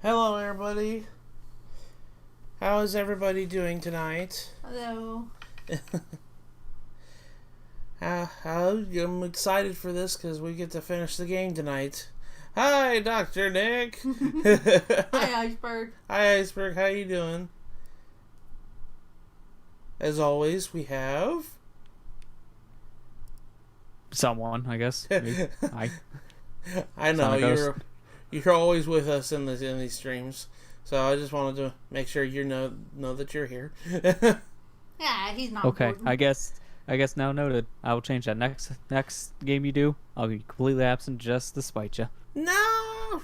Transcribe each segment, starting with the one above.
Hello, everybody. How is everybody doing tonight? Hello. I'm excited for this because we get to finish the game tonight. Hi, Dr. Nick. Hi, Iceberg. Hi, Iceberg. How you doing? As always, we have... Someone, I guess. Hi. I know, you're always with us in these streams. So I just wanted to make sure you know that you're here. Yeah, he's not Okay, important. I guess now noted. I will change that. Next game you do, I'll be completely absent just to spite you. No!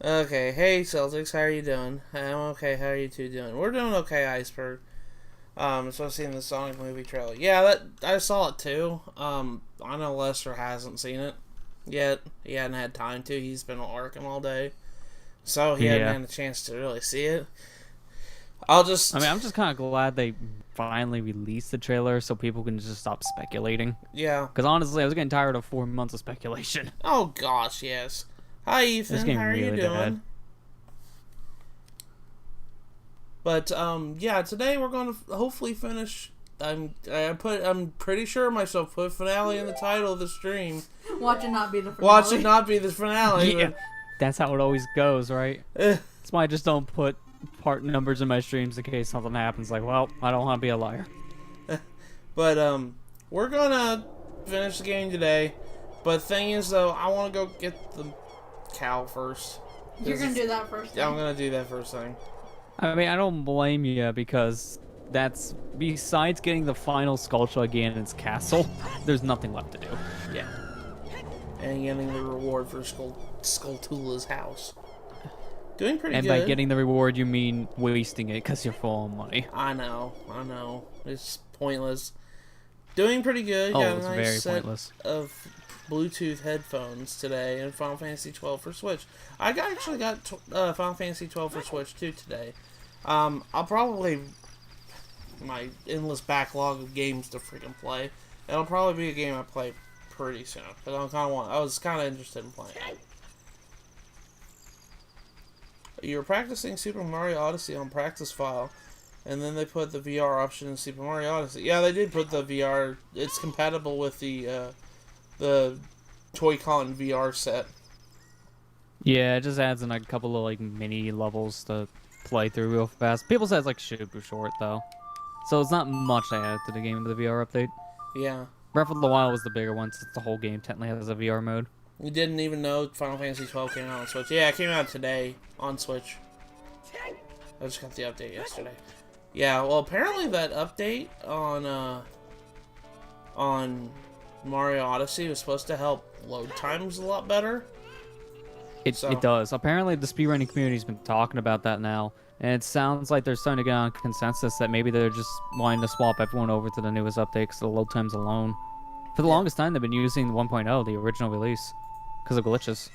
Okay, hey Celtics, how are you doing? I'm okay, how are you two doing? We're doing okay, Iceberg. So seeing the Sonic movie trailer. Yeah, I saw it too. I know Lester hasn't seen it yet. He hadn't had time to. He's been working all day. So he hadn't had a chance to really see it. I'm just kind of glad they finally released the trailer so people can just stop speculating. Yeah. Because honestly, I was getting tired of 4 months of speculation. Oh gosh, yes. Hi Ethan, how are you doing? Bad. But yeah, today we're going to hopefully finish. I'm pretty sure myself put finale in the title of the stream. Watch it not be the finale. Watch it not be the finale. Yeah, that's how it always goes, right? That's why I just don't put part numbers in my streams in case something happens. Like, well, I don't want to be a liar. But we're gonna finish the game today. But thing is, though, I want to go get the cow first. You're gonna do that first. Yeah, I'm gonna do that first thing. I mean, I don't blame you because that's besides getting the final sculpture again in its castle. There's nothing left to do. Yeah, and getting the reward for Skulltula's house. Doing pretty good. And by getting the reward, you mean wasting it because you're full of money. I know. It's pointless. Doing pretty good. Oh, got it's a nice very set pointless. of Bluetooth headphones today and Final Fantasy 12 for Switch. I actually got Final Fantasy 12 for Switch too today. I'll probably my endless backlog of games to freaking play. It'll probably be a game I play pretty soon. But I was kind of interested in playing it. You were practicing Super Mario Odyssey on practice file, and then they put the VR option in Super Mario Odyssey. Yeah, they did put the VR. It's compatible with the Toy-Con VR set. Yeah, it just adds in a couple of like mini levels to play through real fast. People say it's like super short though, so it's not much they added to the game with the VR update. Yeah. Breath of the Wild was the bigger one since the whole game technically has a VR mode. You didn't even know Final Fantasy 12 came out on Switch. Yeah, it came out today on Switch. I just got the update yesterday. Yeah, well, apparently that update on Mario Odyssey was supposed to help load times a lot better. It does. Apparently, the speedrunning community's been talking about that now, and it sounds like they're starting to get on consensus that maybe they're just wanting to swap everyone over to the newest update because of the load times alone. For the longest time, they've been using 1.0, the original release, because of glitches.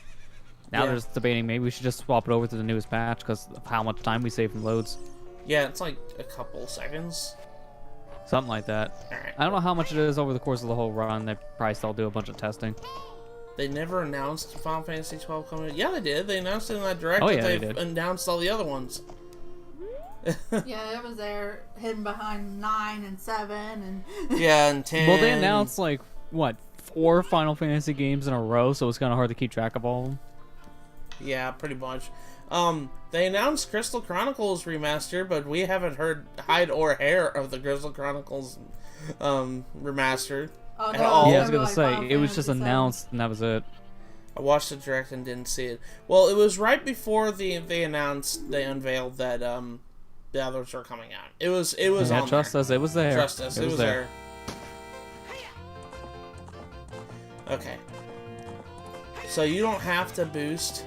Now they're just debating maybe we should just swap it over to the newest patch because of how much time we save from loads. Yeah, it's like a couple seconds. Something like that. Alright. I don't know how much it is over the course of the whole run. They probably still do a bunch of testing. They never announced Final Fantasy 12 coming. Yeah, they did. They announced it in that direct. Oh, yeah, they did. Announced all the other ones. Yeah, it was there hidden behind 9 and 7 and Yeah, and 10. Well, they announced like what 4 Final Fantasy games in a row, so it's kind of hard to keep track of all of them. Yeah, pretty much. They announced Crystal Chronicles remaster, but we haven't heard hide or hair of the Crystal Chronicles remastered. oh, At no, all. Yeah, I was gonna like say Final it was just Fantasy announced and that was it. I watched the direct and didn't see it. Well, it was right before they unveiled that the others are coming out. It was Yeah, on trust there. us, it was there. Trust us, it was there. Okay. So you don't have to boost.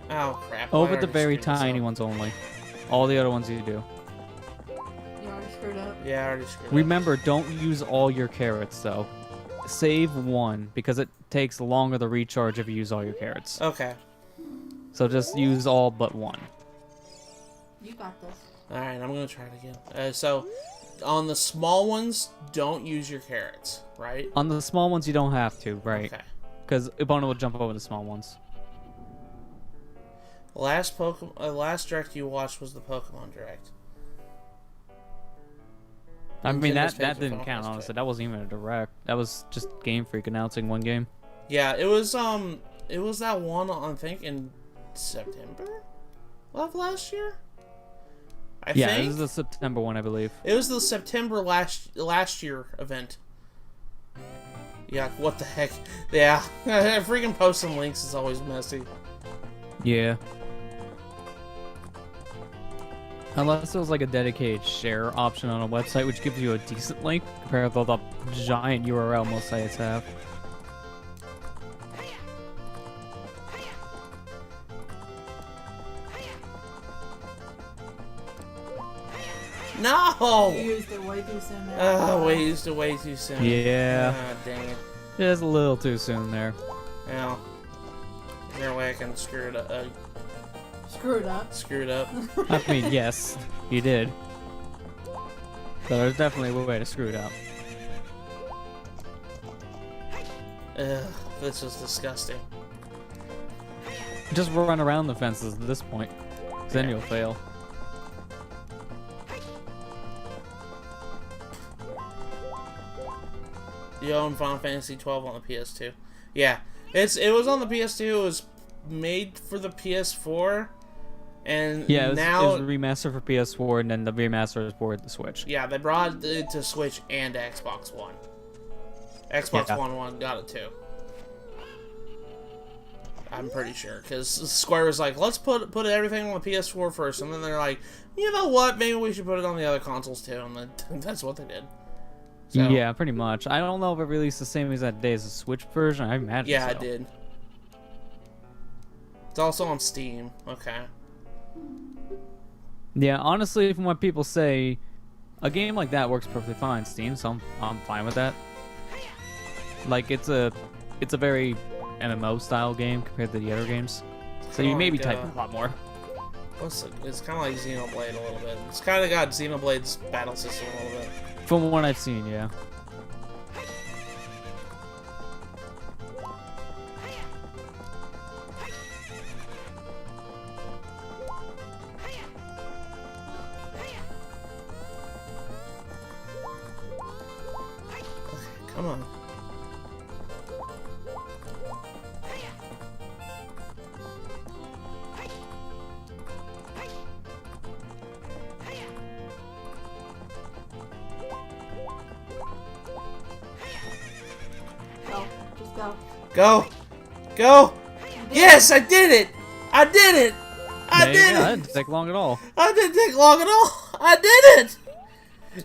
Oh crap! Over the very tiny ones only. All the other ones you do. You already screwed up. Yeah, I already screwed up. Remember, don't use all your carrots though. Save one because it takes longer to recharge if you use all your carrots. Okay. So just use all but one. You got this. Alright, I'm gonna try it again. So, on the small ones, don't use your carrots, right? On the small ones you don't have to, right? Okay. Because Ibana will jump over the small ones. last direct you watched was the Pokemon Direct. I mean, Nintendo's that page didn't of count, Final honestly. That wasn't even a direct. That was just Game Freak announcing one game. Yeah, it was that one I think in September of last year. I Yeah, think it was the September one, I believe. it was the September last year event. Yeah, what the heck? Yeah, freaking posting links is always messy. Yeah. Unless there was like a dedicated share option on a website, which gives you a decent link compared to all the giant URL most sites have. No! You used it way too soon there. We used it way too soon. Yeah. Ah, dang it. Just a little too soon there. Well, is there a way I can screw it up? Screw it up. Screw it up. I mean, yes, you did. So there's definitely a way to screw it up. Ugh, this is disgusting. Just run around the fences at this point. 'Cause then you'll fail. You own Final Fantasy 12 on the PS2. Yeah, it was on the PS2. It was made for the PS4, and Yeah, it now was remastered for PS4, and then the remaster is for the Switch. yeah, they brought it to Switch and Xbox One. Xbox Yeah. One got it too. I'm pretty sure, because Square was like, let's put everything on the PS4 first, and then they're like, you know what, maybe we should put it on the other consoles too, and then that's what they did. So, Yeah, pretty much. I don't know if it released the same exact day as the Switch version. I imagine yeah, so. it did. It's also on Steam. Okay. Yeah, honestly, from what people say, a game like that works perfectly fine on Steam, so I'm fine with that. Like, it's a very MMO style game compared to the other games, so you maybe type a lot more. It's kind of like Xenoblade a little bit. It's kind of got Xenoblade's battle system a little bit. From what I've seen, yeah. Come on. Go. Just go. Go! Go! Yes, I did it! I did it! I There you did go. That it! didn't take long at all. I didn't take long at all! I did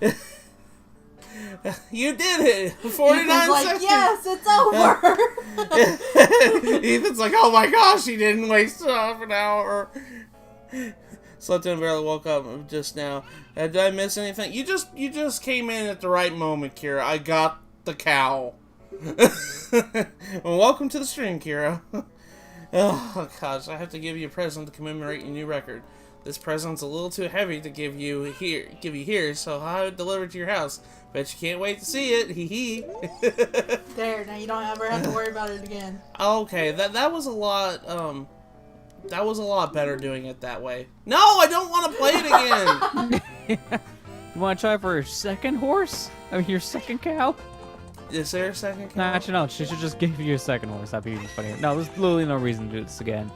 it! You did it! 49 Ethan's like, seconds! yes, it's over! Ethan's like, oh my gosh, he didn't waste half an hour. Slept in, barely woke up just now. Did I miss anything? You just came in at the right moment, Kira. I got the cow. Well, welcome to the stream, Kira. Oh gosh, I have to give you a present to commemorate your new record. This present's a little too heavy to give you here, so I'll deliver it to your house. Bet you can't wait to see it. Hee hee. There, now you don't ever have to worry about it again. Okay, that was a lot. That was a lot better doing it that way. No, I don't want to play it again. You want to try for your second horse? I mean, your second cow? Is there a second cow? Nah, actually, no. She should just give you a second horse. That'd be even funnier. No, there's literally no reason to do this again.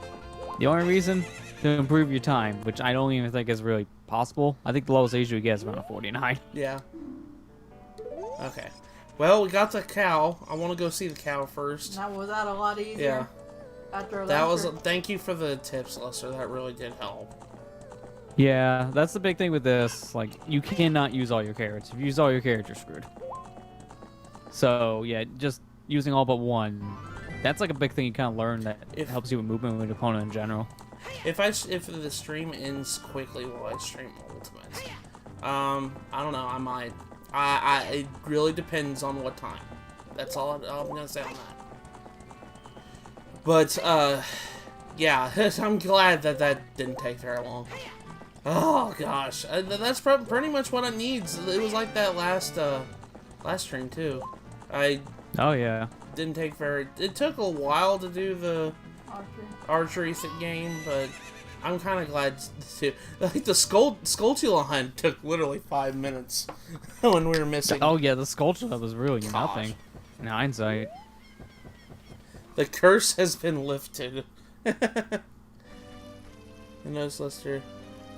The only reason, to improve your time, which I don't even think is really possible. I think the lowest age you get is around a 49. Yeah. Okay. Well, we got the cow. I want to go see the cow first. That was that a lot easier. Yeah. After That was. Lester. Thank you for the tips, Lester. That really did help. Yeah, that's the big thing with this. Like, you cannot use all your carrots. If you use all your carrots, you're screwed. So, yeah, just using all but one. That's like a big thing you kind of learn that it helps you with movement with your opponent in general. If the stream ends quickly, will I stream Ultimate? I don't know. I might. It really depends on what time. That's all I'm gonna say on that. But yeah, I'm glad that didn't take very long. Oh gosh, that's pretty much what it needs. It was like that last stream too. Oh yeah. Didn't take very. It took a while to do the archery game, but I'm kind of glad to. Like the Skulltula hunt took literally 5 minutes when we were missing. Oh yeah, the Skulltula was really nothing. In hindsight, the curse has been lifted. I noticed Lester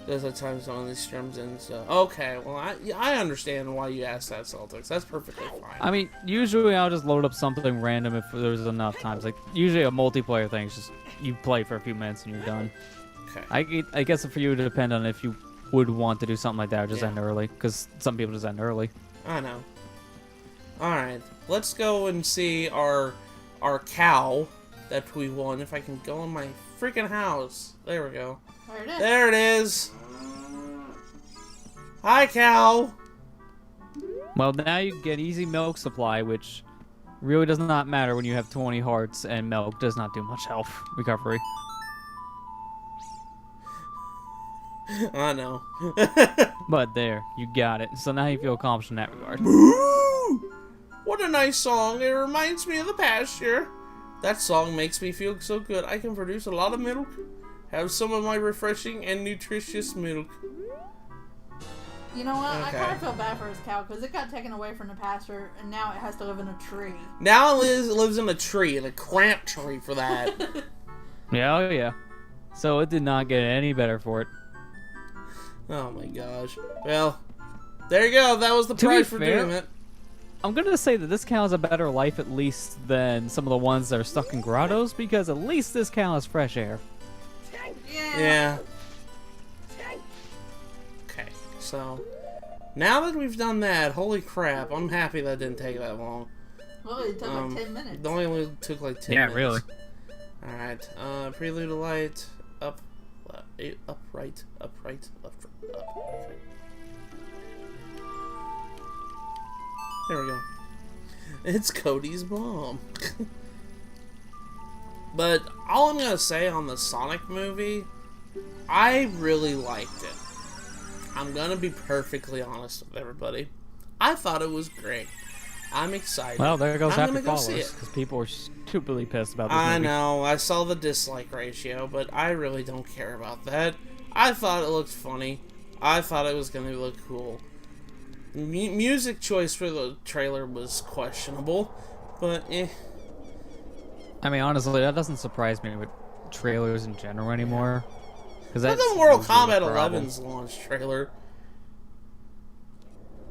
does at times on these streams and stuff. Okay, well I understand why you asked that, Celtics. That's perfectly fine. I mean, usually I'll just load up something random if there's enough times. Like usually a multiplayer thing is just you play for a few minutes and you're done. Okay. I guess for you it would depend on if you would want to do something like that or just end early, because some people just end early. I know. All right, let's go and see our cow that we won. If I can go in my freaking house. There we go. There it is. There it is. Hi, cow. Well, now you get easy milk supply, which really does not matter when you have 20 hearts and milk does not do much health recovery. I know. But there, you got it. So now you feel accomplished in that regard. Moo! What a nice song. It reminds me of the pasture. That song makes me feel so good. I can produce a lot of milk. Have some of my refreshing and nutritious milk. You know what? Okay. I kind of feel bad for his cow because it got taken away from the pasture and now it has to live in a tree. Now it lives in a tree, in a cramped tree for that. Yeah, oh yeah. So it did not get any better for it. Oh my gosh. Well, there you go. That was the price for doing it. I'm gonna say that this cow has a better life at least than some of the ones that are stuck in grottos, because at least this cow has fresh air. Yeah. Okay, so now that we've done that, holy crap, I'm happy that didn't take that long. Well, it took like 10 minutes. It only took like 10 minutes. Yeah, really. Alright, prelude to light, up, right, up. Okay. There we go. It's Cody's mom. But all I'm gonna say on the Sonic movie, I really liked it. I'm gonna be perfectly honest with everybody. I thought it was great. I'm excited. Well, there goes half I'm your gonna go see followers, it. because people were stupidly pissed about this movie. I know. I saw the dislike ratio, but I really don't care about that. I thought it looked funny. I thought it was gonna look cool. Music choice for the trailer was questionable, but eh. I mean, honestly, that doesn't surprise me with trailers in general anymore. Because that's the Mortal usually Kombat the problem. 11's launch trailer.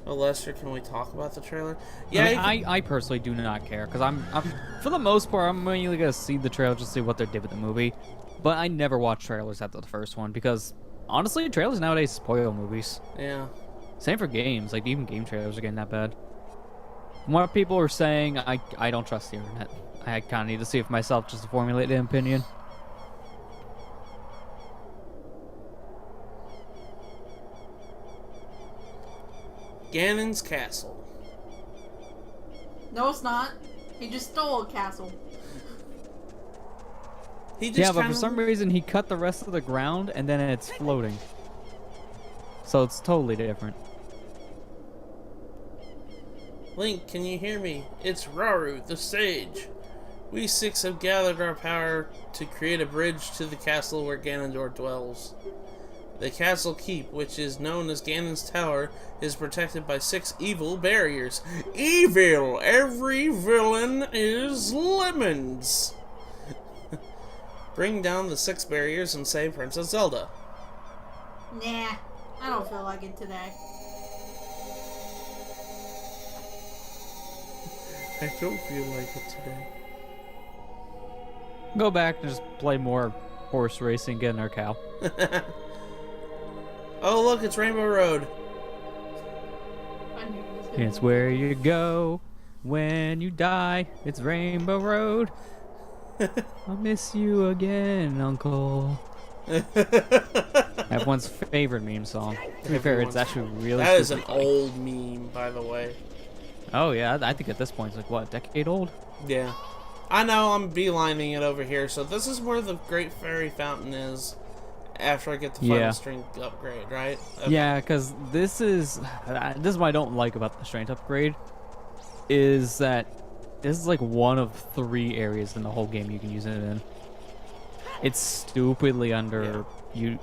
Oh, Lester, can we talk about the trailer? Yeah, I personally do not care, because I'm for the most part, I'm mainly gonna see the trailer just to see what they did with the movie. But I never watch trailers after the first one, because honestly, trailers nowadays spoil movies. Yeah. Same for games, like even game trailers are getting that bad. From what people are saying, I don't trust the internet. I kind of need to see it for myself just to formulate an opinion. Ganon's castle. No, it's not. He just stole a castle. He just Yeah, but for some reason he cut the rest of the ground and then it's floating. So it's totally different. Link, can you hear me? It's Rauru, the sage. We six have gathered our power to create a bridge to the castle where Ganondorf dwells. The castle keep, which is known as Ganon's Tower, is protected by 6 evil barriers. Evil! Every villain is lemons! Bring down the 6 barriers and save Princess Zelda. Nah, I don't feel like it today. I don't feel like it today. Go back and just play more horse racing, get in our cow. Oh, look, it's Rainbow Road. I knew he was gonna It's where you go when you die. It's Rainbow Road. I'll miss you again, Uncle. Everyone's favorite meme song. To be fair, it's actually really. That is an funny. old meme, by the way. Oh yeah, I think at this point it's like what, a decade old? Yeah. I know, I'm beelining it over here. So this is where the Great Fairy Fountain is after I get the final strength upgrade, right? Okay. Yeah, because this is what I don't like about the strength upgrade, is that this is like one of 3 areas in the whole game you can use it in. It's stupidly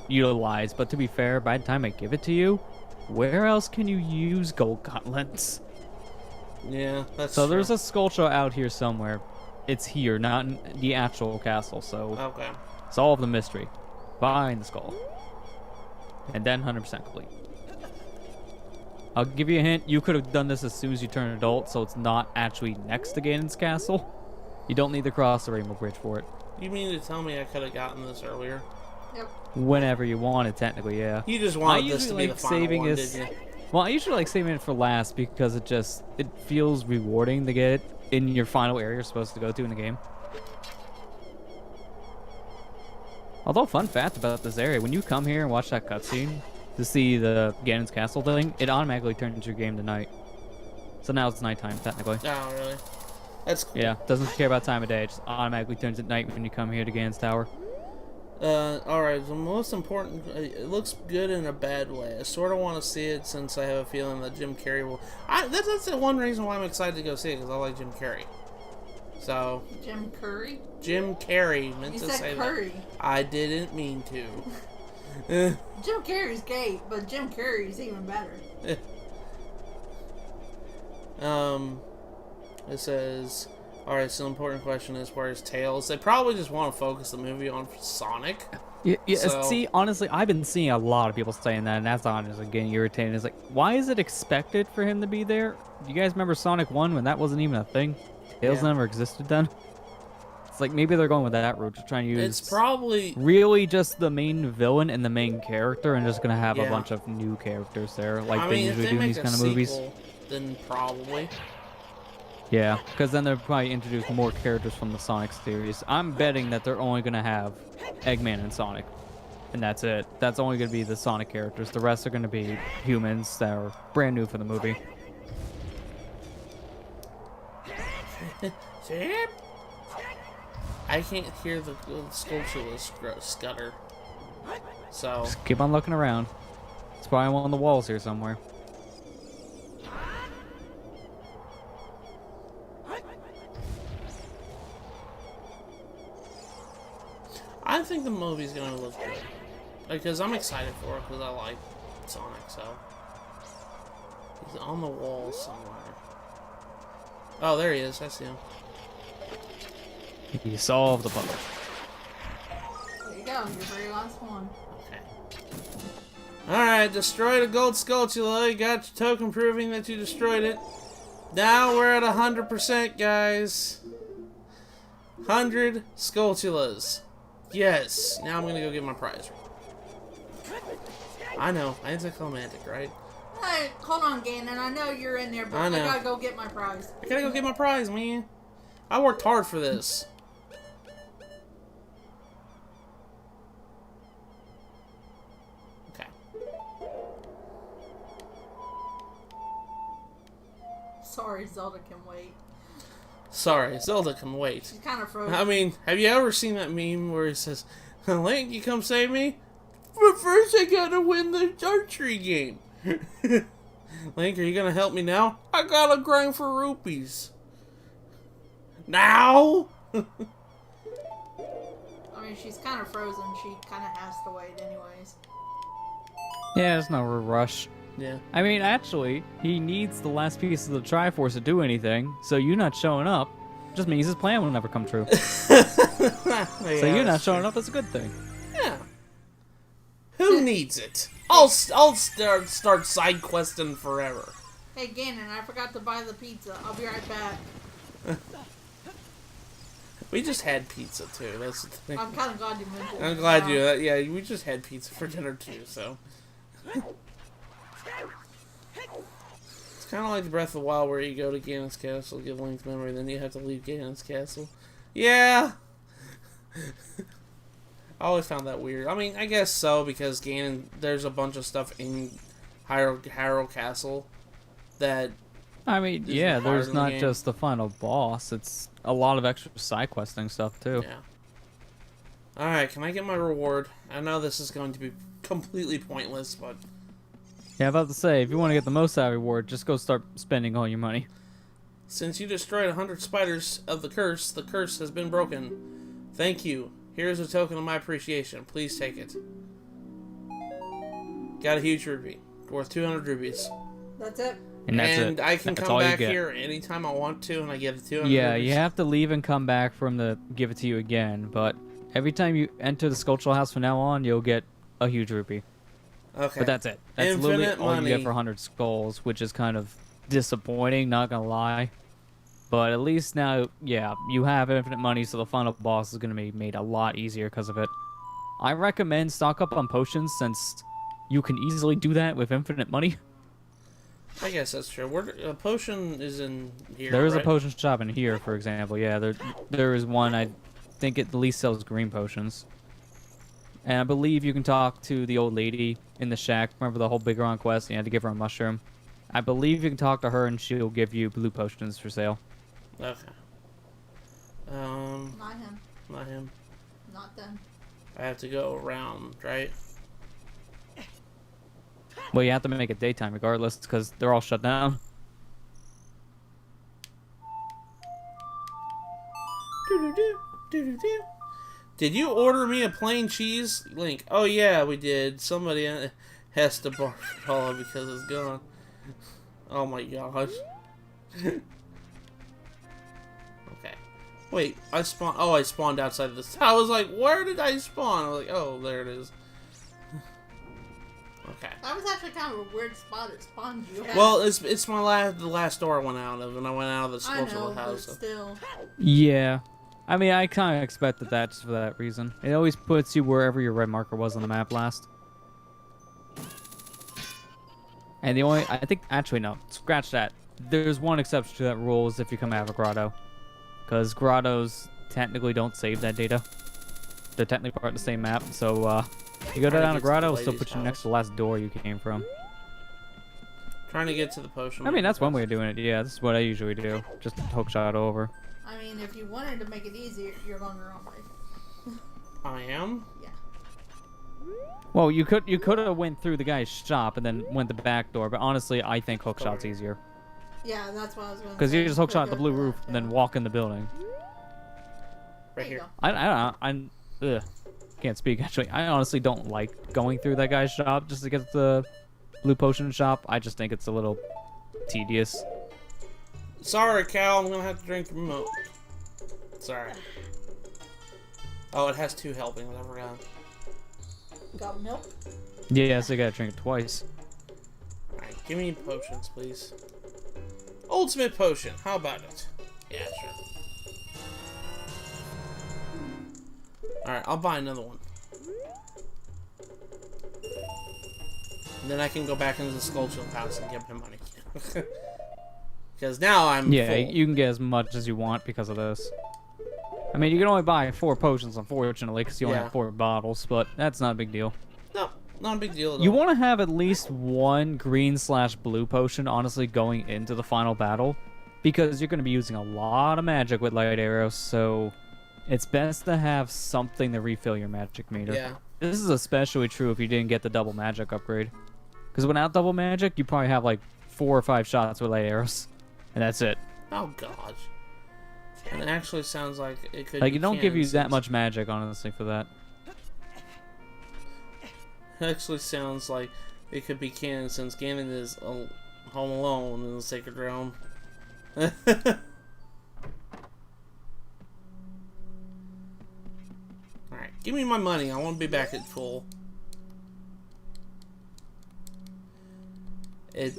utilized, but to be fair, by the time I give it to you, where else can you use gold gauntlets? Yeah, that's so true. There's a sculpture out here somewhere. It's here, not in the actual castle, so okay. Solve the mystery. Find the skull. And then 100% complete. I'll give you a hint. You could have done this as soon as you turn adult, so it's not actually next to Ganon's castle. You don't need to cross the Rainbow Bridge for it. You mean to tell me I could have gotten this earlier? Yep. Whenever you wanted, technically, yeah. You just wanted this to be the final one, didn't you? Well, I usually like saving it for last because it feels rewarding to get it in your final area you're supposed to go to in the game. Although, fun fact about this area, when you come here and watch that cutscene to see the Ganon's castle thing, it automatically turns your game to night. So now it's nighttime, technically. Oh, really? That's cool. Yeah, doesn't care about time of day, it just automatically turns at night when you come here to Ganon's Tower. Alright, the most important, it looks good in a bad way. I sort of want to see it since I have a feeling that Jim Carrey will... That's the one reason why I'm excited to go see it, because I like Jim Carrey. So... Jim Curry? Jim Carrey, meant you to said say Curry. that. I didn't mean to. Jim Carrey's gay, but Jim Curry's even better. It says... Alright, so the important question is, where's Tails? They probably just want to focus the movie on Sonic. Yeah, so... See, honestly, I've been seeing a lot of people saying that, and that's honestly getting irritating. It's like, why is it expected for him to be there? Do you guys remember Sonic 1 when that wasn't even a thing? Tails never existed then? It's like, maybe they're going with that route, just trying to use... It's probably... really just the main villain and the main character, and just going to have a bunch of new characters there, like they usually do in these kind of movies. Then probably... Yeah, because then they'll probably introduce more characters from the Sonic series. I'm betting that they're only going to have Eggman and Sonic. And that's it. That's only going to be the Sonic characters. The rest are going to be humans that are brand new for the movie. I can't hear the sculptureless scutter. So... Just keep on looking around. It's probably on the walls here somewhere. I think the movie's gonna look good. Because I'm excited for it, because I like Sonic, so... He's on the wall somewhere. Oh, there he is. I see him. You solved the puzzle. There you go. Your very last one. Okay. Alright, destroy the gold Skulltula. You got your token proving that you destroyed it. Now we're at 100%, guys. 100 Skulltulas. Yes. Now I'm gonna go get my prize. I know. Anticlimactic, right? Hey, hold on, Ganon. I know you're in there, but I gotta go get my prize. I gotta go get my prize, man. I worked hard for this. Okay. Sorry, Zelda can wait. Sorry, Zelda can wait. She's kind of frozen. I mean, have you ever seen that meme where he says, Link, you come save me? But first I gotta win the archery game. Link, are you gonna help me now? I gotta grind for rupees. Now? I mean, she's kind of frozen. She kind of has to wait anyways. Yeah, there's no rush. Yeah. I mean, actually, he needs the last piece of the Triforce to do anything, so you not showing up just means his plan will never come true. Yeah, so you not showing up is a good thing. Yeah. Who needs it? I'll start side questing forever. Hey, Ganon, I forgot to buy the pizza. I'll be right back. We just had pizza too. That's the thing. I'm kind of glad you mentioned it. I'm glad you. Yeah, we just had pizza for dinner too. So. It's kind of like Breath of the Wild, where you go to Ganon's castle, give Link's memory, then you have to leave Ganon's castle. Yeah. I always found that weird. I mean, I guess so, because Ganon, there's a bunch of stuff in Hyrule Castle that... I mean, yeah, there's not just the final boss. It's a lot of extra side questing stuff, too. Yeah. Alright, can I get my reward? I know this is going to be completely pointless, but... Yeah, I'm about to say, if you want to get the most out of your reward, just go start spending all your money. Since you destroyed 100 spiders of the curse has been broken. Thank you. Here's a token of my appreciation. Please take it. Got a huge rupee. Worth 200 rupees. That's it. And that's it. I can That's come all you back get. here anytime I want to, and I get the 200 Yeah, rupees. you have to leave and come back from the give it to you again, but every time you enter the sculptural house from now on, you'll get a huge rupee. Okay. But that's it. That's Infinite literally all money. you get for 100 skulls, which is kind of disappointing, not gonna lie. But at least now, yeah, you have infinite money, so the final boss is gonna be made a lot easier because of it. I recommend stock up on potions since you can easily do that with infinite money. I guess that's true. A potion is in here, There is a right? potion shop in here, for example. Yeah, there is one. I think it at least sells green potions. And I believe you can talk to the old lady in the shack. Remember the whole Big Ron quest? You had to give her a mushroom. I believe you can talk to her and she'll give you blue potions for sale. Okay. Not him. Not him. Not them. I have to go around, right? Well, you have to make it daytime regardless because they're all shut down. Did you order me a plain cheese, Link? Oh yeah, we did. Somebody has to barf it all because it's gone. Oh my gosh. Okay. Wait, I spawned outside this. I was like, where did I spawn? I was like, oh, there it is. Okay. That was actually kind of a weird spot it spawned you at. Well, it's the last door I went out of, and I went out of the I sculptural know, house. but So. still. Yeah. I mean, I kind of expected that just for that reason. It always puts you wherever your red marker was on the map last. And the only, I think, actually no, scratch that. There's one exception to that rule is if you come out of a grotto. Because grottos technically don't save that data. They're technically part of the same map, so you go down a grotto, it'll still put you next to the last door you came from. Trying to get to the potion. I mean, that's one way of doing it. Yeah, this is what I usually do. Just hook shot over. I mean, if you wanted to make it easier, you're going the wrong way. I am? Yeah. Well, you could have went through the guy's shop and then went the back door, but honestly, I think hook shot's easier. Yeah, that's what I was going to say. Because you just hook shot the Pretty blue good for roof that, and then yeah. walk in the building. Right There you here. go. I don't know. Ugh. Can't speak, actually. I honestly don't like going through that guy's shop just to get the blue potion shop. I just think it's a little tedious. Sorry, Cal. I'm going to have to drink your milk. Sorry. Oh, it has 2 helpings. I forgot. Got milk? Yeah, so you gotta drink it twice. Alright, give me potions, please. Ultimate potion. How about it? Yeah, sure. Alright, I'll buy another one. And then I can go back into the sculptural house and get my money. Because now I'm Yeah, full. you can get as much as you want because of this. I mean, you can only buy 4 potions, unfortunately, because you only have 4 bottles, but that's not a big deal. No, not a big deal at all. You want to have at least one green/blue potion, honestly, going into the final battle, because you're going to be using a lot of magic with light arrows, so it's best to have something to refill your magic meter. Yeah. This is especially true if you didn't get the double magic upgrade. Because without double magic, you probably have like 4 or 5 shots with light arrows, and that's it. Oh, gosh. And it actually sounds like it could Like, be it don't give you canon that since- much magic, honestly, for that. It actually sounds like it could be canon since Ganon is home alone in the Sacred Realm. Alright, give me my money. I want to be back at full.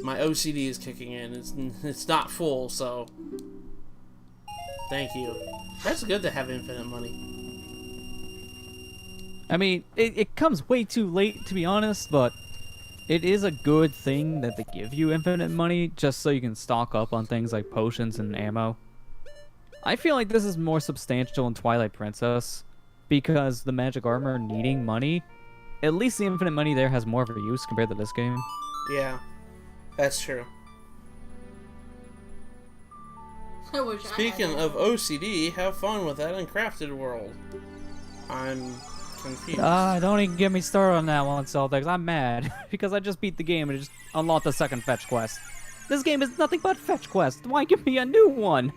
My OCD is kicking in. It's not full, so... Thank you. That's good to have infinite money. I mean, it comes way too late, to be honest, but it is a good thing that they give you infinite money just so you can stock up on things like potions and ammo. I feel like this is more substantial in Twilight Princess because the magic armor needing money, at least the infinite money there has more of a use compared to this game. Yeah, that's true. I wish Speaking I had of OCD, have fun with that in Crafted World. I'm confused. Don't even get me started on that one, Celtics. I'm mad because I just beat the game and it just unlocked the second fetch quest. This game is nothing but fetch quest. Why give me a new one?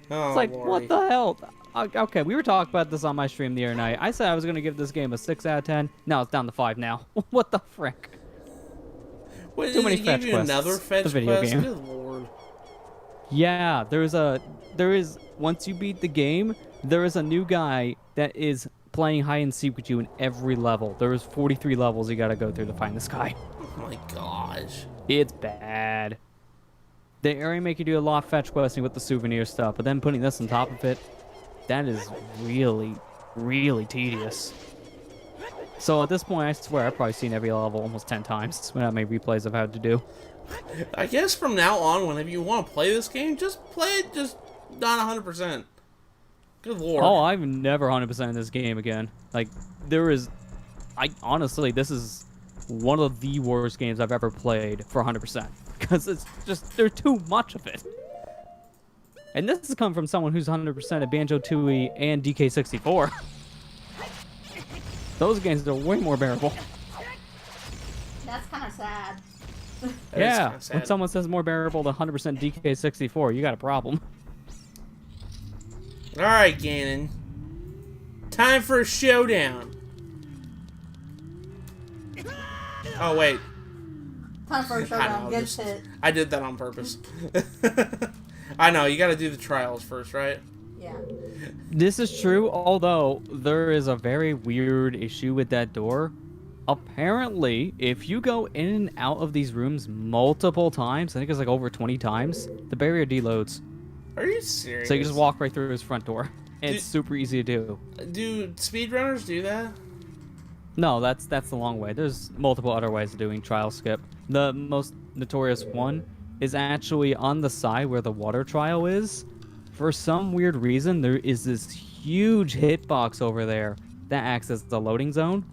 Oh, It's like, Lordy. what the hell? Okay, we were talking about this on my stream the other night. I said I was gonna give this game a 6 out of 10. Now it's down to 5 now. What the frick? Wait, Too many did fetch give you quests. another fetch The video quest? game. Good lord. Yeah, there is once you beat the game, there is a new guy that is playing hide and seek with you in every level. There is 43 levels you gotta go through to find this guy. Oh my gosh. It's bad. They already make you do a lot of fetch questing with the souvenir stuff, but then putting this on top of it, that is really, really tedious. So at this point, I swear I've probably seen every level almost 10 times when I made replays of how to do. I guess from now on, whenever you want to play this game, just play it just not 100%. Good lord. Oh, I've never 100% in this game again. Like, honestly, this is one of the worst games I've ever played for 100%. Because it's just, there's too much of it. And this has come from someone who's 100% at Banjo-Tooie and DK64. Those games are way more bearable. That's kind of sad. Yeah, when someone says more bearable than 100% DK64, you got a problem. Alright, Ganon. Time for a showdown. Oh, wait. Time for a showdown. Good shit. I did that on purpose. I know, you gotta do the trials first, right? Yeah. This is true, although there is a very weird issue with that door. Apparently, if you go in and out of these rooms multiple times, I think it's like over 20 times, the barrier deloads. Are you serious? So you just walk right through his front door. And it's super easy to do. Do speedrunners do that? No, that's the long way. There's multiple other ways of doing trial skip. The most notorious one is actually on the side where the water trial is. For some weird reason, there is this huge hitbox over there that acts as the loading zone.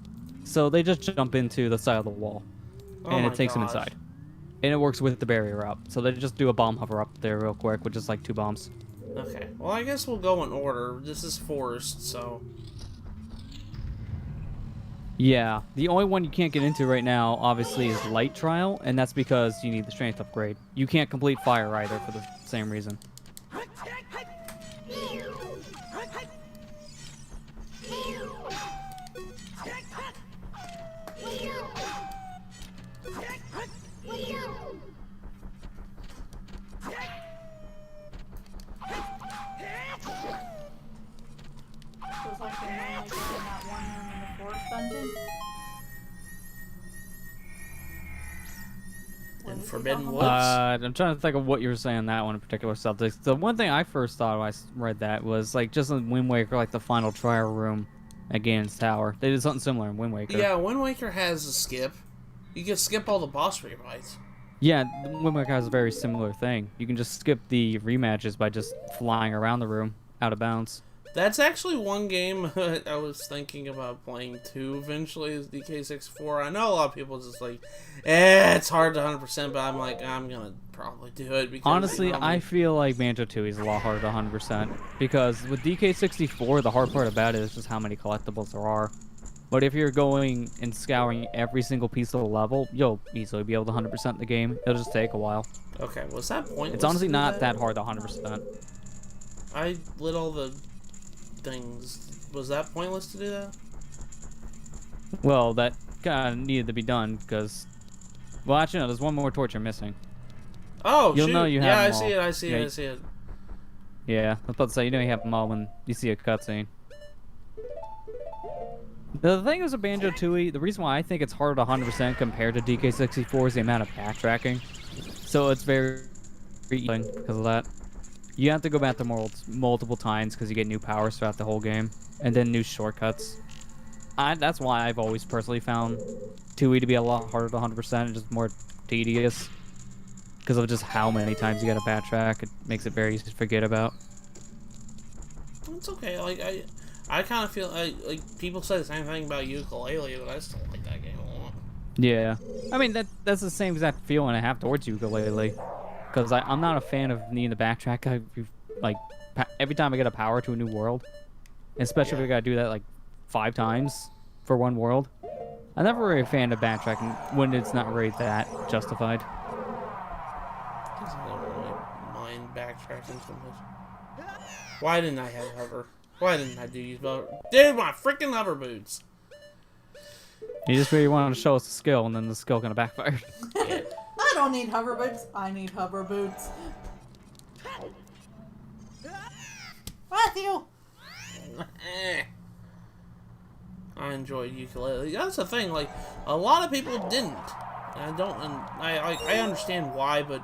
So they just jump into the side of the wall, and it takes them inside. And it works with the barrier up. So they just do a bomb hover up there real quick with just like 2 bombs. Okay. Well, I guess we'll go in order. This is forest, so... Yeah, the only one you can't get into right now, obviously, is Light Trial, and that's because you need the strength upgrade. You can't complete Fire either for the same reason. Feels like they normally go in that one room in the forest dungeon. In Forbidden Woods? I'm trying to think of what you were saying on that one in particular, Celtics. The one thing I first thought when I read that was, like, just in Wind Waker, like, the final trial room at Ganon's Tower. They did something similar in Wind Waker. Yeah, Wind Waker has a skip. You can skip all the boss refights. Yeah, Wind Waker has a very similar thing. You can just skip the rematches by just flying around the room, out of bounds. That's actually one game I was thinking about playing too eventually, is DK64. I know a lot of people just like, it's hard to 100%, but I'm like, I'm gonna probably do it. Because, honestly, I feel like Banjo-Tooie is a lot harder to 100%, because with DK64, the hard part about it is just how many collectibles there are. But if you're going and scouring every single piece of the level, you'll easily be able to 100% the game. It'll just take a while. Okay, was that pointless? It's honestly not that hard to 100%. I lit all the things. Was that pointless to do that? Well, that kind of needed to be done because... Well, actually, no, there's one more torture missing. Oh, You'll shoot. know you have yeah, I them see all. it, I see Yeah, it, I see it. Yeah, I was about to say, you know you have them all when you see a cutscene. The thing is with Banjo-Tooie, the reason why I think it's harder to 100% compared to DK64 is the amount of backtracking. So it's very because of that. You have to go back to multiple times because you get new powers throughout the whole game, and then new shortcuts. That's why I've always personally found 2E to be a lot harder to 100% and just more tedious. Because of just how many times you gotta backtrack, it makes it very easy to forget about. It's okay. Like I kind of feel like people say the same thing about Ukulele, but I still like that game a lot. Yeah, I mean that's the same exact feeling I have towards Ukulele, because I'm not a fan of needing to backtrack. Every time I get a power to a new world, especially if I gotta do that like 5 times for one world. I'm never really a fan of backtracking when it's not really that justified. I don't really mind backtracking so much. Why didn't I have hover? Why didn't I do use hover? Dude, my freaking hover boots. You just really wanted to show us the skill, and then the skill kind of backfired. Yeah. I don't need hover boots. I need hover boots. Matthew! I enjoyed ukulele. That's the thing. Like, a lot of people didn't. I understand why, but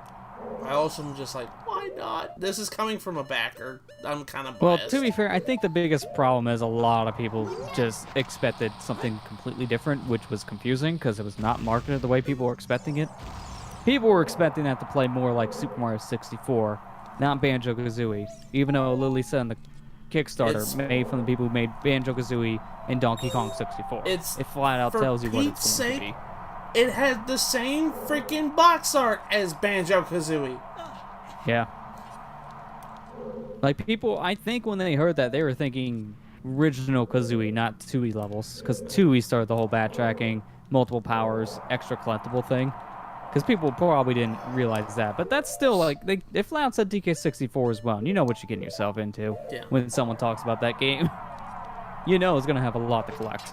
I also am just like, why not? This is coming from a backer. I'm kind of biased. Well, to be fair, I think the biggest problem is a lot of people just expected something completely different, which was confusing because it was not marketed the way people were expecting it. People were expecting that to play more like Super Mario 64, not Banjo-Kazooie, even though Lily said in the Kickstarter made from the people who made Banjo-Kazooie and Donkey Kong 64. It flat out tells you what it's going to be. It had the same freaking box art as Banjo-Kazooie. Yeah. Like, people, I think when they heard that, they were thinking original Kazooie, not 2E levels. Because 2E started the whole backtracking, multiple powers, extra collectible thing. Because people probably didn't realize that. But that's still, like, they flat out said DK64 as well. And you know what you're getting yourself into when someone talks about that game. You know it's going to have a lot to collect.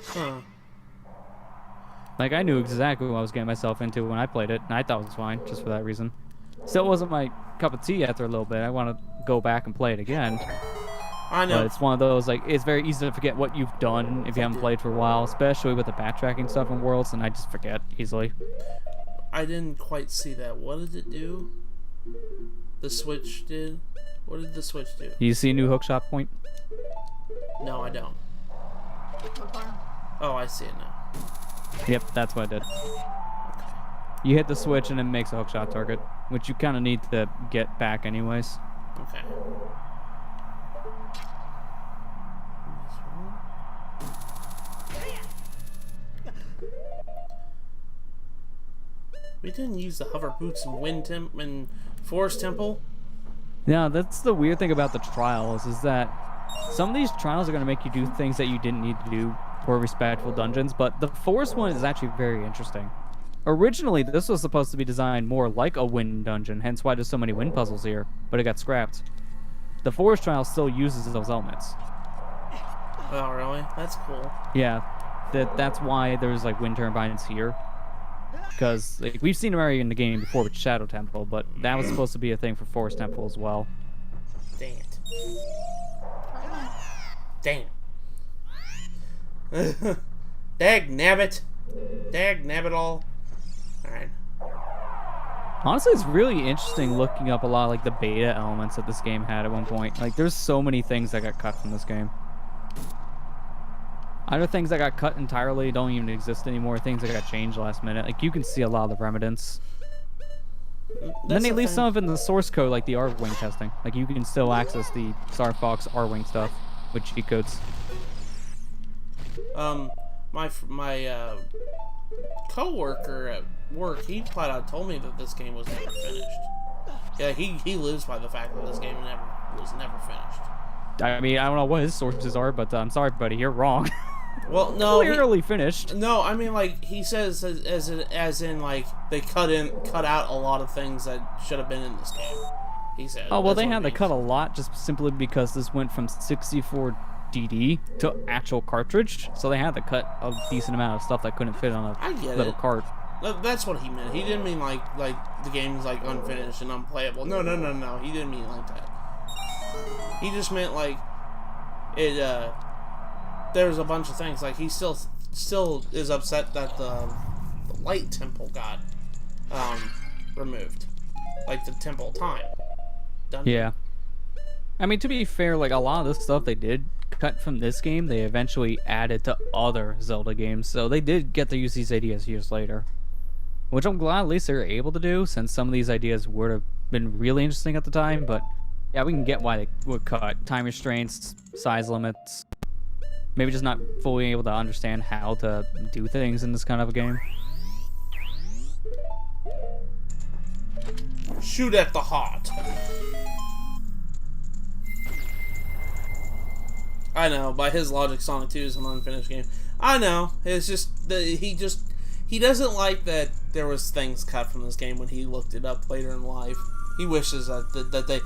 Huh. Like, I knew exactly what I was getting myself into when I played it, and I thought it was fine, just for that reason. Still wasn't my cup of tea after a little bit. I want to go back and play it again. I know. But it's one of those, like, it's very easy to forget what you've done if you haven't played for a while, especially with the backtracking stuff in Worlds, and I just forget easily. I didn't quite see that. What did it do? The Switch did? What did the Switch do? Do you see a new hookshot point? No, I don't. Oh, I see it now. Yep, that's what I did. You hit the switch and it makes a hookshot target, which you kind of need to get back anyways. Okay. We didn't use the hover boots in Forest Temple. Yeah, that's the weird thing about the trials, is that some of these trials are going to make you do things that you didn't need to do for respectful dungeons, but the forest one is actually very interesting. Originally, this was supposed to be designed more like a wind dungeon, hence why there's so many wind puzzles here, but it got scrapped. The forest trial still uses those elements. Oh, really? That's cool. Yeah, that's why there's like wind turbines here. Because like, we've seen them already in the game before with Shadow Temple, but that was supposed to be a thing for Forest Temple as well. Dang it. Dang it. Dag nabbit. Dag nabbit all. Alright. Honestly, it's really interesting looking up a lot of like the beta elements that this game had at one point. Like, there's so many things that got cut from this game. Either things that got cut entirely don't even exist anymore, things that got changed last minute. Like, you can see a lot of the remnants. Then they leave some of it in the source code, like the R-Wing testing. Like, you can still access the Star Fox R-Wing stuff with cheat codes. My co-worker at work, he flat out told me that this game was never finished. Yeah, he lives by the fact that this game was never finished. I mean, I don't know what his sources are, but I'm sorry, buddy, you're wrong. Well, no, clearly finished. No, I mean, like, he says as in like they cut out a lot of things that should have been in this game. He said. Oh well, they had to cut a lot just simply because this went from 64 DD to actual cartridge, so they had to cut a decent amount of stuff that couldn't fit on a little cart. That's what he meant. He didn't mean like the game's like unfinished and unplayable. No. He didn't mean it like that. He just meant like it. There was a bunch of things. Like, he still is upset that the light temple got removed, like the temple time dungeon. Yeah. I mean, to be fair, like, a lot of this stuff they did cut from this game, they eventually added to other Zelda games, so they did get to use these ideas years later. Which I'm glad at least they were able to do, since some of these ideas would have been really interesting at the time, but yeah, we can get why they would cut. Time restraints, size limits, maybe just not fully able to understand how to do things in this kind of a game. Shoot at the heart. I know, by his logic, Sonic 2 is an unfinished game. I know, it's just that he doesn't like that there was things cut from this game when he looked it up later in life. He wishes that they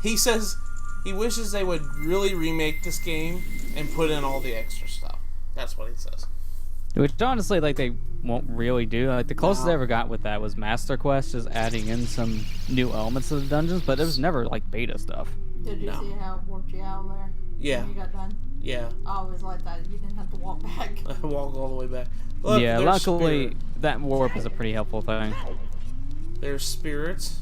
he says he wishes they would really remake this game and put in all the extra stuff. That's what he says. Which honestly, like, they won't really do. Like, the closest I ever got with that was Master Quest, just adding in some new elements to the dungeons, but it was never like beta stuff. Did you see how it warped you out there? Yeah. When you got done? Yeah. I always like that. You didn't have to walk back. Walk all the way back. Look, yeah, luckily spirit. that warp is a pretty helpful thing. There's spirits.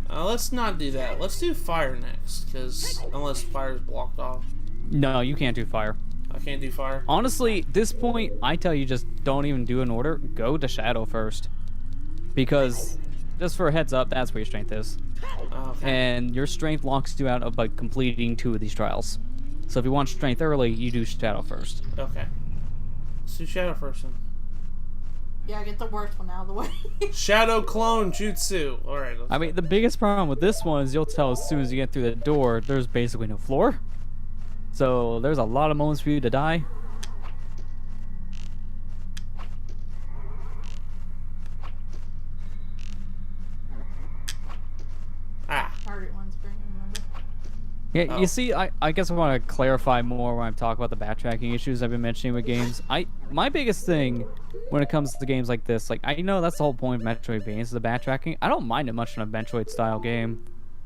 Let's not do that. Let's do fire next, because unless fire's blocked off. No, you can't do fire. I can't do fire. Honestly, at this point, I tell you, just don't even do an order. Go to Shadow first, because just for a heads up, that's where your strength is. Okay. And your strength locks you out of by completing 2 of these trials. So if you want strength early, you do Shadow first. Okay. Let's do Shadow first then. Yeah, get the worst one out of the way. Shadow clone jutsu. Alright. I mean, the biggest problem with this one is you'll tell as soon as you get through the door, there's basically no floor. So there's a lot of moments for you to die. Target one's green, remember? Yeah, you see, I guess I want to clarify more when I'm talking about the backtracking issues I've been mentioning with games. My biggest thing when it comes to games like this, like, I know that's the whole point of Metroidvania is the backtracking. I don't mind it much in a Metroid-style game.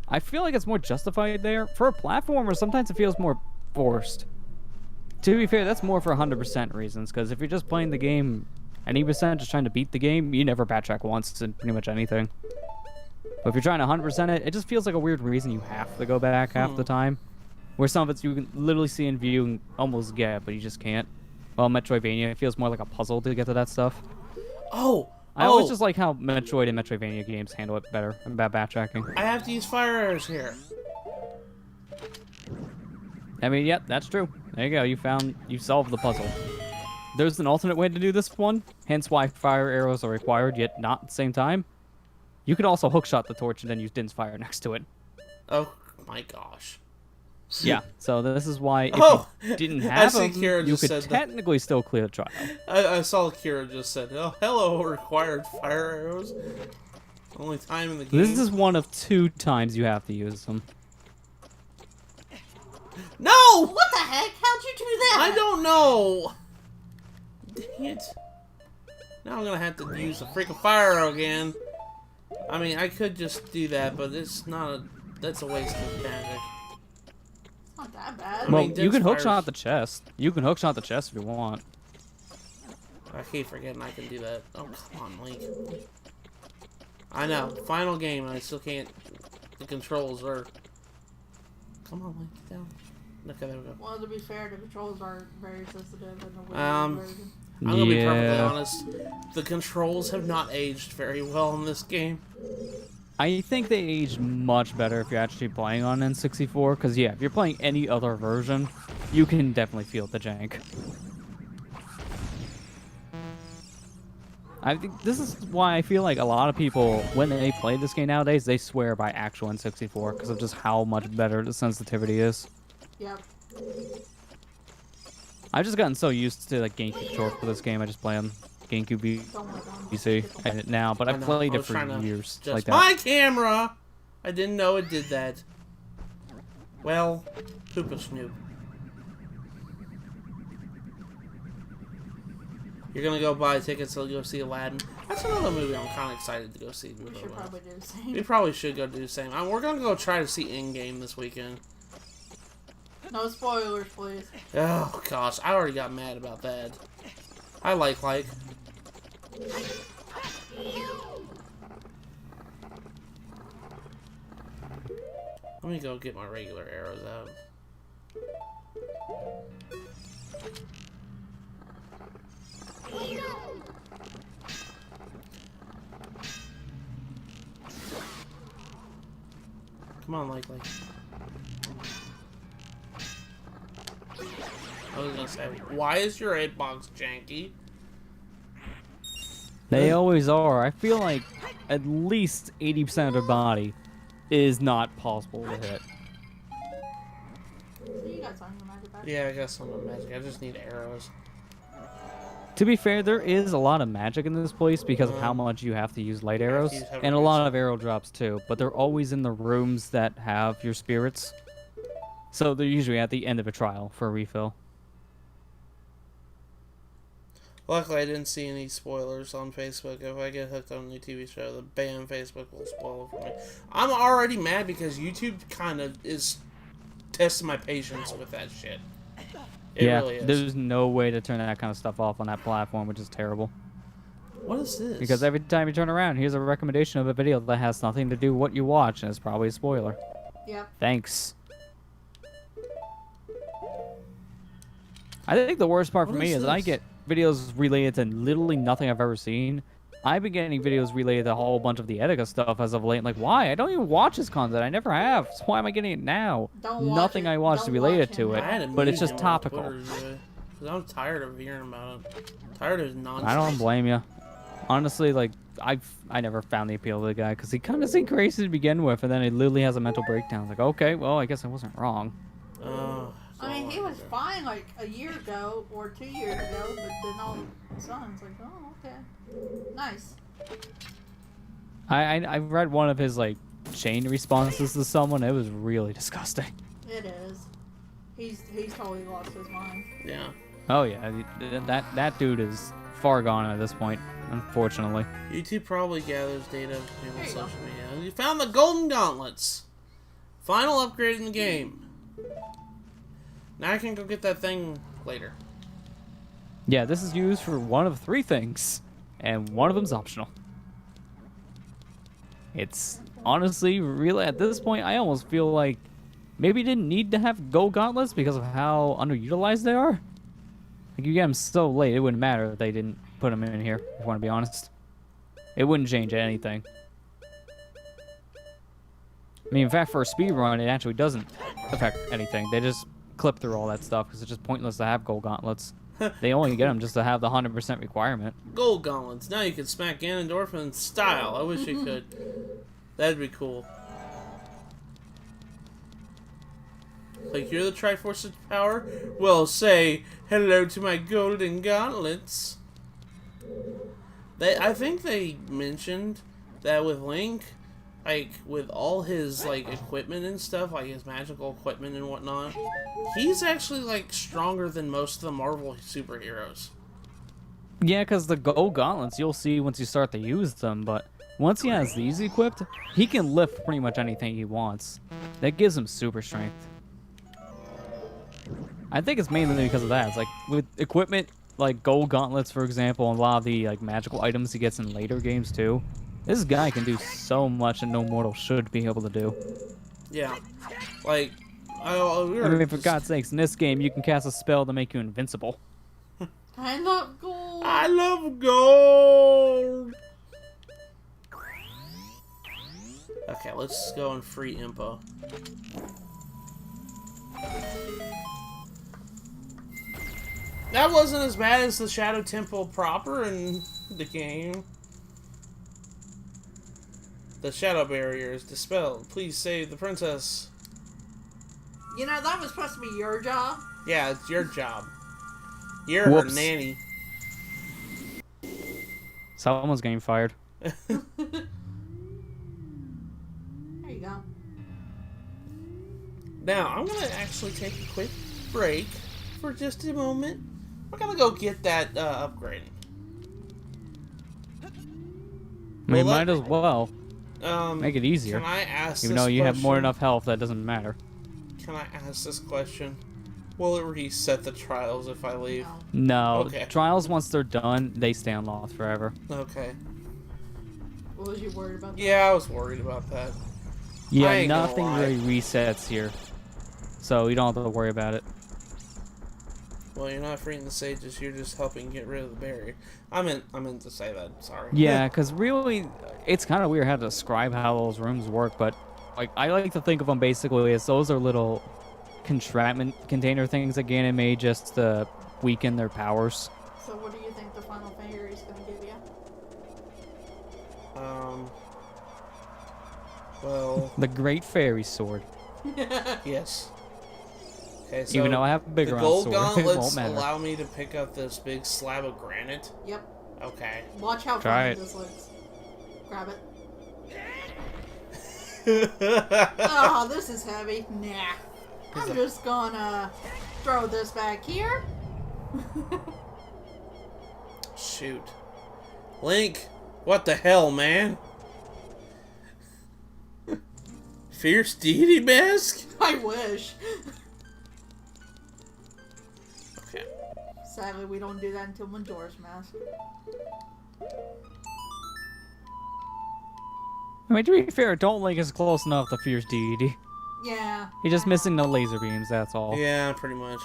I feel like it's more justified there. For a platformer, sometimes it feels more forced. To be fair, that's more for 100% reasons, because if you're just playing the game any percent, just trying to beat the game, you never backtrack once in pretty much anything. But if you're trying to 100% it, it just feels like a weird reason you have to go back half the time. Where some of it's you can literally see in view and almost get, but you just can't. Well, Metroidvania, it feels more like a puzzle to get to that stuff. I always just like how Metroid and Metroidvania games handle it better about backtracking. I have to use fire arrows here. I mean, yep, that's true. There you go. You solved the puzzle. There's an alternate way to do this one, hence why fire arrows are required, yet not at the same time. You could also hookshot the torch and then use Din's fire next to it. Oh my gosh. Yeah, so this is why if you didn't have them, you could technically still clear the trial. I saw Kira just said, "Oh, hello, required fire arrows." Only time in the game. This is one of 2 times you have to use them. No! What the heck? How'd you do that? I don't know. Dang it. Now I'm gonna have to use a freaking fire arrow again. I mean, I could just do that, but it's not a... That's a waste of magic. Not that bad. Well, you can hookshot the chest. You can hookshot the chest if you want. I keep forgetting I can do that. Oh, come on, Link. I know. Final game, and I still can't... The controls are... Come on, Link, get down. Okay, there we go. Well, to be fair, the controls are very sensitive in the version. I'm gonna be perfectly honest. The controls have not aged very well in this game. I think they aged much better if you're actually playing on N64, because yeah, if you're playing any other version, you can definitely feel the jank. I think this is why I feel like a lot of people, when they play this game nowadays, they swear by actual N64 because of just how much better the sensitivity is. Yep. I've just gotten so used to like GameCube controls for this game. I just play on GameCube PC now, but I've played it for years. Like that. My camera! I didn't know it did that. Well, Poopa Snoop. You're gonna go buy tickets to go see Aladdin. That's another movie I'm kind of excited to go see. We should probably do the same. We probably should go do the same. We're gonna go try to see Endgame this weekend. No spoilers, please. Oh gosh, I already got mad about that. I like. Let me go get my regular arrows out. Come on, like. I was gonna say, why is your hitbox janky? They always are. I feel like at least 80% of their body is not possible to hit. You got some magic back. Yeah, I got some of the magic. I just need arrows. To be fair, there is a lot of magic in this place because of how much you have to use light arrows, and a lot of arrow drops too, but they're always in the rooms that have your spirits. So they're usually at the end of a trial for a refill. Luckily, I didn't see any spoilers on Facebook. If I get hooked on a new TV show, the bam, Facebook will spoil it for me. I'm already mad because YouTube kind of is testing my patience with that shit. It really is. There's no way to turn that kind of stuff off on that platform, which is terrible. What is this? Because every time you turn around, here's a recommendation of a video that has nothing to do with what you watch, and it's probably a spoiler. Yep. Thanks. I think the worst part for me is I get videos related to literally nothing I've ever seen. I've been getting videos related to a whole bunch of the Etika stuff as of late. Like, why? I don't even watch this content. I never have. So why am I getting it now? Nothing I watch is related to it, but it's just topical. I'm tired of hearing about it. I'm tired of nonsense. I don't blame you. Honestly, like, I never found the appeal of the guy because he kind of seemed crazy to begin with, and then he literally has a mental breakdown. It's like, okay, well, I guess I wasn't wrong. I mean, he was fine like a year ago or 2 years ago, but then all of a sudden it's like, oh, okay, nice. I read one of his like chain responses to someone. It was really disgusting. It is. He's totally lost his mind. Yeah. Oh yeah, that dude is far gone at this point, unfortunately. YouTube probably gathers data of people's social media. You found the golden gauntlets. Final upgrade in the game. Now I can go get that thing later. Yeah, this is used for one of 3 things, and one of them's optional. It's honestly, really, at this point, I almost feel like maybe didn't need to have gold gauntlets because of how underutilized they are. Like, you get them so late, it wouldn't matter if they didn't put them in here, if you want to be honest. It wouldn't change anything. I mean, in fact, for a speed run, it actually doesn't affect anything. They just clip through all that stuff because it's just pointless to have gold gauntlets. They only get them just to have the 100% requirement. Gold gauntlets. Now you can smack Ganondorf in style. I wish you could. That'd be cool. Like, you're the Triforce of Power? Well, say hello to my golden gauntlets. I think they mentioned that with Link, like, with all his, like, equipment and stuff, like his magical equipment and whatnot, he's actually, like, stronger than most of the Marvel superheroes. Yeah, because the gold gauntlets, you'll see once you start to use them, but once he has these equipped, he can lift pretty much anything he wants. That gives him super strength. I think it's mainly because of that. It's like, with equipment, like gold gauntlets, for example, and a lot of the, like, magical items he gets in later games, too. This guy can do so much that no mortal should be able to do. Yeah. Like, I mean, for God's sakes, in this game, you can cast a spell to make you invincible. I love gold. I love gold. Okay, let's go and free Impa. That wasn't as bad as the Shadow Temple proper in the game. The shadow barrier is dispelled. Please save the princess. You know, that was supposed to be your job. Yeah, it's your job. You're her nanny. Someone's getting fired. There you go. Now, I'm going to actually take a quick break for just a moment. We're going to go get that upgrading. We might as well. Make it easier. Can I ask Even this though you question? have more than enough health, that doesn't matter. Can I ask this question? Will it reset the trials if I leave? No. Okay. Trials, once they're done, they stay unlocked forever. Okay. What was you worried about that? Yeah, I was worried about that. Yeah, nothing really resets here. So you don't have to worry about it. Well, you're not freeing the sages, you're just helping get rid of the barrier. I meant to say that, sorry. Yeah, because really, it's kind of weird how to describe how those rooms work, but like I like to think of them basically as those are little contraption container things that Ganon made just to weaken their powers. So what do you think the final fairy is going to give you? Well... The Great Fairy Sword. Yes. Okay, so even though I have a bigger the gold sword, it gauntlets won't matter. allow me to pick up this big slab of granite. Yep. Okay. Watch how funny this looks. Grab it. Oh, this is heavy. Nah. I'm just gonna throw this back here. Shoot. Link, what the hell, man? Fierce deity mask? I wish. Okay. Sadly, we don't do that until Majora's Mask. I mean, to be fair, Don't Link is close enough to Fierce Deity. Yeah. He's just missing the laser beams, that's all. Yeah, pretty much.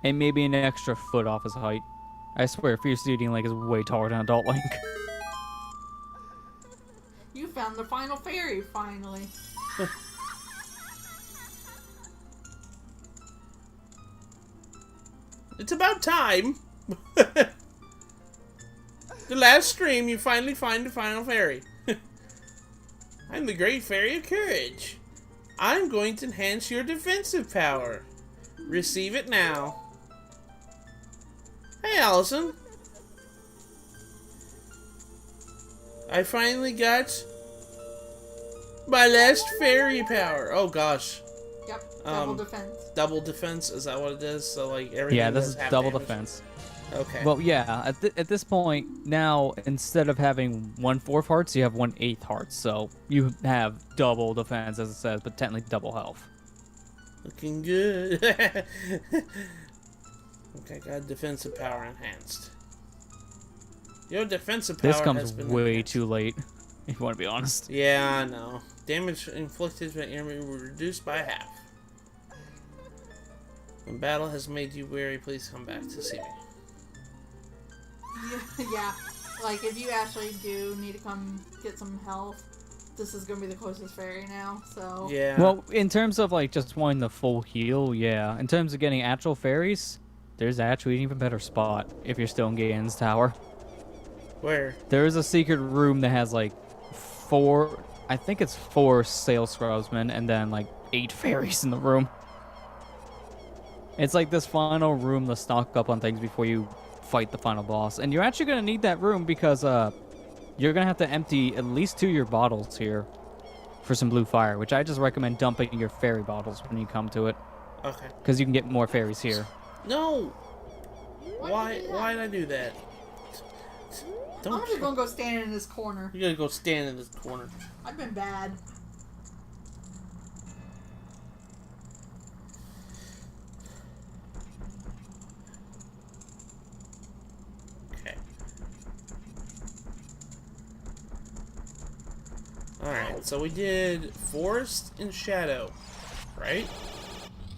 And maybe an extra foot off his height. I swear, Fierce Deity Link is way taller than Adult Link. You found the final fairy, finally. It's about time. The last stream, you finally find the final fairy. I'm the Great Fairy of Courage. I'm going to enhance your defensive power. Receive it now. Hey, Allison. I finally got my last fairy power. Oh gosh. Yep. Double defense. Double defense, is that what it is? So like everything. Yeah, this is double damage? defense. Okay. Well, yeah, at this point, now, instead of having 1/4 hearts, you have 1/8 hearts. So you have double defense, as it says, but technically double health. Looking good. Okay, got defensive power enhanced. Your defensive power This has comes been way enhanced. too late, if you want to be honest. Yeah, I know. Damage inflicted by enemy will reduce by half. When battle has made you weary, please come back to see me. Yeah, like if you actually do need to come get some health, this is gonna be the closest fairy now, so... Yeah. Well, in terms of like just wanting the full heal, yeah. In terms of getting actual fairies, there's actually an even better spot if you're still in Ganon's Tower. Where? There is a secret room that has like 4, I think it's 4 Sail Scrubsmen and then like 8 fairies in the room. It's like this final room to stock up on things before you fight the final boss. And you're actually going to need that room because you're going to have to empty at least 2 of your bottles here for some blue fire, which I just recommend dumping your fairy bottles when you come to it. Okay. Because you can get more fairies here. No! Why did I do that? I'm just gonna go stand in this corner. You gotta go stand in this corner. I've been bad. Okay. Alright, so we did Forest and Shadow, right?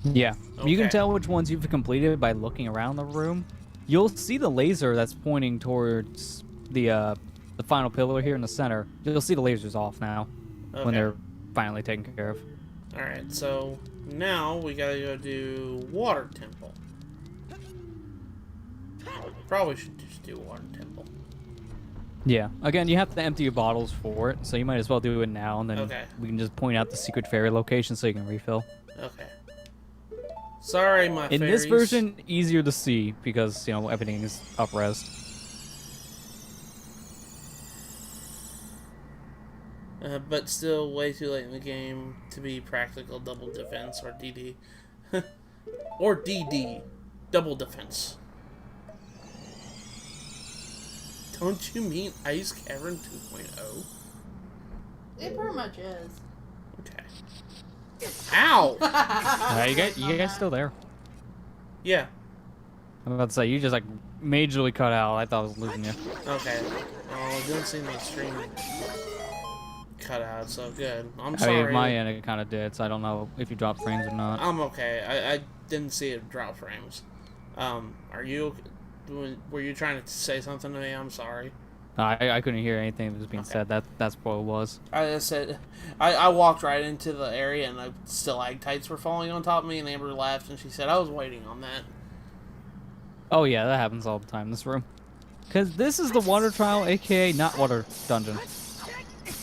Yeah. Okay. You can tell which ones you've completed by looking around the room. You'll see the laser that's pointing towards the final pillar here in the center. You'll see the lasers off now when they're finally taken care of. Alright, so now we gotta go do Water Temple. Probably should just do Water Temple. Yeah. Again, you have to empty your bottles for it, so you might as well do it now, and then we can just point out the secret fairy location so you can refill. Okay. Sorry, my In fairies. this version, easier to see because, you know, everything is up-res. But still way too late in the game to be practical double defense or DD. Or DD. Double defense. Don't you mean Ice Cavern 2.0? It pretty much is. Okay. Ow! You guys still there? Yeah. I'm about to say, you just like majorly cut out. I thought I was losing you. Okay. Oh, it didn't seem my stream cut out, so good. I'm sorry. I mean, my end it kind of did, so I don't know if you dropped frames or not. I'm okay. I didn't see it drop frames. Are you... Were you trying to say something to me? I'm sorry. I couldn't hear anything that was being said. That's what it was. I just said... I walked right into the area and stalactites were falling on top of me, and Amber laughed and she said, I was waiting on that. Oh yeah, that happens all the time in this room. Because this is the water trial, aka not water dungeon.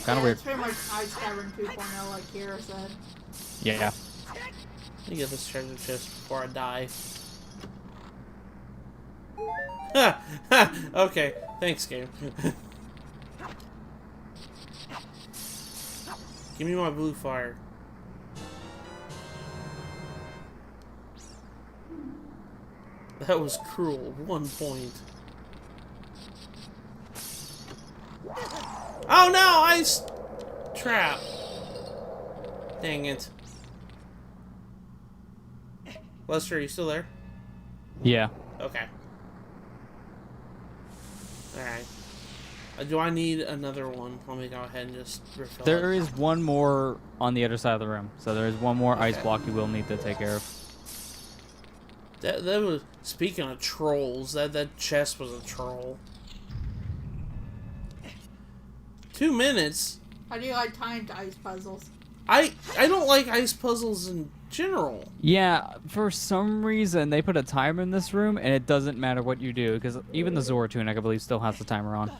Kind of weird. It's pretty much Ice Cavern 2.0 like Kira said. Yeah. me get this treasure chest before I die. Ha! Ha! Okay, thanks, game. Give me my blue fire. That was cruel. 1 point. Oh no! Ice trap! Dang it. Lester, are you still there? Yeah. Okay. Alright. Do I need another one? Let me go ahead and just refill There it. is one more on the other side of the room. So there is one more ice block you will need to take care of. That was, speaking of trolls, that chest was a troll. 2 minutes? How do you like timed ice puzzles? I don't like ice puzzles in general. Yeah, for some reason they put a timer in this room, and it doesn't matter what you do, because even the Zora tunic, I believe, still has the timer on.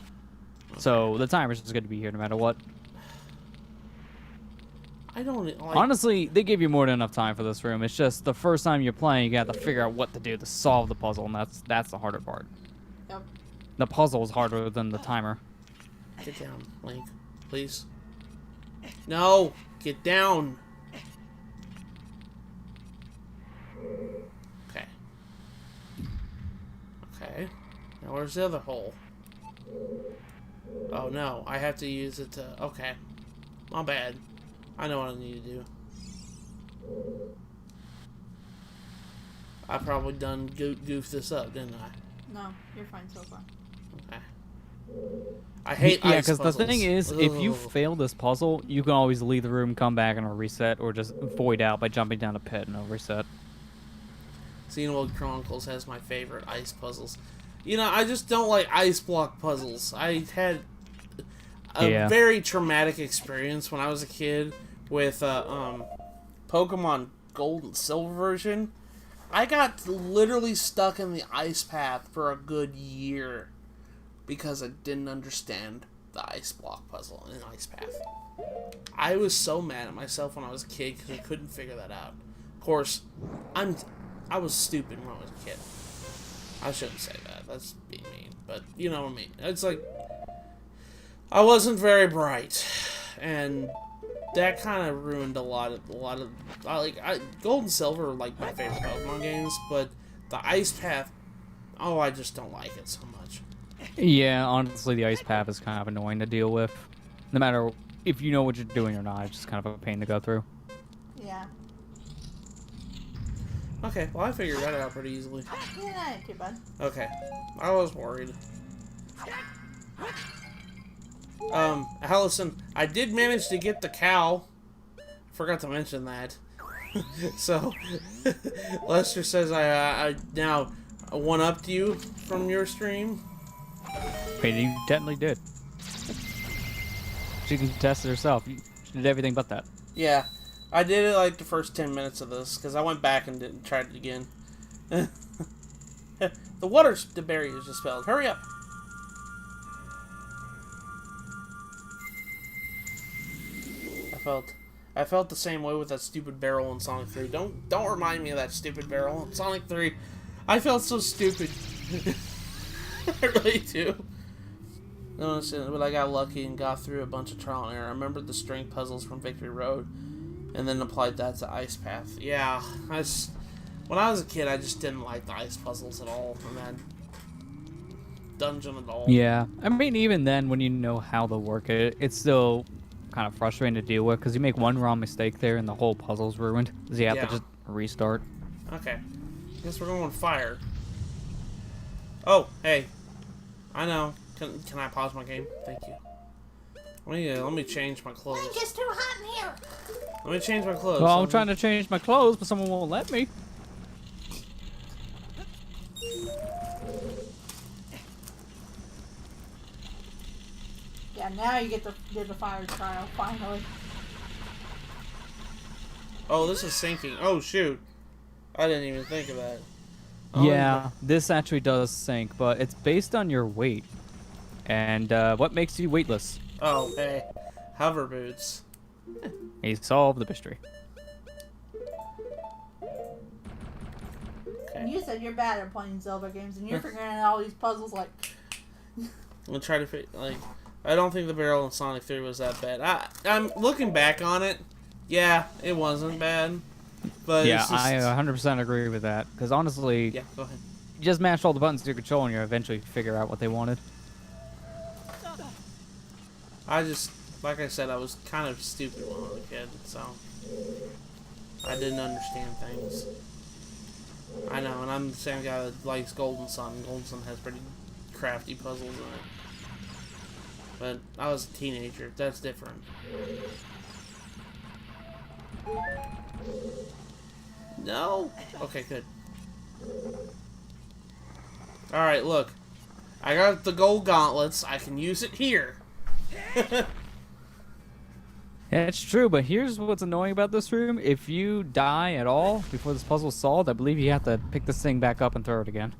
So the timer's just going to be here no matter what. I don't like... Honestly, they give you more than enough time for this room. It's just the first time you're playing, you have to figure out what to do to solve the puzzle, and that's the harder part. Yep. The puzzle is harder than the timer. Get down, Link. Please. No! Get down! Okay. Okay. Now where's the other hole? Oh no, I have to use it to... Okay. My bad. I know what I need to do. I probably done goofed this up, didn't I? No, you're fine so far. Okay. I hate Yeah, ice because the puzzles. thing is, Ugh. if you fail this puzzle, you can always leave the room, come back, and reset, or just void out by jumping down a pit and it'll reset. Xenoblade Chronicles has my favorite ice puzzles. You know, I just don't like ice block puzzles. I had a very traumatic experience when I was a kid with Pokemon Gold and Silver version. I got literally stuck in the ice path for a good year because I didn't understand the ice block puzzle in Ice Path. I was so mad at myself when I was a kid because I couldn't figure that out. Of course, I was stupid when I was a kid. I shouldn't say that. That's being mean. But you know what I mean. It's like I wasn't very bright, and that kind of ruined a lot of Gold and Silver are like my favorite Pokemon games, but the Ice Path, oh, I just don't like it so much. Yeah, honestly, the ice path is kind of annoying to deal with. No matter if you know what you're doing or not, it's just kind of a pain to go through. Yeah. Okay, well, I figured that out pretty easily. Yeah, not too bad. Okay, I was worried. Allison, I did manage to get the cow. Forgot to mention that. So, Lester says I now one-upped you from your stream. Wait, you definitely did. She can test it herself. She did everything but that. Yeah, I did it like the first 10 minutes of this because I went back and tried it again. The barrier is dispelled. Hurry up! I felt the same way with that stupid barrel in Sonic 3. Don't remind me of that stupid barrel in Sonic 3. I felt so stupid. I really do. No, but I got lucky and got through a bunch of trial and error. I remembered the string puzzles from Victory Road, and then applied that to Ice Path. Yeah, when I was a kid, I just didn't like the ice puzzles at all, and then dungeon at all. Yeah, I mean, even then, when you know how to work it, it's still kind of frustrating to deal with, because you make one wrong mistake there, and the whole puzzle's ruined. So you have to just restart. Okay, guess we're going with fire. Oh, hey. I know. Can I pause my game? Thank you. Let me change my clothes. It's just too hot in here. Let me change my clothes. Well, I'm trying to change my clothes, but someone won't let me. Yeah, now you get the fire trial, finally. Oh, this is sinking. Oh, shoot. I didn't even think of that. Yeah, this actually does sink, but it's based on your weight. And what makes you weightless? Oh, hey. Hover boots. He solved the mystery. And you said you're bad at playing Zelda games, and you're figuring out all these puzzles like... I'll try to I don't think the barrel in Sonic 3 was that bad. I'm looking back on it. Yeah, it wasn't bad. But yeah, it's just... I 100% agree with that. Because honestly, yeah, go ahead. You just mash all the buttons to your control, and you eventually figure out what they wanted. Like I said, I was kind of stupid when I was a kid, so I didn't understand things. I know, and I'm the same guy that likes Golden Sun. Golden Sun has pretty crafty puzzles in it. But I was a teenager. That's different. No? Okay, good. Alright, look. I got the gold gauntlets. I can use it here. Yeah, it's true, but here's what's annoying about this room. If you die at all before this puzzle's solved, I believe you have to pick this thing back up and throw it again.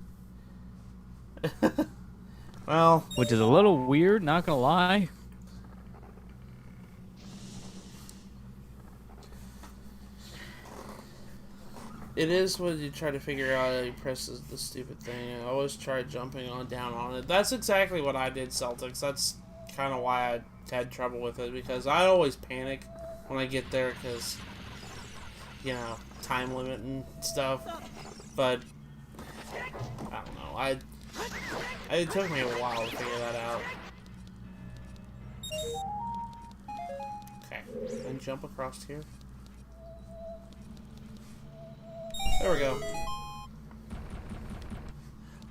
Well... Which is a little weird, not gonna lie. It is when you try to figure out how you press the stupid thing. I always try jumping down on it. That's exactly what I did, Celtics. That's kind of why I had trouble with it, because I always panic when I get there because, you know, time limit and stuff. But I don't know. It took me a while to figure that out. Okay, and jump across here. There we go.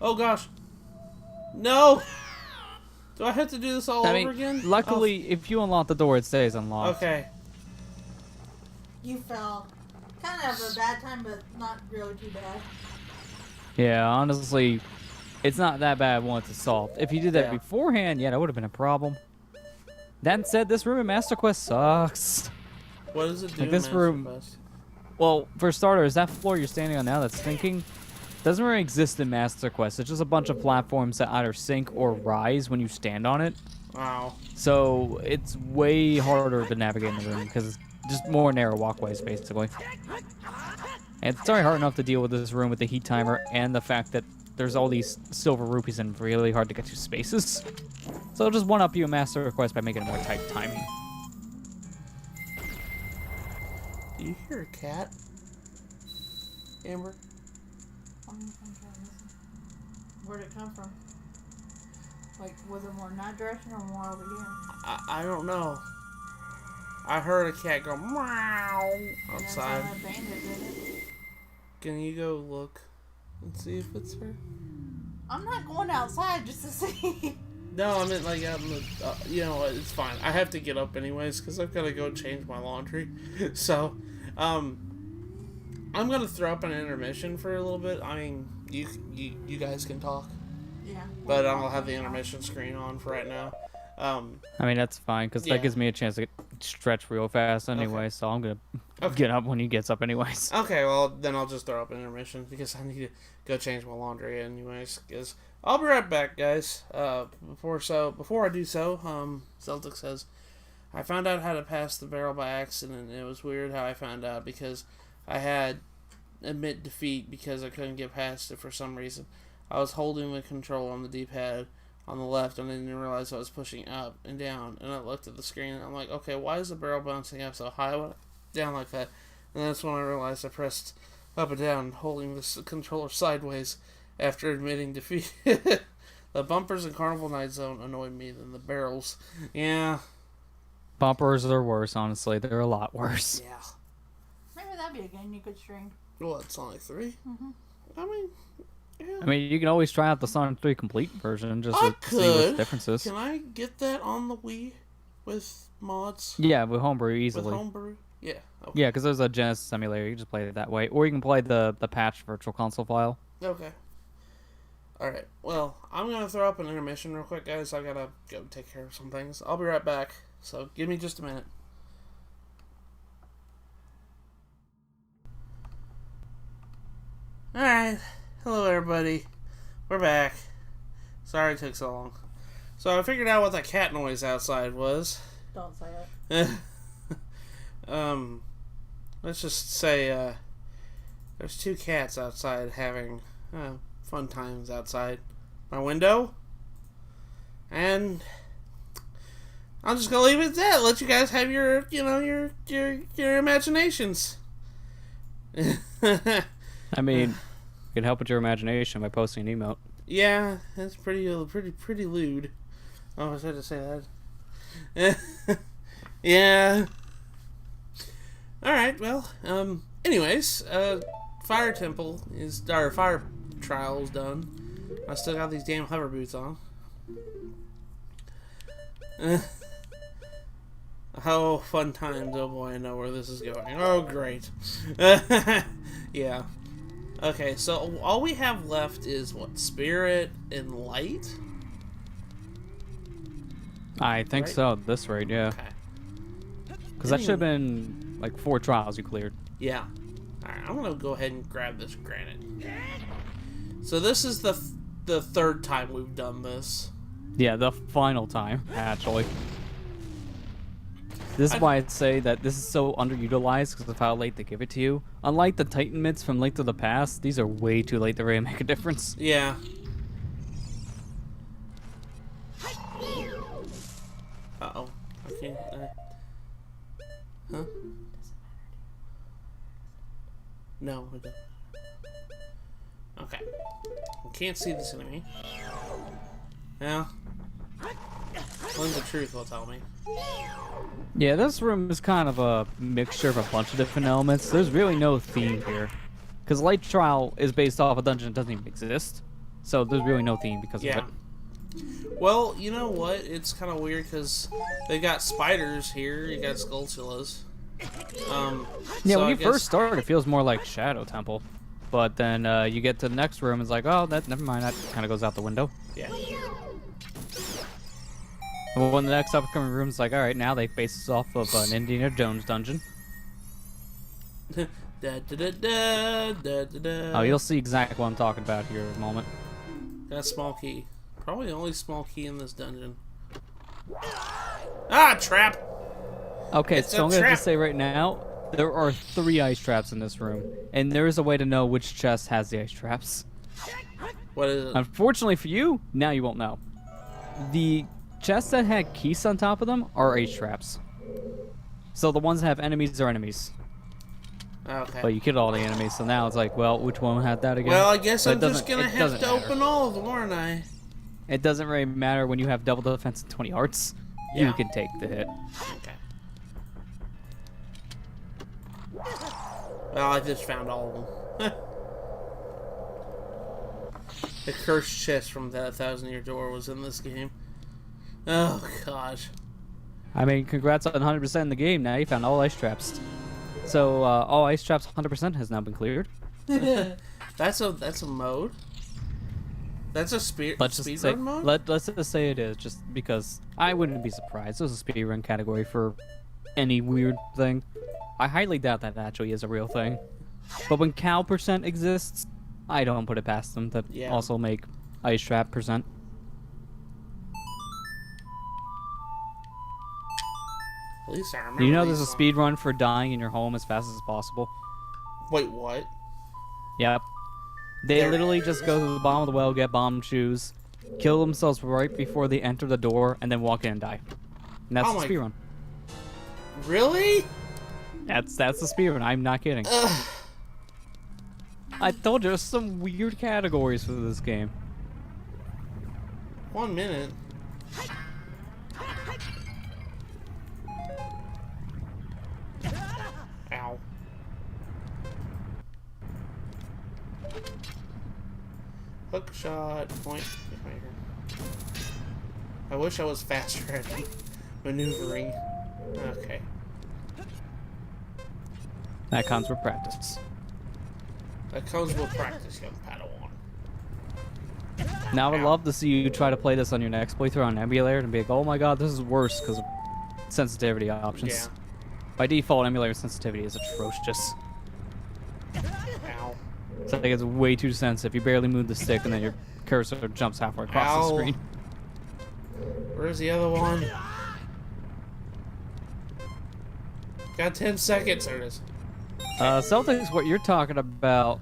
Oh gosh. No! Do I have to do this all over again? Luckily, if you unlock the door, it stays unlocked. Okay. You fell. Kind of a bad time, but not really too bad. Yeah, honestly, it's not that bad once it's solved. If you did that beforehand, yeah, that would have been a problem. That said, this room in Master Quest sucks. What does it do like this in Master room, Quest? Well, for starters, that floor you're standing on now that's sinking doesn't really exist in Master Quest. It's just a bunch of platforms that either sink or rise when you stand on it. Wow. So it's way harder to navigate in the room because it's just more narrow walkways, basically. And it's already hard enough to deal with this room with the heat timer and the fact that there's all these silver rupees and really hard to get to spaces. So it'll just one-up you in Master Quest by making it more tight timing. Do you hear a cat? Amber? Where'd it come from? Like, was it more in that direction or more over here? I don't know. I heard a cat go meow outside. Can you go look and see if it's her? I'm not going outside just to see. No, I meant like out in the. You know what? It's fine. I have to get up anyways because I've got to go change my laundry. So, I'm gonna throw up an intermission for a little bit. I mean, you guys can talk. Yeah. But I'll have the intermission screen on for right now. I mean, that's fine, because that gives me a chance to stretch real fast anyway, so I'm going to get up when he gets up anyways. Okay, well, then I'll just throw up an intermission, because I need to go change my laundry anyways, because I'll be right back, guys. Before I do so, Celtic says, I found out how to pass the barrel by accident, and it was weird how I found out, because I had admit defeat because I couldn't get past it for some reason. I was holding the control on the D-pad on the left, and I didn't realize I was pushing up and down, and I looked at the screen, and I'm like, okay, why is the barrel bouncing up so high, down like that? And that's when I realized I pressed up and down, holding the controller sideways after admitting defeat. The bumpers in Carnival Night Zone annoyed me than the barrels. Yeah. Bumpers are worse, honestly. They're a lot worse. Yeah. Maybe that'd be a game you could stream. What, Sonic 3? Mm-hmm. I mean... Yeah. I mean, you can always try out the Sonic 3 Complete version just to see what the differences. Can I get that on the Wii with mods? Yeah, with homebrew easily. With homebrew? Yeah. Okay. Yeah, because there's a Genesis emulator. You can just play it that way. Or you can play the patched Virtual Console file. Okay. Alright, well, I'm going to throw up an intermission real quick, guys. I got to go take care of some things. I'll be right back, so give me just a minute. Alright. Hello, everybody. We're back. Sorry it took so long. So I figured out what that cat noise outside was. Don't say it. Let's just say, There's two cats outside having fun times outside my window. And I'm just gonna leave it at that. Let you guys have your, your imaginations. I mean, you can help with your imagination by posting an emote. Yeah, that's pretty lewd. Oh, I was going to say that. Yeah. All right. Well. Anyways, fire trial is done. I still got these damn hover boots on. Oh, fun times. Oh boy, I know where this is going. Oh, great. Yeah. Okay, so all we have left is what? Spirit and light? I think right? so, at this rate, yeah. Okay. Because that should have been like 4 trials you cleared. Yeah. Alright, I'm gonna go ahead and grab this granite. So this is the third time we've done this. Yeah, the final time, actually. This is why I'd say that this is so underutilized because of how late they give it to you. Unlike the Titan Mids from Link to the Past, these are way too late to really make a difference. Yeah. Uh-oh. Okay. Huh? No, it doesn't. Okay. I can't see this enemy. Well, only the truth will tell me. Yeah, this room is kind of a mixture of a bunch of different elements. There's really no theme here. Because Light Trial is based off a dungeon that doesn't even exist. So there's really no theme because of it. Well, you know what? It's kind of weird because they got spiders here. You got Skulltulas. Yeah, when you first start, it feels more like Shadow Temple. But then you get to the next room, it's like, oh, never mind. That kind of goes out the window. Yeah. Well, when the next upcoming room is like, alright, now they base this off of an Indiana Jones dungeon. Da, da, da, da, da, da. Oh, you'll see exactly what I'm talking about here in a moment. Got a small key. Probably the only small key in this dungeon. Ah, trap! Okay, It's so a I'm going to trap. just say right now, there are 3 ice traps in this room. And there is a way to know which chest has the ice traps. What is it? Unfortunately for you, now you won't know. The chests that had keys on top of them are ice traps. So the ones that have enemies are enemies. Okay. But you killed all the enemies, so now it's like, well, which one had that again? Well, I guess But I'm just gonna have to open all of them, aren't I? It doesn't really matter when you have double defense and 20 hearts. Yeah. You can take the hit. Okay. Well, I just found all of them. The cursed chest from that 1,000-year door was in this game. Oh, gosh. I mean, congrats on 100% in the game. Now you found all ice traps. So all ice traps 100% has now been cleared. That's a mode. That's a speedrun mode. Let's just say it is, just because I wouldn't be surprised. There's a speedrun category for any weird thing. I highly doubt that actually is a real thing. But when Cal % exists, I don't put it past them to also make ice trap %. At least I remember. You know there's a speed run for dying in your home as fast as possible? Wait, what? Yep. They literally just go to the bottom of the well, get bomb shoes, kill themselves right before they enter the door, and then walk in and die. And that's the speed run. Really? That's the speed run. I'm not kidding. I told you there's some weird categories for this game. 1 minute. Ow. Hook shot, point. Right here. I wish I was faster at maneuvering. Okay. That comes with practice. That comes with practice, young Padawan. Now I would love to see you try to play this on your next playthrough on emulator and be like, oh my god, this is worse because of sensitivity options. Yeah. By default, emulator sensitivity is atrocious. Ow. So I think it's way too sensitive. You barely move the stick and then your cursor jumps halfway across the screen. Where's the other one? Got 10 seconds. There it is. Celtics, what you're talking about,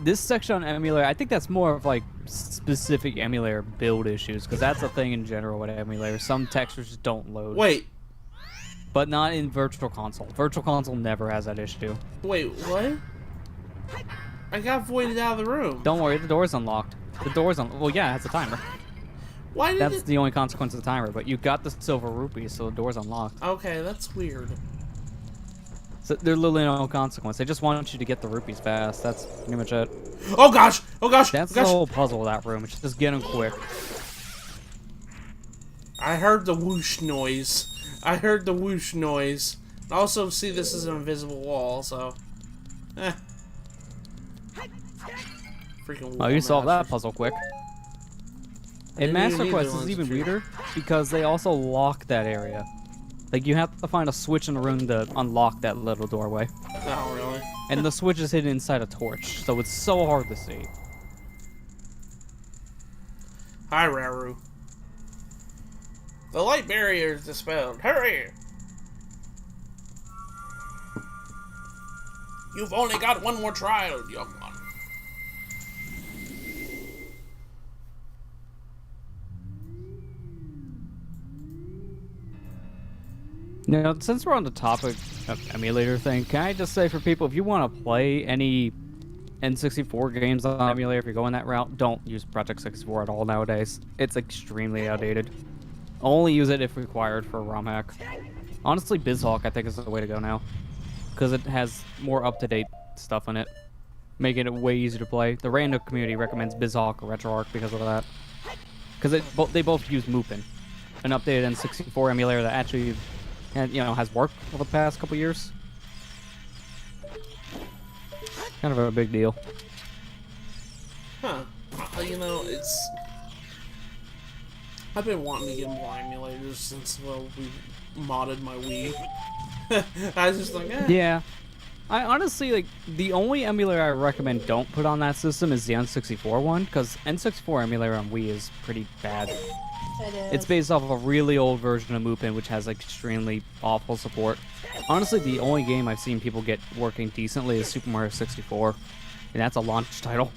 this section on emulator, I think that's more of like specific emulator build issues, because that's a thing in general with emulators. Some textures just don't load. Wait. But not in Virtual Console. Virtual Console never has that issue. Wait, what? I got voided out of the room. Don't worry, the door's unlocked. The door's well, yeah, it has a timer. Why did That's the only consequence of the timer, but you got the silver rupees, so the door's unlocked. Okay, that's weird. So there's literally no consequence. They just want you to get the rupees fast. That's pretty much it. Oh gosh! Oh gosh! That's oh gosh. the whole puzzle of that room. It's just get them quick. I heard the whoosh noise. I heard the whoosh noise. Also, see, this is an invisible wall, so... Freaking wall. Oh, you solved that puzzle quick. In Master Quest, it's even weirder because they also lock that area. Like, you have to find a switch in the room to unlock that little doorway. Oh, really? And the switch is hidden inside a torch, so it's so hard to see. Hi, Raru. The light barrier is dispelled. Hurry! You've only got one more trial, young one. Now, since we're on the topic of emulator thing, can I just say for people, if you want to play any N64 games on emulator, if you're going that route, don't use Project 64 at all nowadays. It's extremely outdated. Only use it if required for a ROM hack. Honestly, BizHawk I think is the way to go now, because it has more up-to-date stuff in it, making it way easier to play. The random community recommends BizHawk or RetroArch because of that, because they both use Mupen, an updated N64 emulator that actually has worked over the past couple years. Kind of a big deal. Huh. It's... I've been wanting to get more emulators since, well, we modded my Wii. I was just like, eh. Yeah. I honestly, like, the only emulator I recommend don't put on that system is the N64 one, because N64 emulator on Wii is pretty bad. It is. It's based off of a really old version of Mupen, which has like extremely awful support. Honestly, the only game I've seen people get working decently is Super Mario 64, and that's a launch title.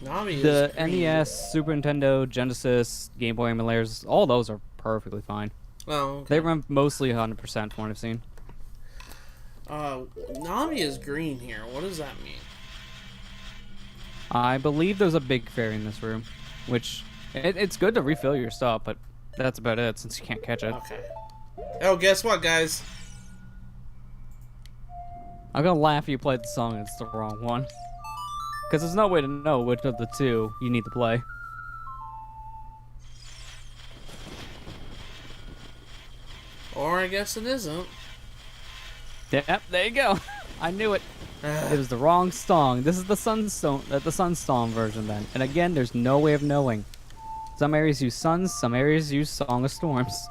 The NES, Super Nintendo, Genesis, Game Boy emulators, all those are perfectly fine. Oh, okay. They run mostly 100% from what I've seen. Nami is green here. What does that mean? I believe there's a big fairy in this room, which it's good to refill your stuff, but that's about it since you can't catch it. Okay. Oh, guess what, guys? I'm gonna laugh if you played the song and it's the wrong one. Because there's no way to know which of the two you need to play. Or I guess it isn't. Yep, there you go. I knew it. It was the wrong song. This is the Sunstorm version then. And again, there's no way of knowing. Some areas use suns, some areas use Song of Storms.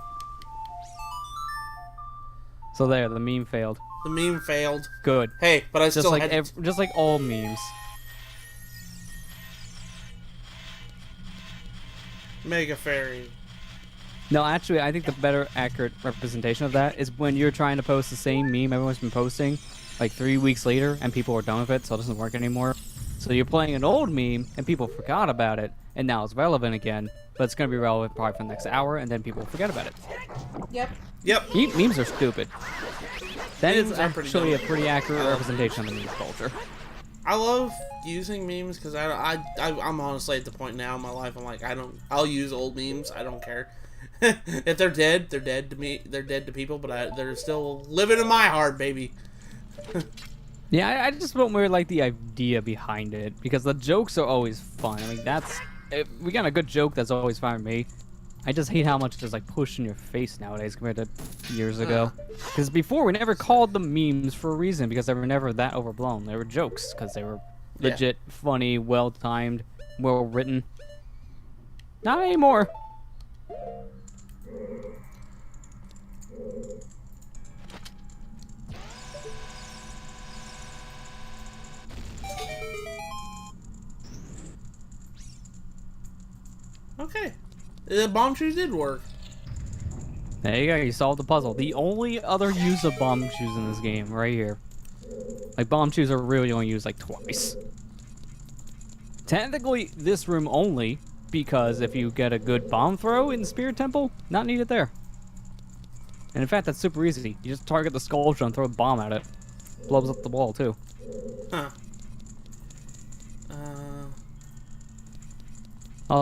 So there, the meme failed. The meme failed. Good. Hey, but I just still like had... just like all memes. Mega Fairy. No, actually, I think the better accurate representation of that is when you're trying to post the same meme everyone's been posting, like 3 weeks later, and people are done with it, so it doesn't work anymore. So you're playing an old meme, and people forgot about it, and now it's relevant again, but it's going to be relevant probably for the next hour, and then people forget about it. Yep. Yep. Memes are stupid. That Memes is are actually a pretty accurate representation of the meme culture. I love using memes because I'm honestly at the point now in my life I'm like I'll use old memes. I don't care. If they're dead to me. They're dead to people, but they're still living in my heart, baby. Yeah, I just don't really like the idea behind it because the jokes are always fun. I mean, if we got a good joke, that's always fine with me. I just hate how much it's like pushed in your face nowadays compared to years ago. Because before we never called them memes for a reason because they were never that overblown. They were jokes because they were legit, funny, well timed, well written. Not anymore. Okay. The bomb trees did work. There you go, you solved the puzzle. The only other use of bomb shoes in this game, right here. Like, bomb shoes are really only used like twice. Technically, this room only, because if you get a good bomb throw in the Spirit Temple, not needed there. And in fact, that's super easy. You just target the sculpture and throw a bomb at it. Blows up the wall, too. Huh.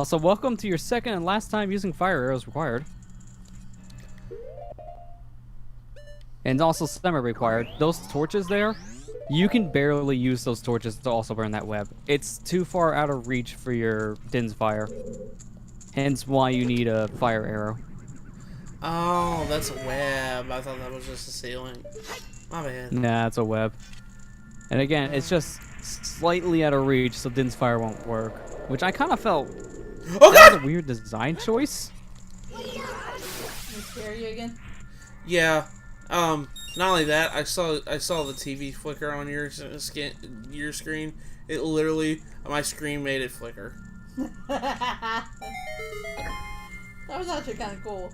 So welcome to your second and last time using fire arrows required. And also semi-required. Those torches there, you can barely use those torches to also burn that web. It's too far out of reach for your Din's fire. Hence why you need a fire arrow. Oh, that's a web. I thought that was just a ceiling. My bad. Nah, it's a web. And again, it's just slightly out of reach, so Din's fire won't work. Which I kind of felt... Oh, that God! was a weird design choice. Did it scare you again? Yeah. Not only that, I saw the TV flicker on your screen. It literally, my screen made it flicker. That was actually kind of cool.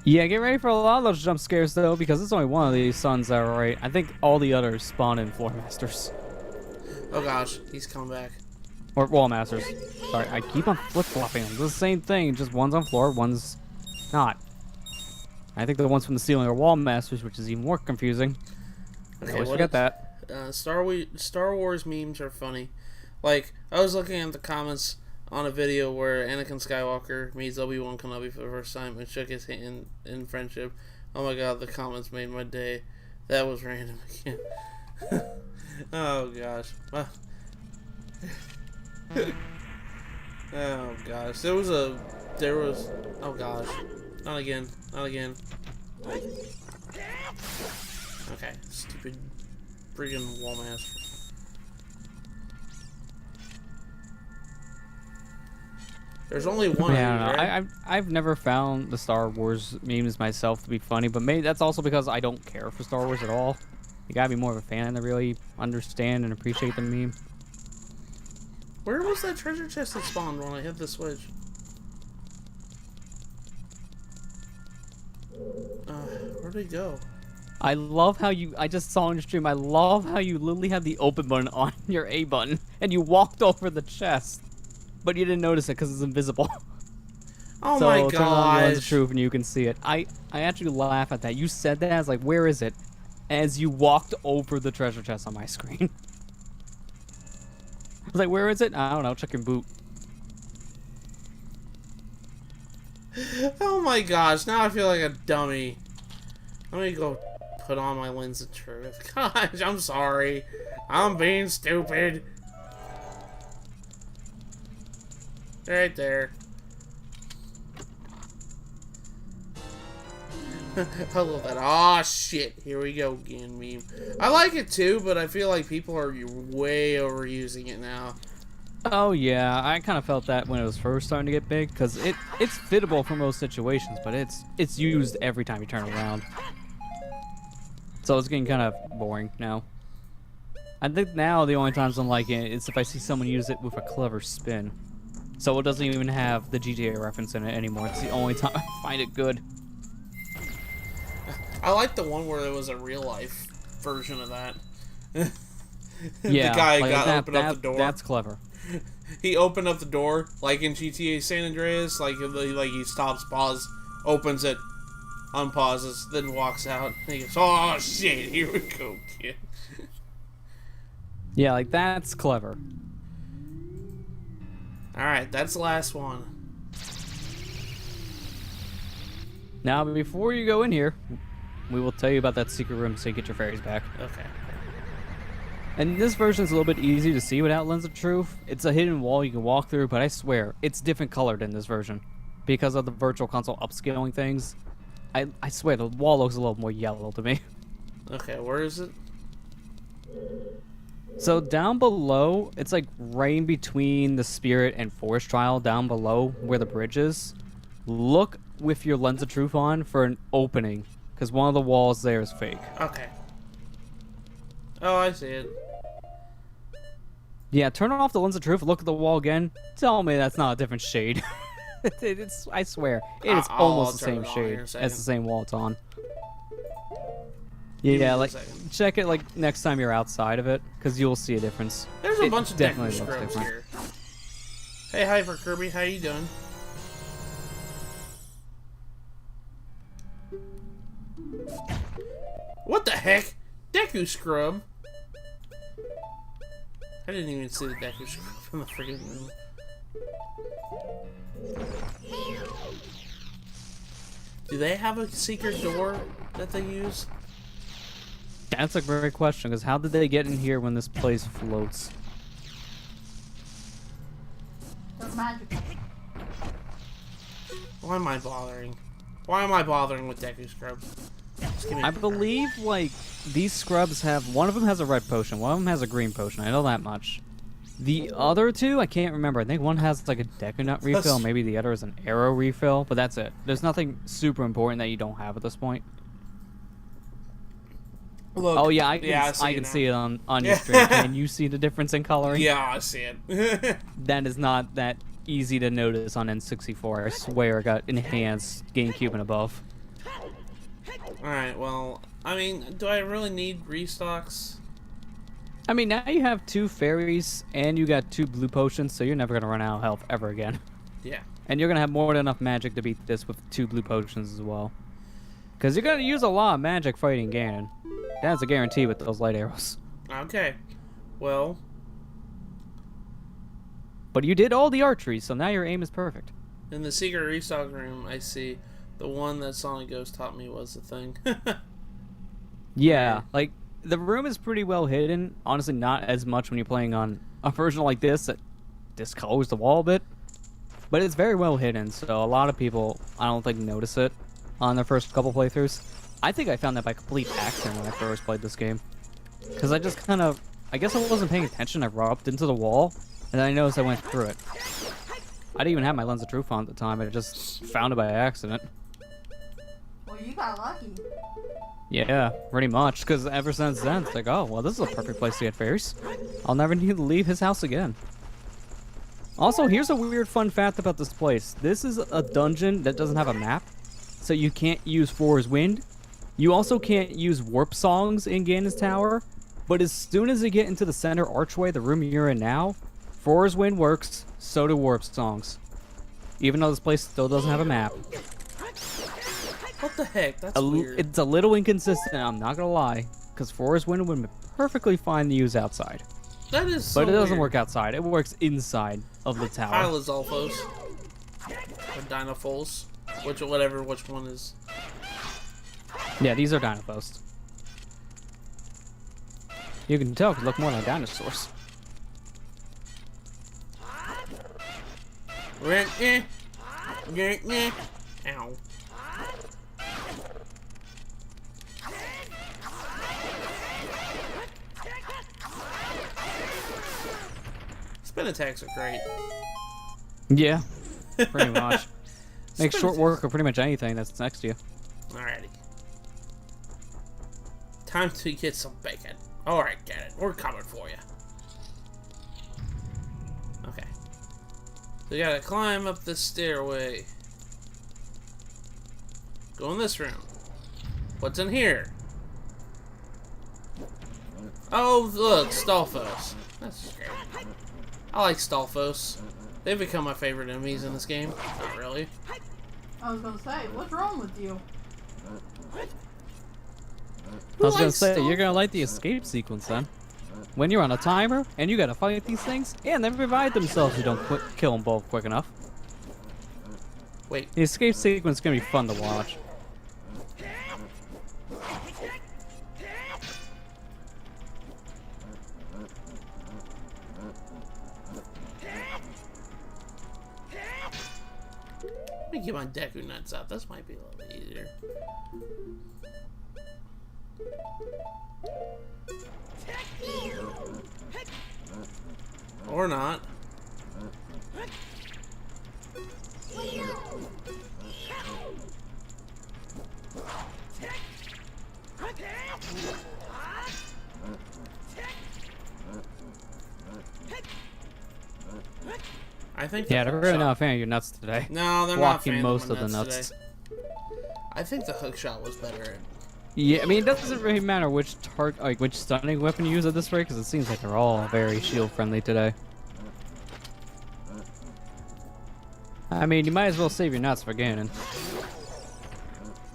Yeah, get ready for a lot of those jump scares though, because it's only one of these suns that are right. I think all the others spawn in Floor Masters. Oh gosh, he's coming back. Or Wall Masters. Sorry, I keep on flip-flopping them. It's the same thing, just one's on floor, one's not. I think the ones from the ceiling are Wall Masters, which is even more confusing. Okay, Always forget that. Star Wars memes are funny. Like, I was looking at the comments on a video where Anakin Skywalker meets Obi-Wan Kenobi for the first time and shook his hand in friendship. Oh my god, the comments made my day. That was random again. Oh gosh. Oh gosh. There was oh gosh. Not again. Okay, stupid friggin' wall master. There's only one. Yeah, I don't know. Right? I've never found the Star Wars memes myself to be funny, but maybe that's also because I don't care for Star Wars at all. You gotta be more of a fan to really understand and appreciate the meme. Where was that treasure chest that spawned when I hit the switch? Where'd it go? I love how I just saw on your stream, I love how you literally had the open button on your A button, and you walked over the chest, but you didn't notice it because it's invisible. Oh so my turn on the lens of gosh. truth and you can see it. I actually laugh at that. You said that, I was like, where is it? As you walked over the treasure chest on my screen. I was like, where is it? I don't know, check your boot. Oh my gosh, now I feel like a dummy. Let me go put on my lens of truth. Gosh, I'm sorry. I'm being stupid. Right there. I love that. Aw, shit. Here we go again, meme. I like it too, but I feel like people are way overusing it now. Oh yeah, I kind of felt that when it was first starting to get big, because it's fittable for most situations, but it's used every time you turn around. So it's getting kind of boring now. I think now the only times I'm liking it is if I see someone use it with a clever spin. So it doesn't even have the GTA reference in it anymore. It's the only time I find it good. I like the one where there was a real life version of that. Yeah, the guy like opened up the door. That's clever. He opened up the door, like in GTA San Andreas, like he stops, pause, opens it, unpauses, then walks out. And he goes, "Oh shit, here we go, kid." Yeah, like that's clever. All right, that's the last one. Now, before you go in here, we will tell you about that secret room so you get your fairies back. Okay. And this version is a little bit easy to see without Lens of Truth. It's a hidden wall you can walk through, but I swear, it's different colored in this version. Because of the Virtual Console upscaling things, I swear, the wall looks a little more yellow to me. Okay, where is it? So down below, it's like right in between the Spirit and Forest Trial, down below where the bridge is. Look with your Lens of Truth on for an opening, because one of the walls there is fake. Okay. Oh, I see it. Yeah, turn off the Lens of Truth, look at the wall again. Tell me that's not a different shade. I swear, it is I'll almost the turn same it on here in shade a as second. the same wall it's on. me Yeah, a like second. check it like next time you're outside of it, because you'll see a difference. There's a It bunch of definitely Deku looks scrubs different. here. Hey, Hyper Kirby, how you doing? What the heck? Deku scrub? I didn't even see the Deku scrub in the freaking room. Do they have a secret door that they use? That's a great question, because how did they get in here when this place floats? They're magical. Why am I bothering? Why am I bothering with Deku scrubs? Just give me I believe, like, these scrubs have... One of them has a red potion, one of them has a green potion. I know that much. The other two, I can't remember. I think one has, like, a Deku Nut refill. Maybe the other is an arrow refill. But that's it. There's nothing super important that you don't have at this point. Look, Oh, yeah, I can see it on your stream. Can you see the difference in coloring? Yeah, I see it. That is not that easy to notice on N64. I swear it got enhanced GameCube and above. Alright, well, I mean, do I really need restocks? I mean, now you have 2 fairies, and you got 2 blue potions, so you're never going to run out of health ever again. Yeah. And you're going to have more than enough magic to beat this with 2 blue potions as well. Because you're going to use a lot of magic fighting Ganon. That's a guarantee with those light arrows. Okay. Well, But you did all the archery, so now your aim is perfect. in the secret restock room, I see the one that Sonic Ghost taught me was the thing. Yeah, like, the room is pretty well hidden. Honestly, not as much when you're playing on a version like this that discolors the wall a bit. But it's very well hidden, so a lot of people, I don't think, notice it on their first couple playthroughs. I think I found that by complete accident when I first played this game. Because I just kind of, I guess I wasn't paying attention. I rubbed into the wall, and then I noticed I went through it. I didn't even have my lens of truth on at the time. I just found it by accident. Well, you got lucky. Yeah, pretty much. Because ever since then, it's like, oh, well, this is a perfect place to get fairies. I'll never need to leave his house again. Also, here's a weird fun fact about this place. This is a dungeon that doesn't have a map, so you can't use Four's Wind. You also can't use warp songs in Ganon's Tower, but as soon as you get into the center archway, the room you're in now, Four's Wind works, so do warp songs. Even though this place still doesn't have a map. What the heck? That's weird. It's a little inconsistent, I'm not gonna lie, because Four's Wind would be perfectly fine to use outside. That is so But it doesn't weird. work outside, it works inside of the tower. Hi, Lizalfos. Or Dinophos. Which one is... Yeah, these are Dinophos. You can tell, 'cause they look more like dinosaurs. Ow. Spin attacks are great. Yeah, pretty much. Makes Spin short attacks. work of pretty much anything that's next to you. Alrighty. Time to get some bacon. Alright, get it. We're coming for you. Okay. So you gotta climb up this stairway. Go in this room. What's in here? Oh, look, Stalfos. That's great. I like Stalfos. They've become my favorite enemies in this game. Not really. I was gonna say, what's wrong with you? I was gonna likes say, you're gonna Stalfos? like the escape sequence then. When you're on a timer, and you gotta fight these things, and they revive themselves if you don't kill them both quick enough. Wait. The escape sequence is gonna be fun to watch. Let me get my Deku nuts out. This might be a little bit easier. Or not. I think. Yeah, they're really not a fan of your nuts today. No, they're blocking not most of the nuts nuts. today. I think the hook shot was better. Yeah, I mean, it doesn't really matter which which stunning weapon you use at this rate, because it seems like they're all very shield friendly today. I mean, you might as well save your nuts for Ganon.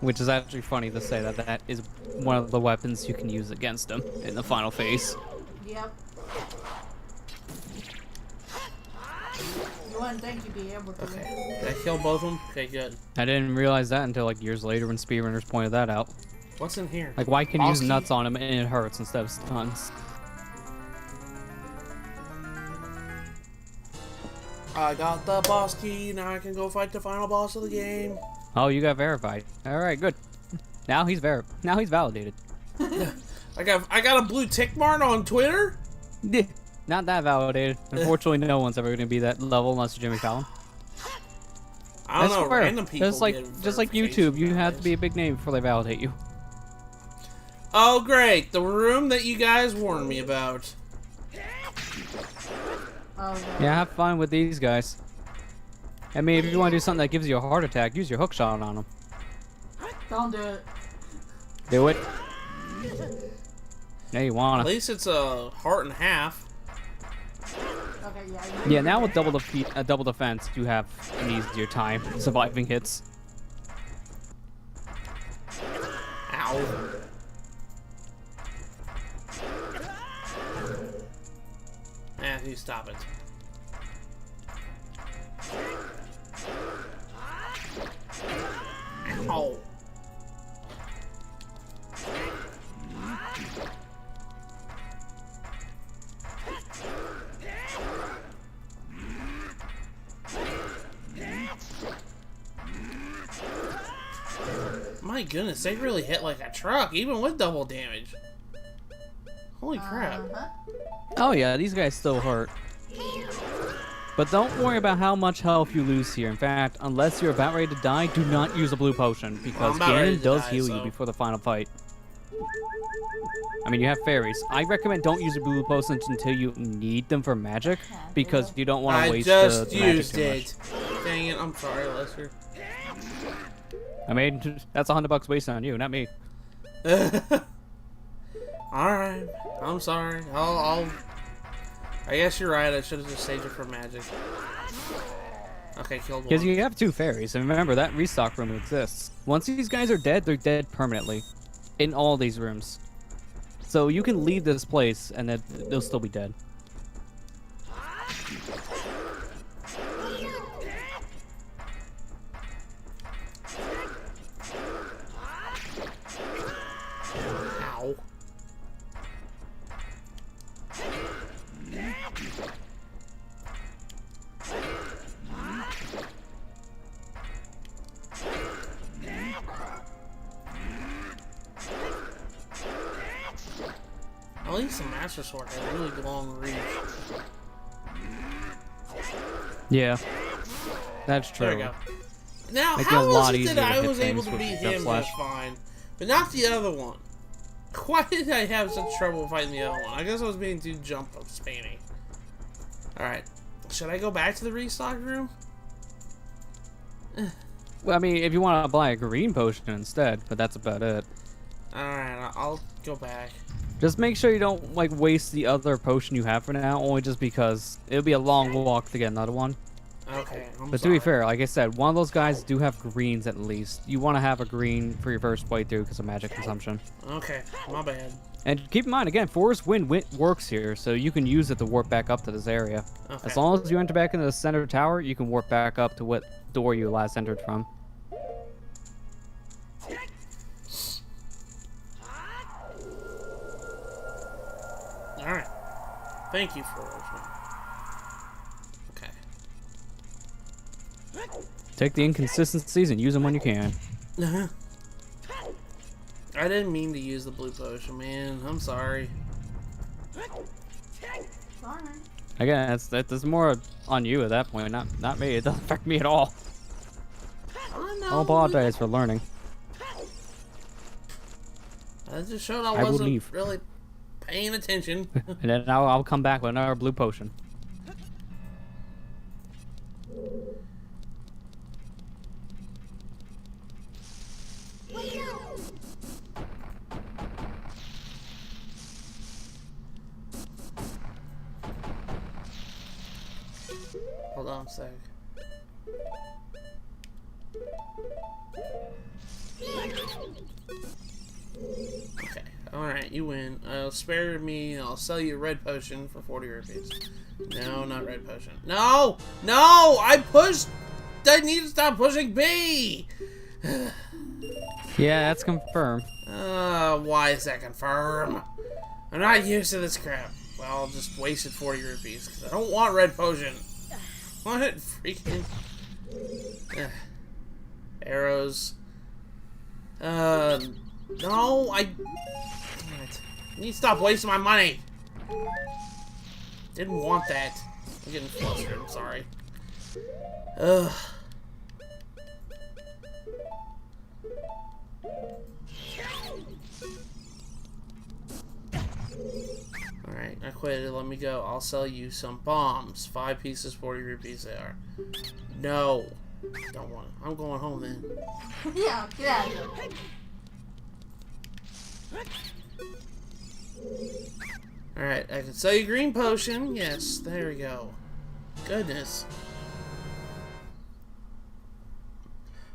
Which is actually funny to say that that is one of the weapons you can use against him in the final phase. Yep. You wouldn't think you'd be able to. Okay. Did I kill both of them? Okay, good. I didn't realize that until like years later when speedrunners pointed that out. What's in here? Like, why can you use nuts on him and it hurts instead of stuns? I got the boss key, now I can go fight the final boss of the game. Oh, you got verified. All right, good. Now he's validated. I got a blue tick mark on Twitter? Not that validated. Unfortunately, no one's ever going to be that level unless you're Jimmy Fallon. I don't know, fair. random people just like YouTube, you have to be a big name before they validate you. Oh, great. The room that you guys warned me about. Oh, Yeah, have fun with these guys. I mean, if you want to do something that gives you a heart attack, use your hook shot on them. don't do it. Do it. Yeah, you wanna. At least it's a heart and a half. Okay, yeah. Yeah, now with double defense, you have an easier time surviving hits. Ow. You stop it. Ow. My goodness, they really hit like a truck, even with double damage. Holy crap. Oh yeah, these guys still hurt. But don't worry about how much health you lose here. In fact, unless you're about ready to die, do not use a blue potion, because Ganon does heal you before the final fight. I mean, you have fairies. I recommend don't use the blue potions until you need them for magic, because you don't want to waste the magic too much. I just used it. Dang it, I'm sorry, Lester. I mean, that's $100 wasted on you, not me. Alright, I'm sorry. I guess you're right, I should have just saved it for magic. Okay, killed one. Because you have 2 fairies, and remember, that restock room exists. Once these guys are dead, they're dead permanently. In all these rooms. So you can leave this place, and then they'll still be dead. Ow. At least the Master Sword had really long reach. Yeah. That's true. There we go. Now, Make how it a lot was it that easier to I was hit able things to with beat jump him slash. just fine, but not the other one? Why did I have such trouble fighting the other one? I guess I was being too jump spammy. Alright. Should I go back to the restock room? Well, I mean, if you want to buy a green potion instead, but that's about it. Alright, I'll go back. Just make sure you don't, like, waste the other potion you have for now, only just because it'll be a long walk to get another one. Okay, But to be fair, like I said, one of those guys do have greens at least. You want to have a green for your first playthrough because of magic consumption. Okay, my bad. And keep in mind, again, Forest Wind works here, so you can use it to warp back up to this area. Okay. As long as you enter back into the center tower, you can warp back up to what door you last entered from. Alright. Thank you for it. Okay. Take the inconsistencies and use them when you can. I didn't mean to use the blue potion, man. I'm sorry. Sorry. Again, that's more on you at that point, not me. It doesn't affect me at all. I know. I'll apologize for learning. I just showed I wasn't leave. really paying attention. And then I'll come back with another blue potion. Hold on a sec. Okay. Alright, you win. Spare me, I'll sell you a red potion for 40 rupees. No, not red potion. No! No! I pushed! I need to stop pushing B! Yeah, that's confirmed. Why is that confirmed? I'm not used to this crap. Well, I'll just wasted 40 rupees, because I don't want red potion. What? Freaking... Arrows. No, I... Damn it. I need to stop wasting my money. Didn't want that. I'm getting flustered, I'm sorry. Ugh. Alright, I quit it. Let me go. I'll sell you some bombs. 5 pieces, 40 rupees they are. No. Don't want it. I'm going home then. Yeah, get out of here. Alright, I can sell you green potion. Yes, there we go. Goodness.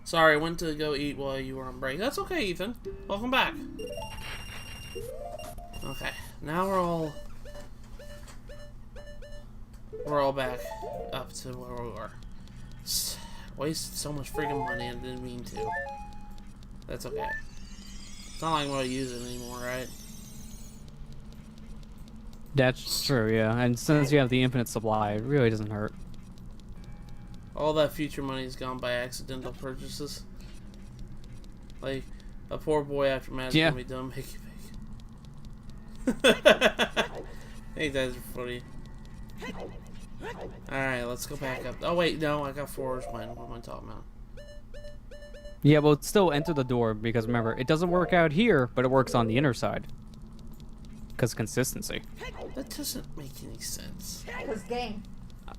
Sorry, I went to go eat while you were on break. That's okay, Ethan. Welcome back. Okay, now we're all back up to where we were. Wasted so much freaking money and didn't mean to. That's okay. It's not like I'm gonna use it anymore, right? That's true, yeah. And since you have the infinite supply, it really doesn't hurt. All that future money is gone by accidental purchases. Like, a poor boy after Matt's gonna be done making I think that's funny. Alright, let's go back up. Oh wait, no, I got 4's win. What am I talking about? Yeah, well, still enter the door, because remember, it doesn't work out here, but it works on the inner side. Because consistency. That doesn't make any sense. Because game.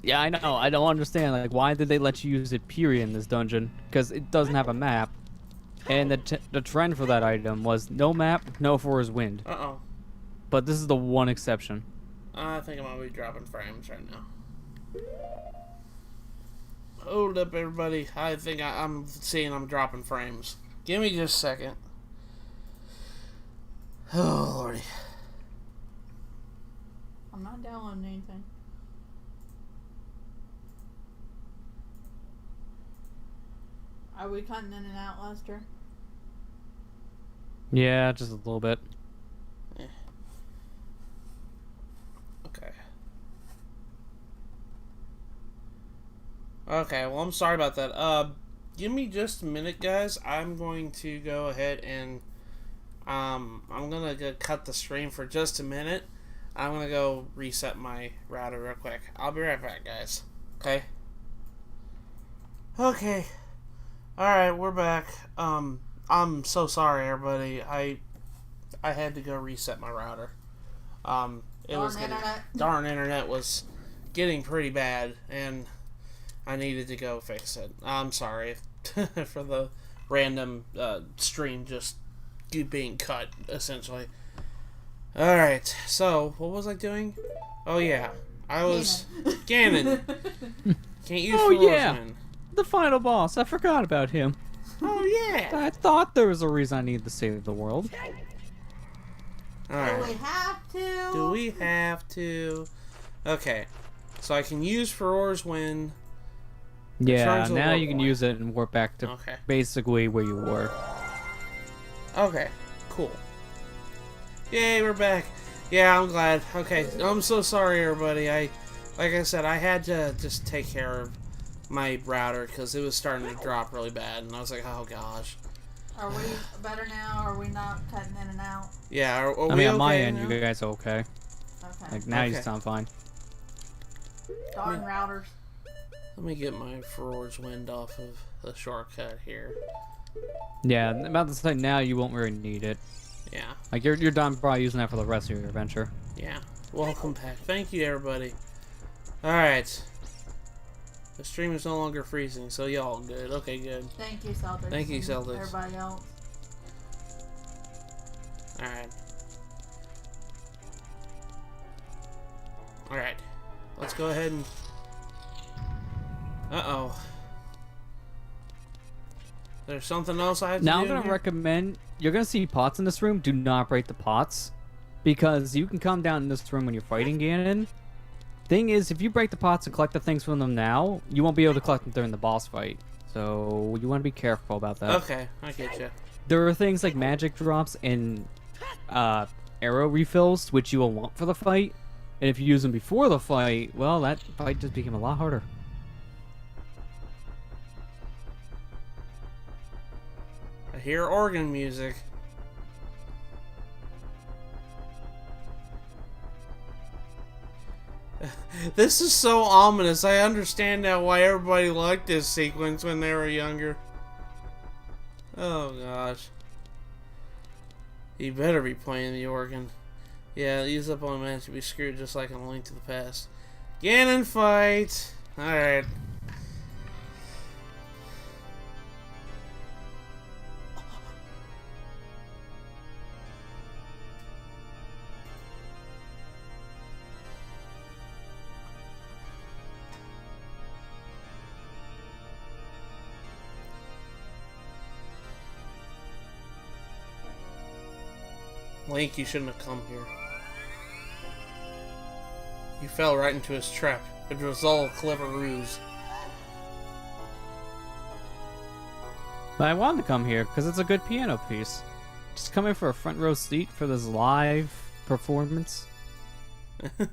Yeah, I know. I don't understand. Like, why did they let you use it, period, in this dungeon? Because it doesn't have a map. And the trend for that item was no map, no forest wind. Uh-oh. But this is the one exception. I think I'm gonna be dropping frames right now. Hold up, everybody. I think I'm seeing I'm dropping frames. Give me just a second. Oh, Lordy. I'm not downloading anything. Are we cutting in and out, Lester? Yeah, just a little bit. Yeah. Okay. Okay, well, I'm sorry about that. Give me just a minute, guys. I'm going to go ahead and, I'm gonna go cut the stream for just a minute. I'm gonna go reset my router real quick. I'll be right back, guys. Okay? Okay. Alright, we're back. I'm so sorry, everybody. I had to go reset my router. Darn internet was getting pretty bad, and I needed to go fix it. I'm sorry for the random stream just being cut, essentially. Alright, so, what was I doing? Oh yeah, I was... Ganon! Can't use Frozen. The final boss. I forgot about him. Oh yeah! I thought there was a reason I needed to save the world. Alright. Do we have to? Do we have to? Okay. So I can use Ferore's Wind. Yeah, now you can use it and warp back to basically where you were. Okay, cool. Yay, we're back. Yeah, I'm glad. Okay, I'm so sorry, everybody. Like I said, I had to just take care of my router because it was starting to drop really bad, and I was like, oh gosh. Are we better now? Or are we not cutting in and out? Yeah, are I we mean, on okay my end, now? you guys are okay. Okay. Like, now you sound fine. Darn routers. Let me get my Ferore's Wind off of the shortcut here. Yeah, about to say now you won't really need it. Yeah. Like, you're done probably using that for the rest of your adventure. Yeah. Welcome back. Thank you, everybody. Alright. The stream is no longer freezing, so y'all good. Okay, good. Thank you, Celtics. Thank you, Celtics. Everybody else. Alright. Alright. Let's go ahead and Uh-oh. There's something else I have to do Now I'm going to recommend, you're going to see pots in this room. Do not break the pots. Because you can come down in this room when you're fighting Ganon. Thing is, if you break the pots and collect the things from them now, you won't be able to collect them during the boss fight. So you want to be careful about that. Okay, I get you. There are things like magic drops and arrow refills, which you will want for the fight. And if you use them before the fight, well, that fight just became a lot harder. I hear organ music. This is so ominous. I understand now why everybody liked this sequence when they were younger. Oh gosh. You better be playing the organ. Yeah, these up on man should be screwed just like in A Link to the Past. Ganon fight! Alright. Link, you shouldn't have come here. You fell right into his trap. It was all a clever ruse. But I wanted to come here because it's a good piano piece. Just come in for a front row seat for this live performance. The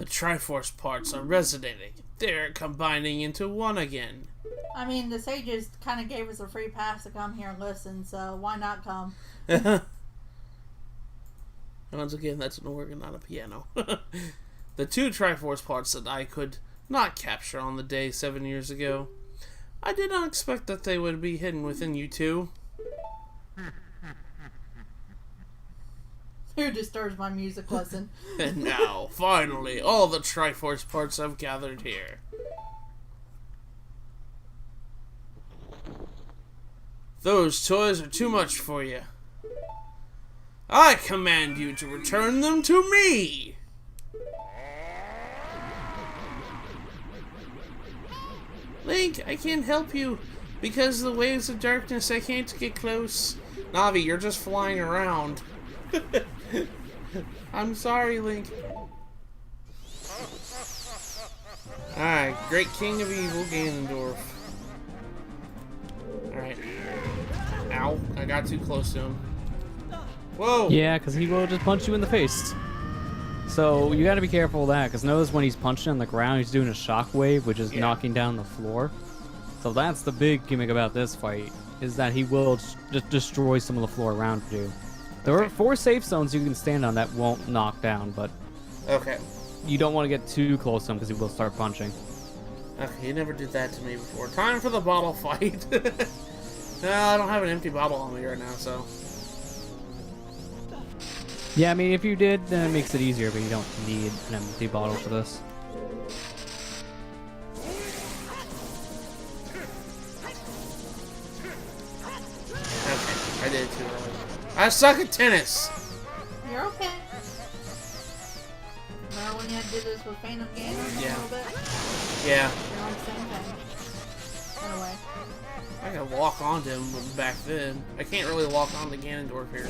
Triforce parts are resonating. They're combining into one again. I mean, the sages kind of gave us a free pass to come here and listen, so why not come? Once again, that's an organ, not a piano. The two Triforce parts that I could not capture on the day 7 years ago. I did not expect that they would be hidden within you two. Who disturbs my music lesson? And now, finally, all the Triforce parts have gathered here. Those toys are too much for you. I command you to return them to me! Link, I can't help you. Because of the waves of darkness, I can't get close. Navi, you're just flying around. I'm sorry, Link. Alright, Great King of Evil, Ganondorf. Alright. Ow, I got too close to him. Whoa! Yeah, because he will just punch you in the face. So you gotta be careful of that, because notice when he's punching on the ground, he's doing a shockwave, which is knocking down the floor. So that's the big gimmick about this fight, is that he will just destroy some of the floor around you. There are 4 safe zones you can stand on that won't knock down, but okay, you don't want to get too close to him because he will start punching. Okay, you never did that to me before. Time for the bottle fight. No, I don't have an empty bottle on me right now, so. Yeah, I mean, if you did, then it makes it easier, but you don't need an empty bottle for this. Okay, I did it too early. I suck at tennis! You're okay. Remember when you had to do this with Phantom Ganon Yeah. a little bit? Yeah. You're on the same thing. Anyway. I could walk onto him back then. I can't really walk onto Ganondorf here.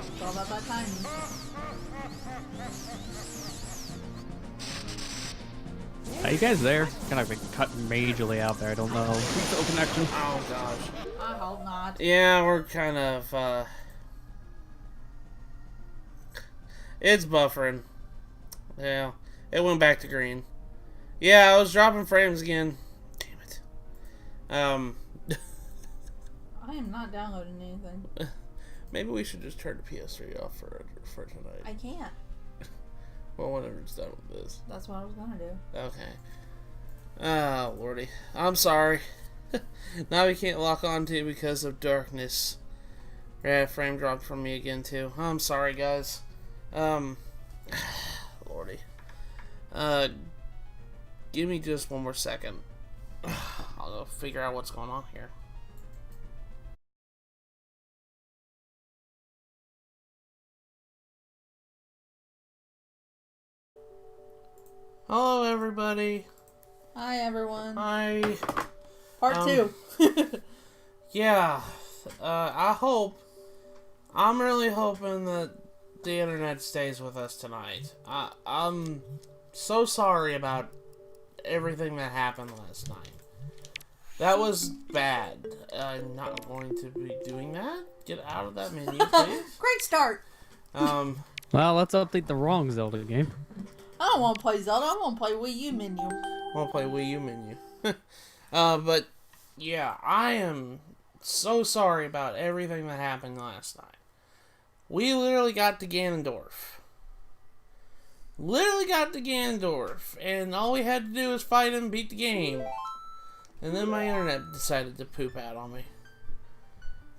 It's all about that timing. Are you guys there? Kind of been cut majorly out there. I don't know. No connection. Oh gosh. I hope not. Yeah, we're kind of, it's buffering. Yeah, it went back to green. Yeah, I was dropping frames again. Damn it. I am not downloading anything. Maybe we should just turn the PS3 off for tonight. I can't. Well, whenever it's done with this. That's what I was gonna do. Okay. Oh, lordy. I'm sorry. Now we can't lock onto because of darkness. Yeah, frame dropped from me again, too. I'm sorry, guys. Lordy. Give me just one more second. I'll go figure out what's going on here. Hello, everybody. Hi, everyone. Hi. Part 2. Yeah. I'm really hoping that the internet stays with us tonight. I'm so sorry about everything that happened last night. That was bad. I'm not going to be doing that. Get out of that menu, please. Great start. Well, let's update the wrong Zelda game. I don't want to play Zelda. I want to play Wii U menu. I want to play Wii U menu. But, yeah, I am so sorry about everything that happened last night. We literally got to Ganondorf. And all we had to do was fight him and beat the game. And then my internet decided to poop out on me.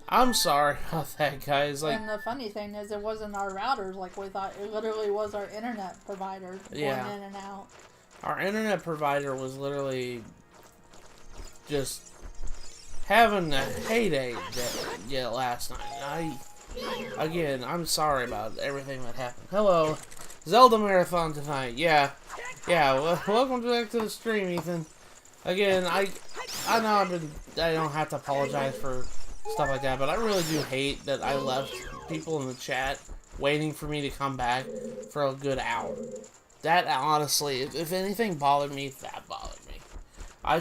I'm sorry about that, guys. And the funny thing is, it wasn't our routers like we thought. It literally was our internet provider going in and out. Our internet provider was literally just having a heyday last night. I'm sorry about everything that happened. Hello, Zelda marathon tonight. Yeah. Welcome back to the stream, Ethan. Again, I know I don't have to apologize for stuff like that, but I really do hate that I left people in the chat waiting for me to come back for a good hour. That, honestly, if anything bothered me, that bothered me. I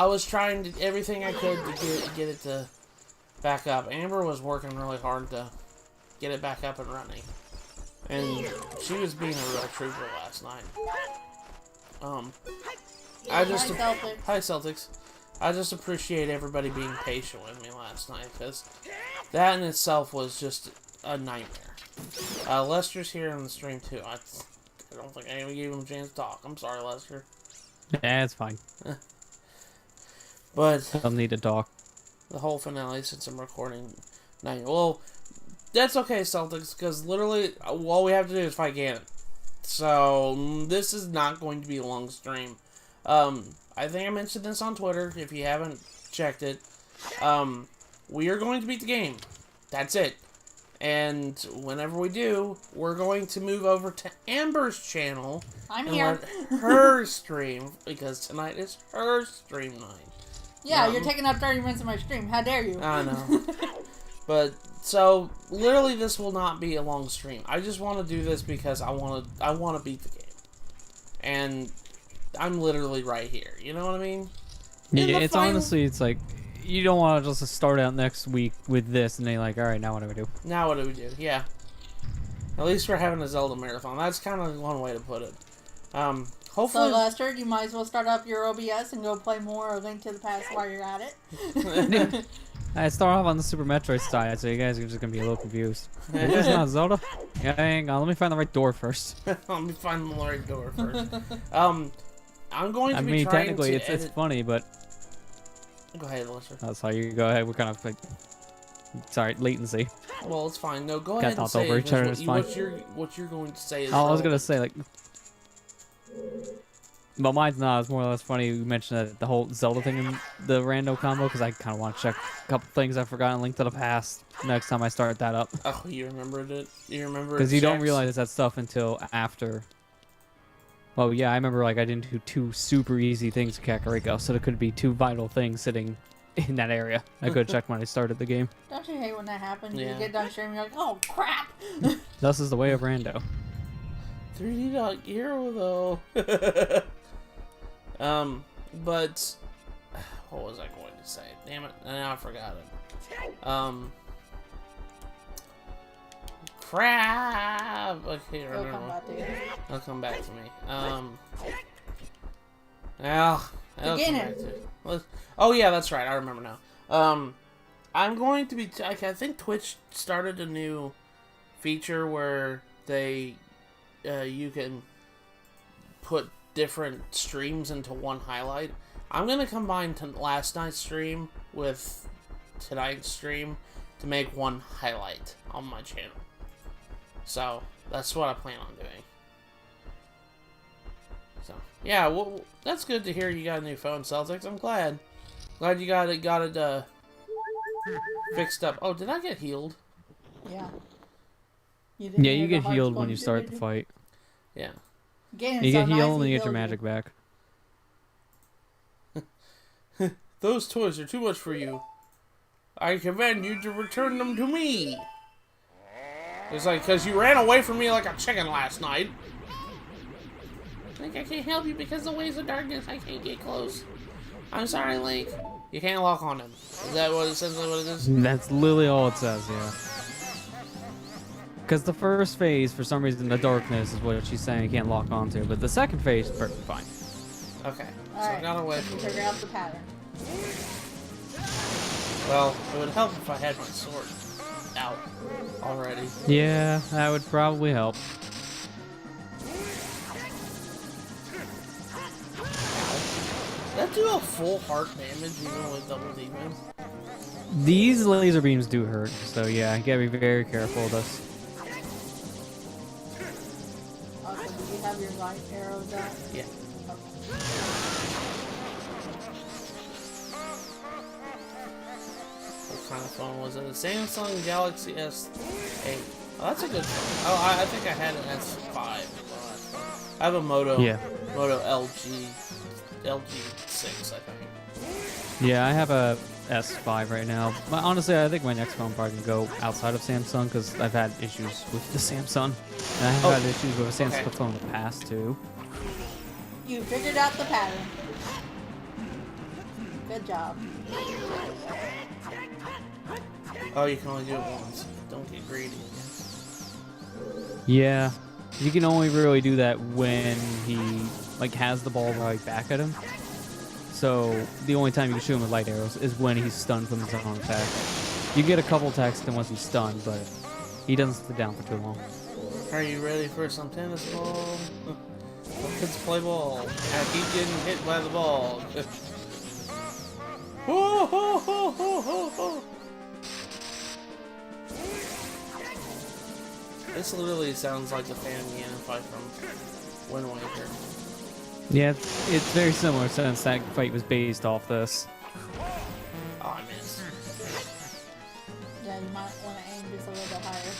was trying everything I could to get it to back up. Amber was working really hard to get it back up and running. And she was being a real trooper last night. Hi, Celtics. I just appreciate everybody being patient with me last night, because that in itself was just a nightmare. Lester's here on the stream, too. I don't think I even gave him a chance to talk. I'm sorry, Lester. Yeah, it's fine. But I'll need to talk. The whole finale, since I'm recording 9. Well, that's okay, Celtics, because literally all we have to do is fight Ganon. So this is not going to be a long stream. I think I mentioned this on Twitter, if you haven't checked it. We are going to beat the game. That's it. And whenever we do, we're going to move over to Amber's channel. I'm here. Let her stream, because tonight is her stream night. Yeah, you're taking up 30 minutes of my stream. How dare you? I know. But, so, literally this will not be a long stream. I just want to do this because I want to beat the game. And I'm literally right here. You know what I mean? Yeah, it's honestly, it's like, you don't want to just start out next week with this and then you're like, alright, now what do we do? Now what do we do? Yeah. At least we're having a Zelda marathon. That's kind of one way to put it. Hopefully... So, Lester, you might as well start up your OBS and go play more or Link to the Past while you're at it. I start off on the Super Metroid side, so you guys are just going to be a little confused. Is this not Zelda? Yeah, hang on, let me find the right door first. Let me find the right door first. I'm going to be trying technically, to it's funny, but... Go ahead, Lester. That's how you go ahead. We're kind of like... Sorry, latency. Well, it's fine. No, go ahead and say it. What you're going to say is... I was going to say, like... But mine's not. It's more or less funny you mentioned that the whole Zelda thing in the rando combo, because I kind of want to check a couple things I forgot in Link to the Past next time I start that up. Oh, you remembered it? You remember it? Because you don't realize that stuff until after. Well, yeah, I remember like I didn't do 2 super easy things in Kakariko, so there could be 2 vital things sitting in that area. I could have checked when I started the game. Don't you hate when that happens? Yeah. You get done streaming, you're like, oh, crap! Thus is the way of rando. 3D Dot Hero, though. But what was I going to say? Damn it! Now I forgot it. Crap! Okay, remember. It'll come back to me. Oh yeah, that's right. I remember now. I'm going to be. I think Twitch started a new feature where they. You can put different streams into one highlight. I'm going to combine last night's stream with tonight's stream to make one highlight on my channel. So, that's what I plan on doing. So, yeah, well, that's good to hear you got a new phone, Celtics. I'm glad. Glad you got it fixed up. Oh, did I get healed? Yeah. You get healed when you start the fight. Yeah. You get healed and you get your magic back. Those toys are too much for you. I command you to return them to me. It's like, because you ran away from me like a chicken last night. Link, I can't help you because the waves of darkness. I can't get close. I'm sorry, Link. You can't lock on him. Is that essentially what it is? That's literally all it says, yeah. Because the first phase, for some reason, the darkness is what she's saying you can't lock onto. But the second phase is perfectly fine. Okay. All so right. I got away from figure out the pattern. Well, it would help if I had my sword out already. Yeah, that would probably help. Does that do a full heart damage even with double defense? These laser beams do hurt, so yeah, you gotta be very careful of this. Also, do you have your light arrows out? Yeah. What kind of phone was it? A Samsung Galaxy S8. Oh, that's a good phone. Oh, I think I had an S5. I have a Moto. Yeah. Moto LG6, I think. Yeah, I have a S5 right now. But honestly, I think my next phone probably can go outside of Samsung because I've had issues with the Samsung. And I have had issues with a Samsung phone in the past too. You figured out the pattern. Good job. Oh, you can only do it once. Don't get greedy. Yeah, you can only really do that when he like has the ball right back at him. So the only time you can shoot him with light arrows is when he's stunned from his own attack. You get a couple attacks then once he's stunned, but he doesn't sit down for too long. Are you ready for some tennis ball? Let's play ball. I keep getting hit by the ball. Ho, ho, ho, ho, ho, ho. This literally sounds like the Fanny fight from Wind Waker. Yeah, it's very similar since that fight was based off this. Oh, I missed. Yeah, you might want to aim just a little bit higher.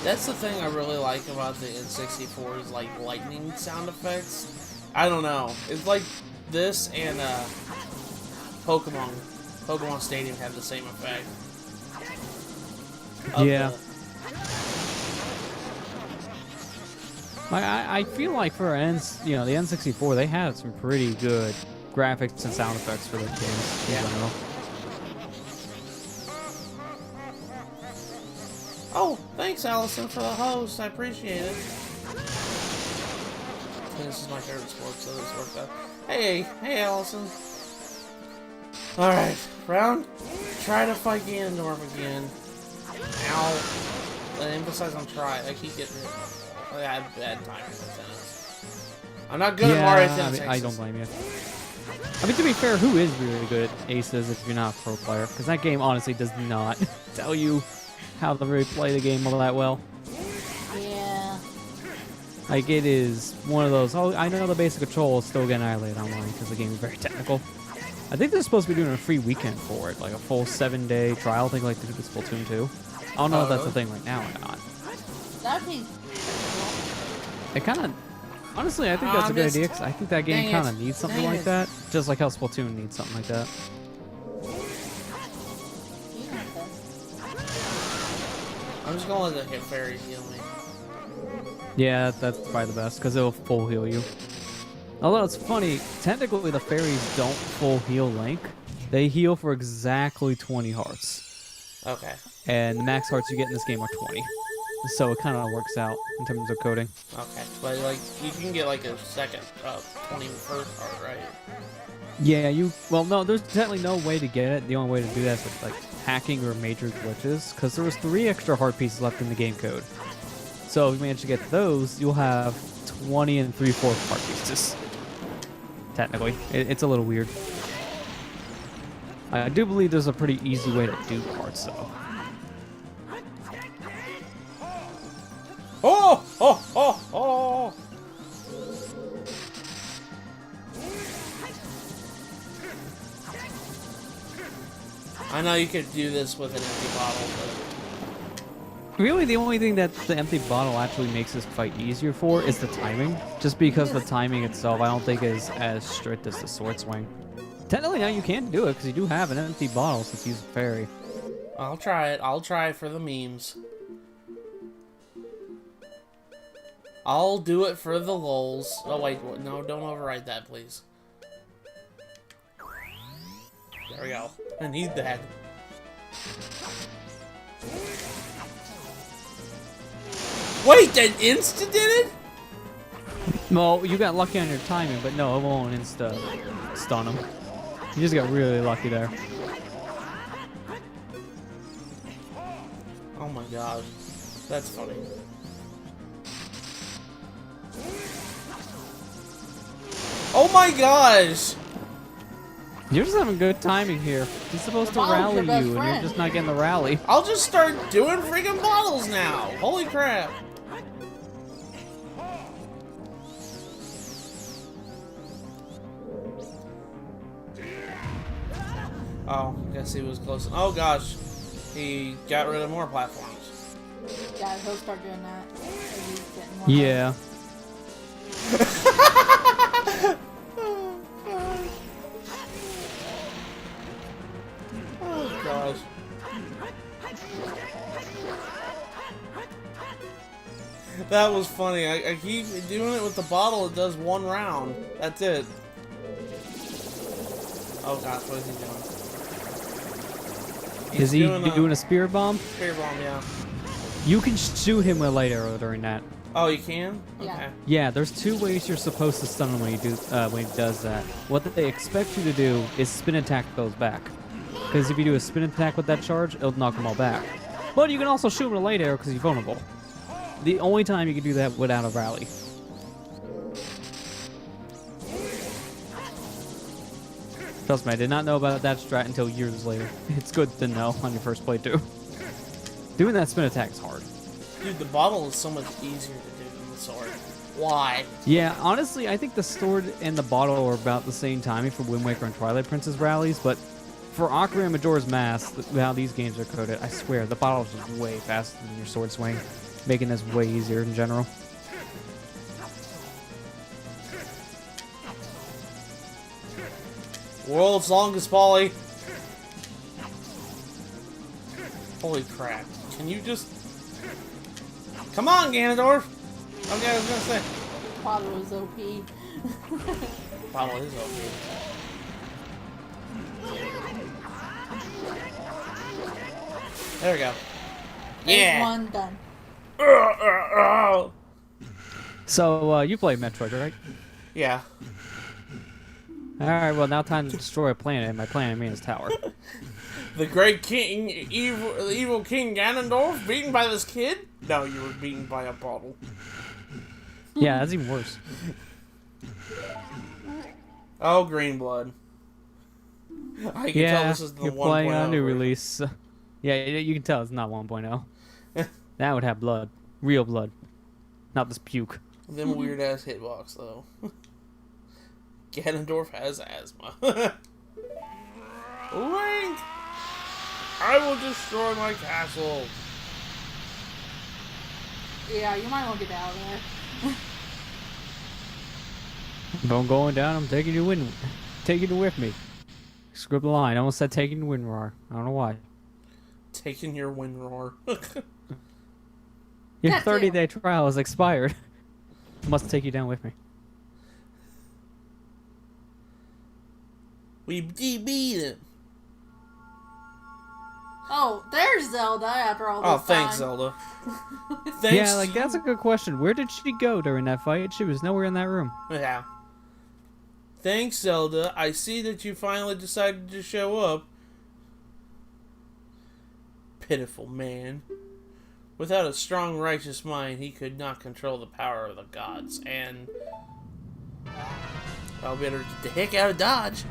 That's the thing I really like about the N64's like lightning sound effects. I don't know. It's like this and Pokemon Stadium have the same effect. Yeah. I feel like for the N64, they had some pretty good graphics and sound effects for the games in general. Oh, thanks, Allison, for the host. I appreciate it. This is my favorite sport, so this worked out. Hey, Allison. Alright, round. Try to fight Ganondorf again. Ow. I emphasize on try. I keep getting hit. I have bad timing with tennis. I'm not good at Mario Tennis. I don't blame you. I mean, to be fair, who is really good at Aces if you're not a pro player? Because that game honestly does not tell you how to really play the game all that well. Yeah. Like, it is one of those, I know the basic controls, still get annihilated online because the game is very technical. I think they're supposed to be doing a free weekend for it, like a full 7-day trial thing like they did with Splatoon 2. I don't know if that's the thing right now or not. That'd be... It kind of... Honestly, I think that's a good idea because I think that game kind of needs something like that. Just like how Splatoon needs something like that. I'm just gonna let the hit fairy heal me. Yeah, that's probably the best because it'll full heal you. Although it's funny, technically the fairies don't full heal Link. They heal for exactly 20 hearts. Okay. And the max hearts you get in this game are 20. So it kind of works out in terms of coding. Okay, but like you can get like a second 21st heart, right? Yeah, no, there's technically no way to get it. The only way to do that is with like hacking or major glitches, because there was 3 extra heart pieces left in the game code. So if you manage to get those, you'll have 20 3/4 heart pieces. Technically, it's a little weird. I do believe there's a pretty easy way to do hearts though. Oh! Oh! Oh! Oh! I know you could do this with an empty bottle, but... Really, the only thing that the empty bottle actually makes this fight easier for is the timing. Just because the timing itself, I don't think is as strict as the sword swing. Technically, now you can do it because you do have an empty bottle since you use a fairy. I'll try it. I'll try it for the memes. I'll do it for the lols. Oh, wait. No, don't override that, please. There we go. I need that. Wait, that insta did it? Well, you got lucky on your timing, but no, it won't insta stun him. You just got really lucky there. Oh my gosh. That's funny. Oh my gosh! You're just having good timing here. He's supposed to rally you, and you're just not getting the rally. I'll just start doing freaking bottles now! Holy crap! Oh, guess he was close. Oh gosh, he got rid of more platforms. Yeah, he'll start doing that. Yeah. Oh gosh. That was funny. I keep doing it with the bottle. It does one round. That's it. Oh gosh, what is he doing? Is he doing a spear bomb? Spear bomb, yeah. You can shoot him with a light arrow during that. Oh, you can? Yeah. Okay. Yeah, there's two ways you're supposed to stun him when he does that. What they expect you to do is spin attack those back. Because if you do a spin attack with that charge, it'll knock them all back. But you can also shoot him with a light arrow because he's vulnerable. The only time you can do that without a rally. Trust me, I did not know about that strat until years later. It's good to know on your first playthrough. Doing that spin attack is hard. Dude, the bottle is so much easier to do than the sword. Why? Yeah, honestly, I think the sword and the bottle are about the same timing for Wind Waker and Twilight Princess rallies, but for Ocarina and Majora's Mask, how these games are coded, I swear, the bottle is just way faster than your sword swing, making this way easier in general. World's longest volley. Holy crap. Can you just... Come on, Ganondorf! Okay, I was gonna say. Bottle is OP. Bottle is OP. There we go. Yeah! One done. So, you play Metroid, right? Yeah. Alright, well, now time to destroy a planet, and by planet I mean his tower. The great king, evil King Ganondorf, beaten by this kid? No, you were beaten by a bottle. Yeah, that's even worse. Oh, green blood. I can tell this is the 1.0. You're playing on a new release. Yeah, you can tell it's not 1.0. That would have blood. Real blood. Not this puke. Them weird-ass hitbox, though. Ganondorf has asthma. Link! I will destroy my castle. Yeah, you might want to get out of there. If I'm going down, I'm taking you with me. Script the line. I almost said taking the wind roar. I don't know why. Taking your wind roar. Your 30-day trial is expired. Must take you down with me. We beat it. Oh, there's Zelda after all this time. Oh, thanks, Zelda. Thanks. Yeah, like, that's a good question. Where did she go during that fight? She was nowhere in that room. Yeah. Thanks, Zelda. I see that you finally decided to show up. Pitiful man. Without a strong, righteous mind, he could not control the power of the gods, and... I'll better get the heck out of Dodge.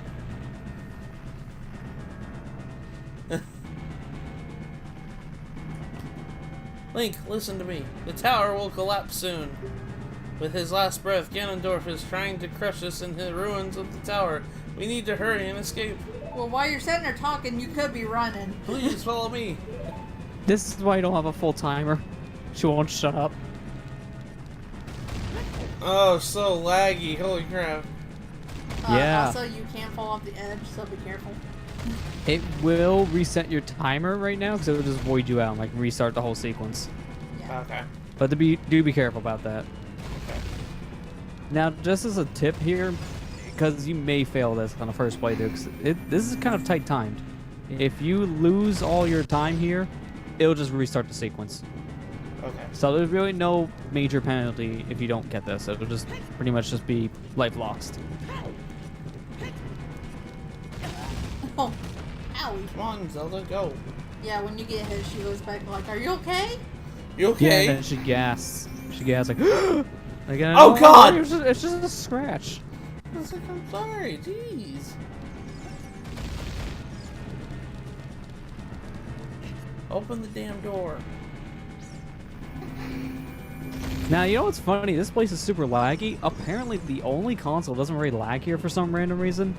Link, listen to me. The tower will collapse soon. With his last breath, Ganondorf is trying to crush us in the ruins of the tower. We need to hurry and escape. Well, while you're sitting there talking, you could be running. Please follow me. This is why you don't have a full timer. She won't shut up. Oh, so laggy. Holy crap. Yeah. Also, you can fall off the edge, so be careful. It will reset your timer right now because it will just void you out and like restart the whole sequence. Yeah. Okay. But do be careful about that. Okay. Now, just as a tip here, because you may fail this on the first playthrough, 'cause this is kind of tight timed. If you lose all your time here, it'll just restart the sequence. Okay. So there's really no major penalty if you don't get this. It'll just pretty much just be life lost. Oh, owie. Come on, Zelda, go. Yeah, when you get hit, she goes back like, "Are you okay?" You Yeah, okay? and then she gasps. She gasps like, like Oh, God! It's just a scratch. I was like, I'm sorry, jeez. Open the damn door. Now, you know what's funny? This place is super laggy. Apparently, the only console that doesn't really lag here for some random reason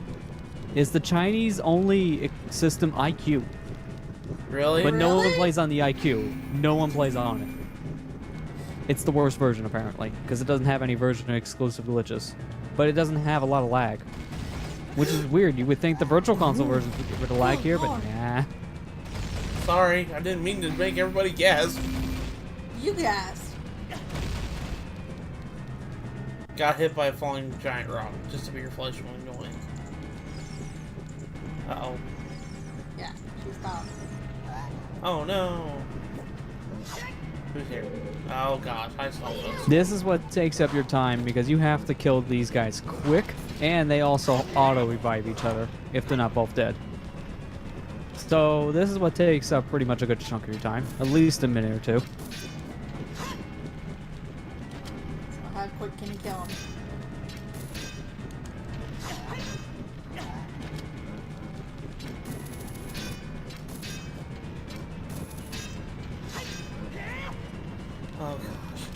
is the Chinese only system IQ. Really? But no one Really? plays on the IQ. No one plays on it. It's the worst version, apparently, because it doesn't have any version exclusive glitches. But it doesn't have a lot of lag. Which is weird. You would think the Virtual Console version would get rid of lag here, but nah. Sorry, I didn't mean to make everybody gasp. You gassed. Got hit by a falling giant rock, just to be your flesh one going. Uh-oh. Yeah, she stopped. Oh no. Who's here? Oh gosh, I saw this. This is what takes up your time, because you have to kill these guys quick, and they also auto-revive each other, if they're not both dead. So this is what takes up pretty much a good chunk of your time, at least a minute or two. So how quick can you kill him? Oh gosh.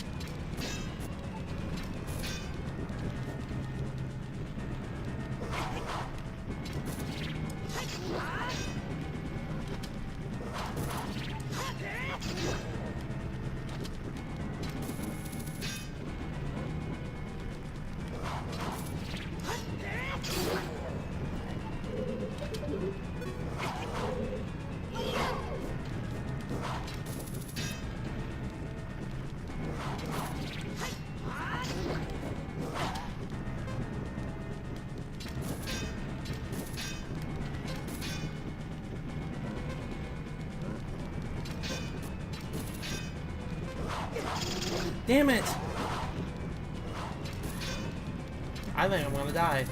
Damn it! I think I'm gonna die.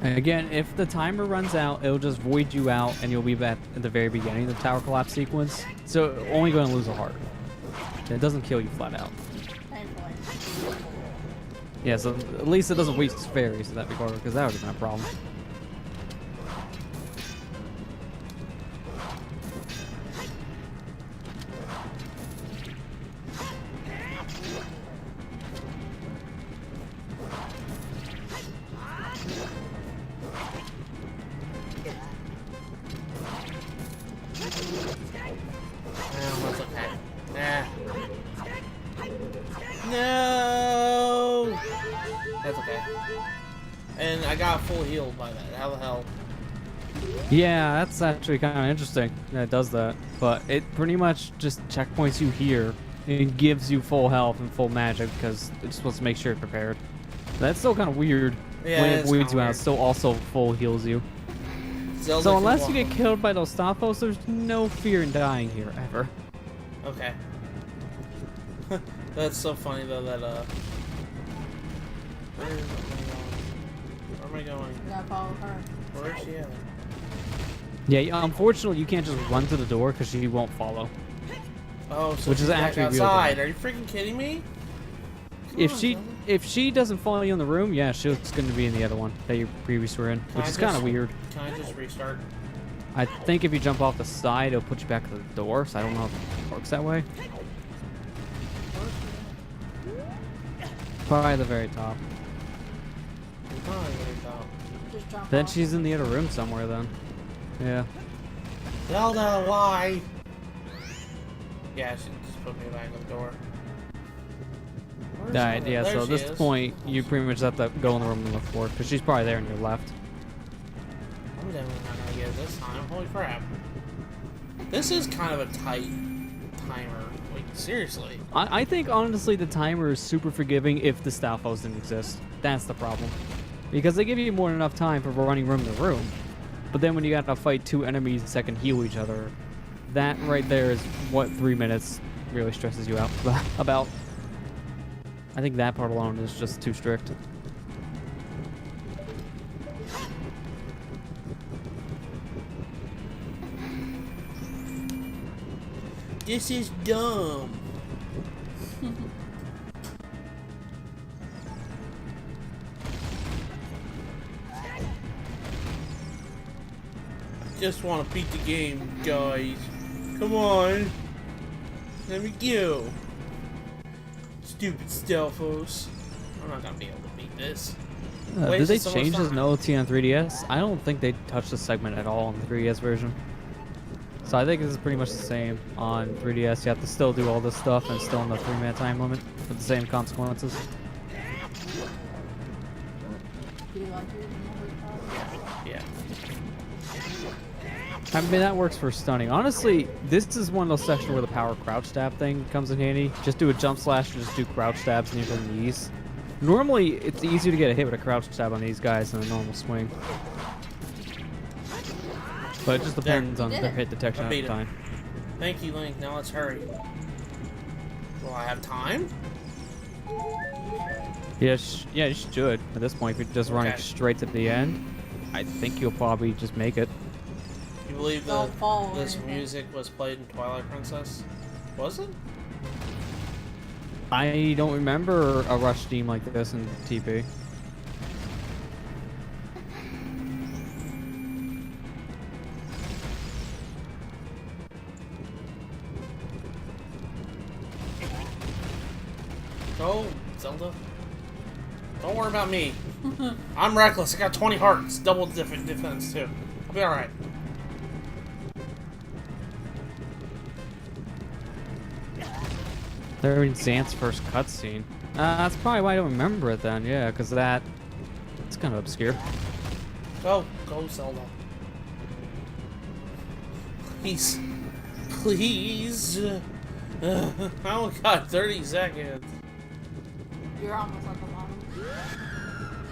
And again, if the timer runs out, it'll just void you out, and you'll be back at the very beginning of the tower collapse sequence. So only going to lose a heart. It doesn't kill you flat out. Thankfully. Yeah, so at least it doesn't waste fairies in that regard, because that would have been a problem. That's okay. Nah. No! That's okay. And I got full healed by that. How the hell? Yeah, that's actually kind of interesting that it does that. But it pretty much just checkpoints you here and gives you full health and full magic because it's supposed to make sure you're prepared. That's still kind of weird. Yeah, when it it's weeds kinda you out, weird. it still also full heals you. Zelda So can unless walk you get over. killed by those Stompos, there's no fear in dying here, ever. Okay. That's so funny though that where am I going? You gotta follow her. Where is she at? Yeah, unfortunately, you can't just run to the door because she won't follow. Oh, so Which she's is back actually really outside. bad. Are you freaking kidding me? Come If on, she Zelda. if she doesn't follow you in the room, yeah, she's going to be in the other one that you previously were in, Can which I is kind of just- weird. Can I just restart? I think if you jump off the side, it'll put you back to the door, so I don't know if it works that way. Probably the very top. Oh, there we go. Just jump Then off. she's in the other room somewhere then. Yeah. Zelda, why? Yeah, she just put me back in the door. Where's Alright, Zelda? yeah, There so at she this is. point, you pretty much have to go in the room and look for it, because she's probably there on your left. I'm definitely not gonna get it this time. Holy crap. This is kind of a tight timer. Like, seriously. I think, honestly, the timer is super forgiving if the Stalfos didn't exist. That's the problem. Because they give you more than enough time for running room to room. But then when you gotta fight two enemies that can heal each other, that right there is what 3 minutes really stresses you out about. I think that part alone is just too strict. This is dumb. Just want to beat the game, guys. Come on. Let me go. Stupid Stalfos. I'm not gonna be able to beat this. Did they change this in OT on 3DS? I don't think they touched the segment at all in the 3DS version. So I think this is pretty much the same on 3DS. You have to still do all this stuff and still in the 3-minute time limit with the same consequences. Do you like it? Yeah. I mean, that works for stunning. Honestly, this is one of those sections where the power crouch stab thing comes in handy. Just do a jump slash and just do crouch stabs and use the knees. Normally, it's easier to get a hit with a crouch stab on these guys than a normal swing. But it just depends on their hit detection at the time. Thank you, Link. Now let's hurry. Will I have time? Yes, yeah, you should. At this point, if you're just running straight to the end, I think you'll probably just make it. You believe that this music was played in Twilight Princess? Was it? I don't remember a rush theme like this in TP. Go, Zelda. Don't worry about me. I'm reckless. I got 20 hearts. Double defense, too. I'll be alright. They're in Xanth's first cutscene. That's probably why I don't remember it then, yeah, because it's kind of obscure. Go, Zelda. Please. Please. I only got 30 seconds. You're almost at the bottom.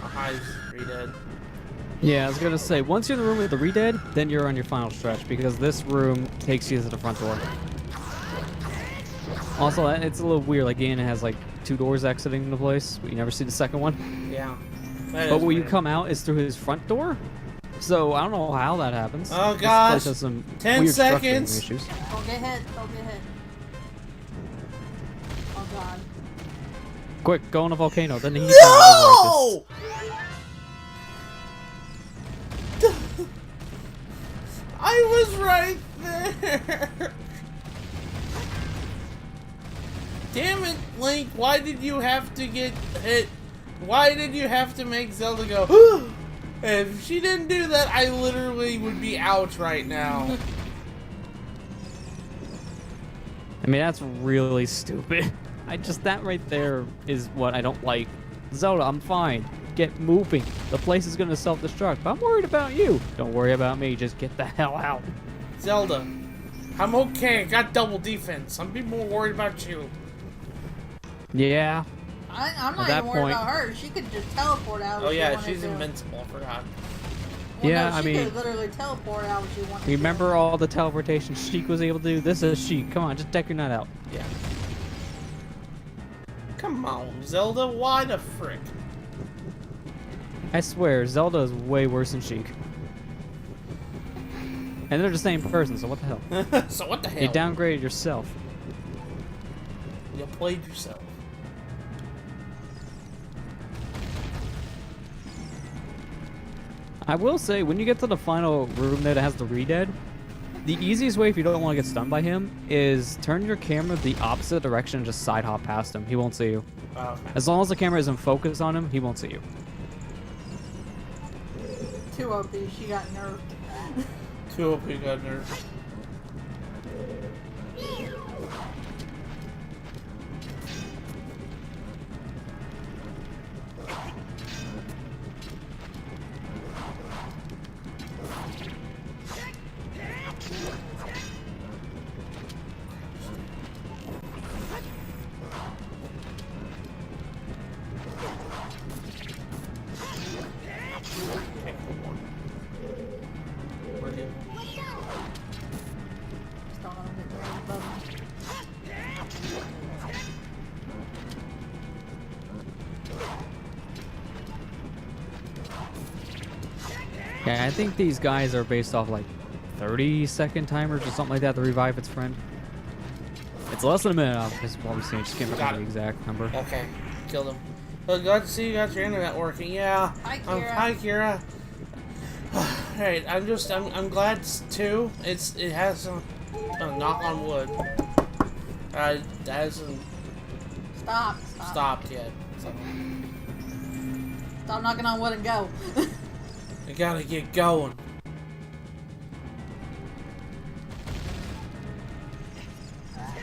High's re-dead. Yeah, I was gonna say, once you're in the room with the re-dead, then you're on your final stretch, because this room takes you to the front door. Also, it's a little weird, like Ganon has like 2 doors exiting the place, but you never see the second one. Yeah. But where you come out is through his front door, so I don't know how that happens. Oh gosh! This place has some 10 weird seconds! Issues. Don't get hit, don't get hit. Oh god. Quick, go in a volcano, then he's No! I was right there! Damn it, Link, why did you have to get hit? Why did you have to make Zelda go, If she didn't do that, I literally would be out right now. I mean, that's really stupid. That right there is what I don't like. Zelda, I'm fine. Get moving. The place is gonna self-destruct, but I'm worried about you. Don't worry about me, just get the hell out. Zelda, I'm okay, I got double defense. I'm being more worried about you. Yeah. I'm not even worried about her. She could just teleport out. Oh yeah, she's invincible, I forgot. Well, yeah, no, I mean, she could literally teleport out if she wanted. Remember all the teleportation Sheik was able to do? This is Sheik. Come on, just deck your nut out. Yeah. Come on, Zelda, why the frick? I swear, Zelda is way worse than Sheik. And they're the same person, so what the hell? So what the hell? You downgraded yourself. You played yourself. I will say, when you get to the final room there that has the re-dead, the easiest way if you don't want to get stunned by him is turn your camera the opposite direction and just side hop past him. He won't see you. Oh, okay. As long as the camera isn't focused on him, he won't see you. too OP. She got nerfed. Too OP got nerfed. Yeah, I think these guys are based off like 30-second timers or something like that to revive its friend. It's less than a minute off. This is what we're seeing. Just can't remember the exact number. Okay, killed him. Well, glad to see you got your internet working. Yeah. Hi, Kira. Hi, Kira. Alright, I'm glad too. It has some knock on wood. That hasn't stopped yet. So. Stop knocking on wood and go. I gotta get going.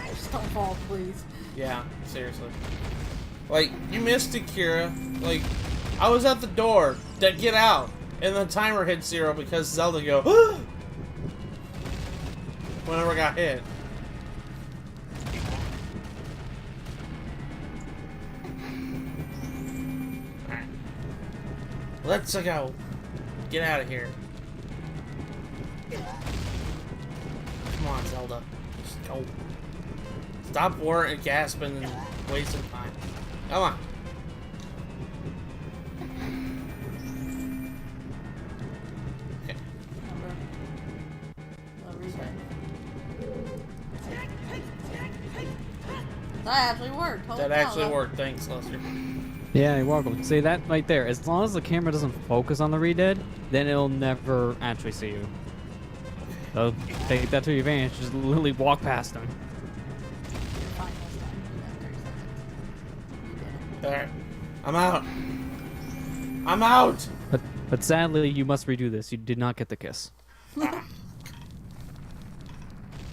Just don't fall, please. Yeah, seriously. Like, you missed it, Kira. Like, I was at the door to get out, and the timer hit 0 because Zelda go, whenever I got hit. Alright. Let's go. Get out of here. Come on, Zelda. Just go. Stop worrying, gasping, and wasting time. Come on. Okay. That actually worked. That actually worked. Thanks, Lester. Yeah, you're welcome. See that right there? As long as the camera doesn't focus on the redead, then it'll never actually see you. So take that to your advantage. Just literally walk past them. Alright. I'm out. I'm out! But sadly, you must redo this. You did not get the kiss.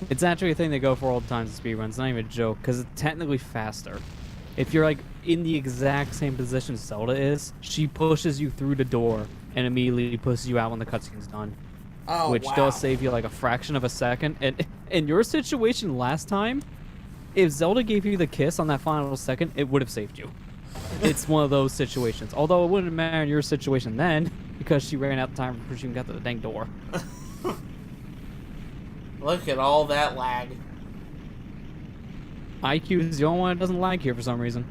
It's actually a thing they go for all the time in speedruns. It's not even a joke, because it's technically faster. If you're like in the exact same position Zelda is, she pushes you through the door and immediately pushes you out when the cutscene's done. Oh, which wow. does save you like a fraction of a second. And in your situation last time, if Zelda gave you the kiss on that final second, it would have saved you. It's one of those situations. Although it wouldn't matter in your situation then, because she ran out the time before she even got to the dang door. Look at all that lag. IQ is the only one that doesn't lag here for some reason.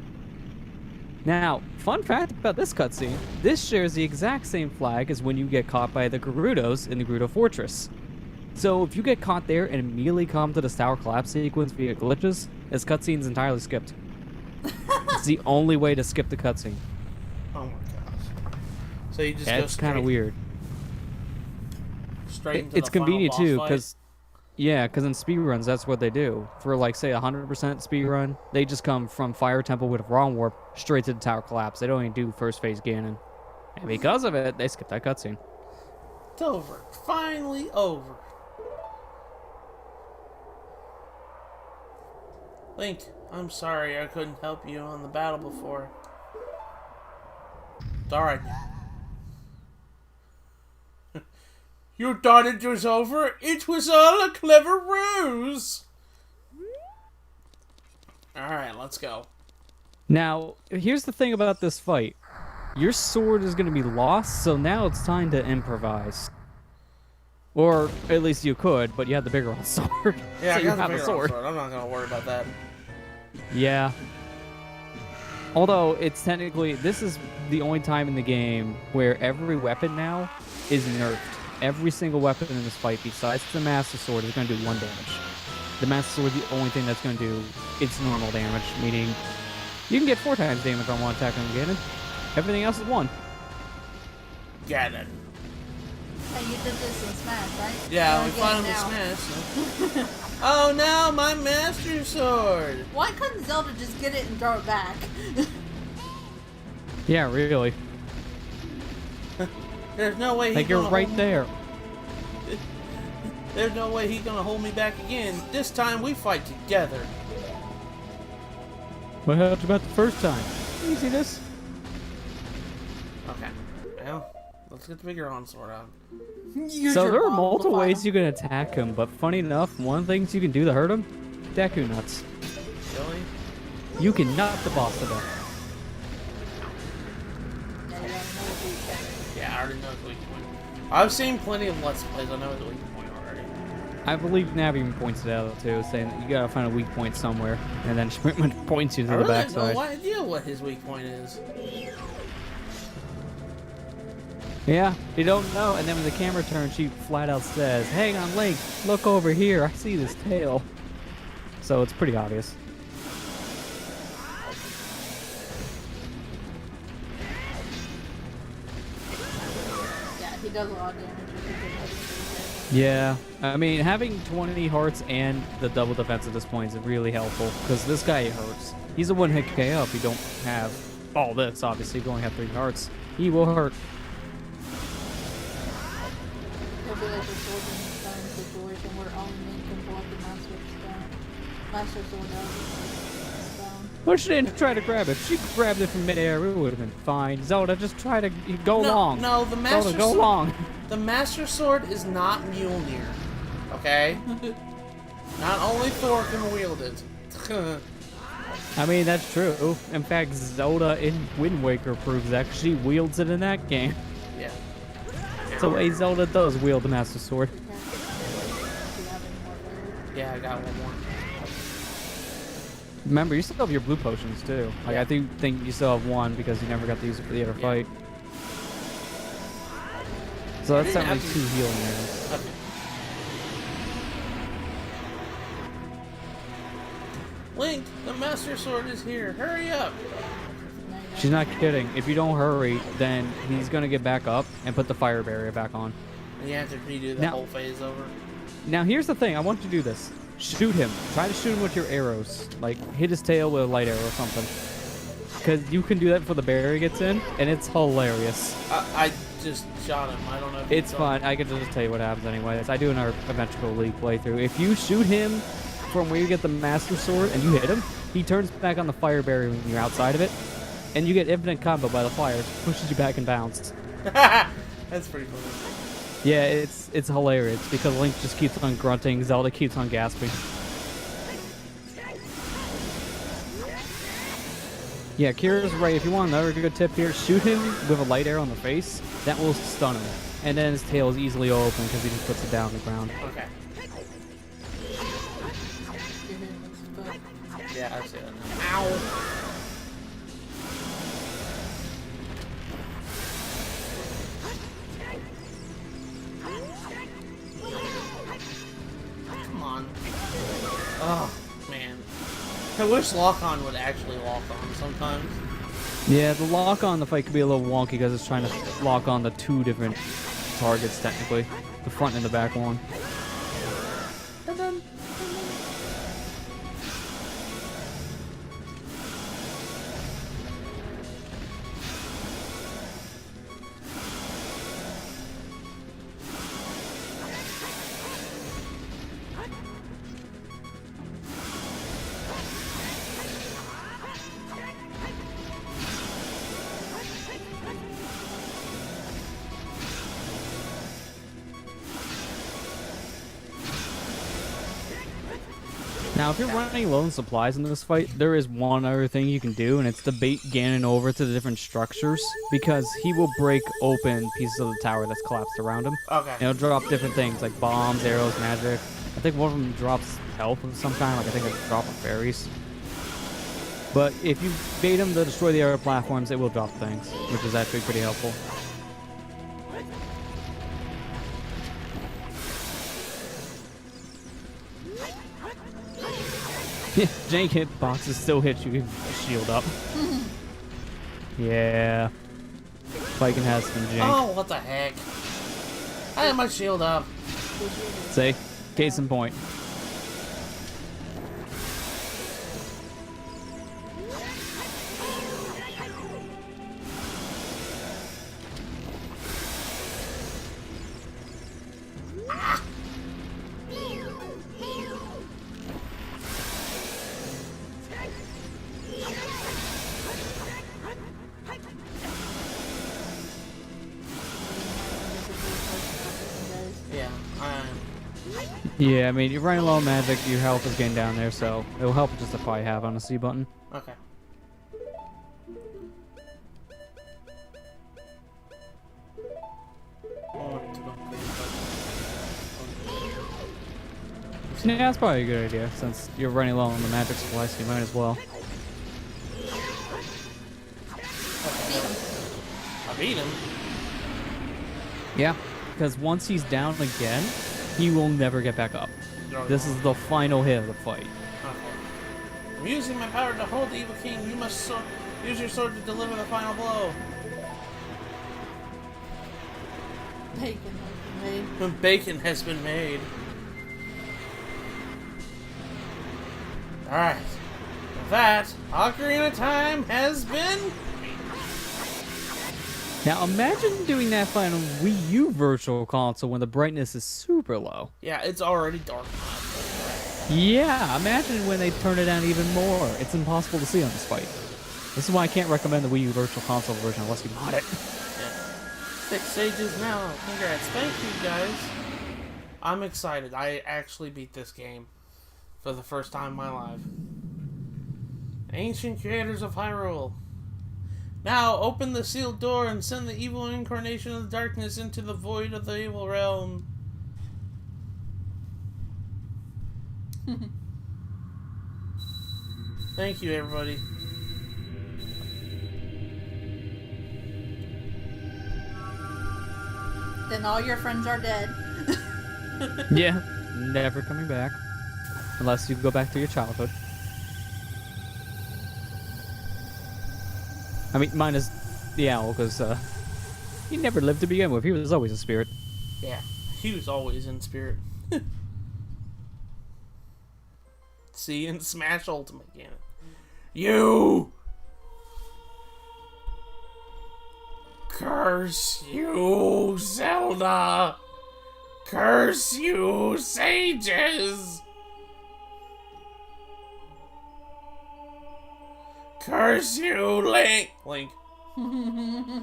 Now, fun fact about this cutscene, this shares the exact same flag as when you get caught by the Gerudos in the Gerudo Fortress. So if you get caught there and immediately come to the tower collapse sequence via glitches, this cutscene's entirely skipped. It's the only way to skip the cutscene. Oh my gosh. So you just go It's kind of weird. Straight into It's the final convenient boss too, fight? because in speedruns, that's what they do. For like, say, 100% speedrun, they just come from Fire Temple with Wrong Warp straight to the tower collapse. They don't even do first phase Ganon. And because of it, they skip that cutscene. It's over. Finally over. Link, I'm sorry I couldn't help you on the battle before. It's alright. You thought it was over? It was all a clever ruse! Alright, let's go. Now, here's the thing about this fight. Your sword is going to be lost, so now it's time to improvise. Or, at least you could, but you have the bigger old sword. Yeah, so I you got have the a bigger sword. sword. I'm not going to worry about that. Yeah. Although, it's technically, this is the only time in the game where every weapon now is nerfed. Every single weapon in this fight, besides the Master Sword, is going to do 1 damage. The Master Sword is the only thing that's going to do its normal damage, meaning you can get 4 times damage on one attack on Ganon. Everything else is 1. Ganon. Hey, you did this in Smash, right? Yeah, we You're fought him getting in Smash. So. Oh no, my Master Sword! Why couldn't Zelda just get it and throw it back? Yeah, really. There's no way Like you're right there. There's no way he's gonna hold me back again. This time we fight together. What happened about the first time? You see this? Okay. Well, let's get the bigger onslaught out. So there are multiple ways you can attack him, but funny enough, one of the things you can do to hurt him, Deku Nuts. Really? You can knock the boss to death. Yeah, I already know his weak point. I've seen plenty of Let's Plays. I know his weak point already. I believe Navi even points it out too, saying that you gotta find a weak point somewhere, and then she pretty much points you to the backside. I really have no idea what his weak point is. Yeah, you don't know, and then when the camera turns, she flat out says, "Hang on, Link, look over here, I see this tail." So it's pretty obvious. Yeah, he does a lot of damage. Yeah, I mean, having 20 hearts and the double defense at this point is really helpful, because this guy hurts. He's a one-hit KO if you don't have all this, obviously, if you only have 3 hearts. He will hurt. It'll be like a sword and stone situation where only Link can block the Master Sword out of stone. Well, she didn't try to grab it. If she grabbed it from midair, it would have been fine. Zelda, just try to go long. No, the Master Zelda, go long. The Master Sword is not Mjolnir. Okay? Not only Thor can wield it. I mean, that's true. In fact, Zelda in Wind Waker proves that 'cause she wields it in that game. Yeah. It's the way Zelda does wield the Master Sword. Yeah, I got one more. Remember, you still have your blue potions too. Like, Yeah. I think you still have one because you never got to use it for the other fight. So that's only 2 healing items. Okay. Link, the Master Sword is here. Hurry up! She's not kidding. If you don't hurry, then he's gonna get back up and put the fire barrier back on. And you have to redo the whole phase over. Now here's the thing. I want you to do this. Shoot him. Try to shoot him with your arrows. Like, hit his tail with a light arrow or something. Because you can do that before the barrier gets in, and it's hilarious. I just shot him. I don't know if It's fun. I can just tell you what happens anyways. I do in our Adventure League playthrough. If you shoot him from where you get the Master Sword and you hit him, he turns back on the fire barrier when you're outside of it, and you get infinite combo by the fire. Pushes you back and bounce. That's pretty funny. Yeah, it's hilarious because Link just keeps on grunting, Zelda keeps on gasping. Yeah, Kira's right. If you want another good tip here, shoot him with a light arrow in the face. That will stun him. And then his tail is easily open because he just puts it down on the ground. Okay. Yeah, I see that now. Ow! Come on. Oh, man. I wish lock-on would actually lock on sometimes. Yeah, the lock on the fight could be a little wonky because it's trying to lock on the 2 different targets technically. The front and the back one. Now, if you're running low on supplies in this fight, there is one other thing you can do, and it's to bait Ganon over to the different structures, because he will break open pieces of the tower that's collapsed around him. Okay. And he'll drop different things, like bombs, arrows, magic. I think one of them drops health of some kind, like I think it's a drop of fairies. But if you bait him to destroy the other platforms, it will drop things, which is actually pretty helpful. Jank hitboxes still hit you, shield up. Yeah. Viking has some jank. Oh, what the heck? I had my shield up. See? Case in point. Yeah, I mean, you're running low on magic, your health is getting down there, so it'll help just to probably have on the C button. Okay. Yeah, that's probably a good idea, since you're running low on the magic supply, so you might as well. I beat him. Yeah, because once he's down again, he will never get back up. This is the final hit of the fight. Okay. I'm using my power to hold the evil king. You must use your sword to deliver the final blow. Bacon has been made. Bacon has been made. Alright. With that, Ocarina time has been... Now imagine doing that final Wii U Virtual Console when the brightness is super low. Yeah, it's already dark. Yeah, imagine when they turn it down even more. It's impossible to see on this fight. This is why I can't recommend the Wii U Virtual Console version unless you mod it. Yeah. 6 stages now. Congrats. Thank you, guys. I'm excited. I actually beat this game for the first time in my life. Ancient creators of Hyrule. Now open the sealed door and send the evil incarnation of the darkness into the void of the evil realm. Thank you, everybody. Then all your friends are dead. Yeah, never coming back. Unless you go back to your childhood. I mean, minus the owl, because he never lived to begin with. He was always a spirit. Yeah, he was always in spirit. See, in Smash Ultimate Ganon. You! Curse you, Zelda! Curse you, sages! Curse you, Link! Link.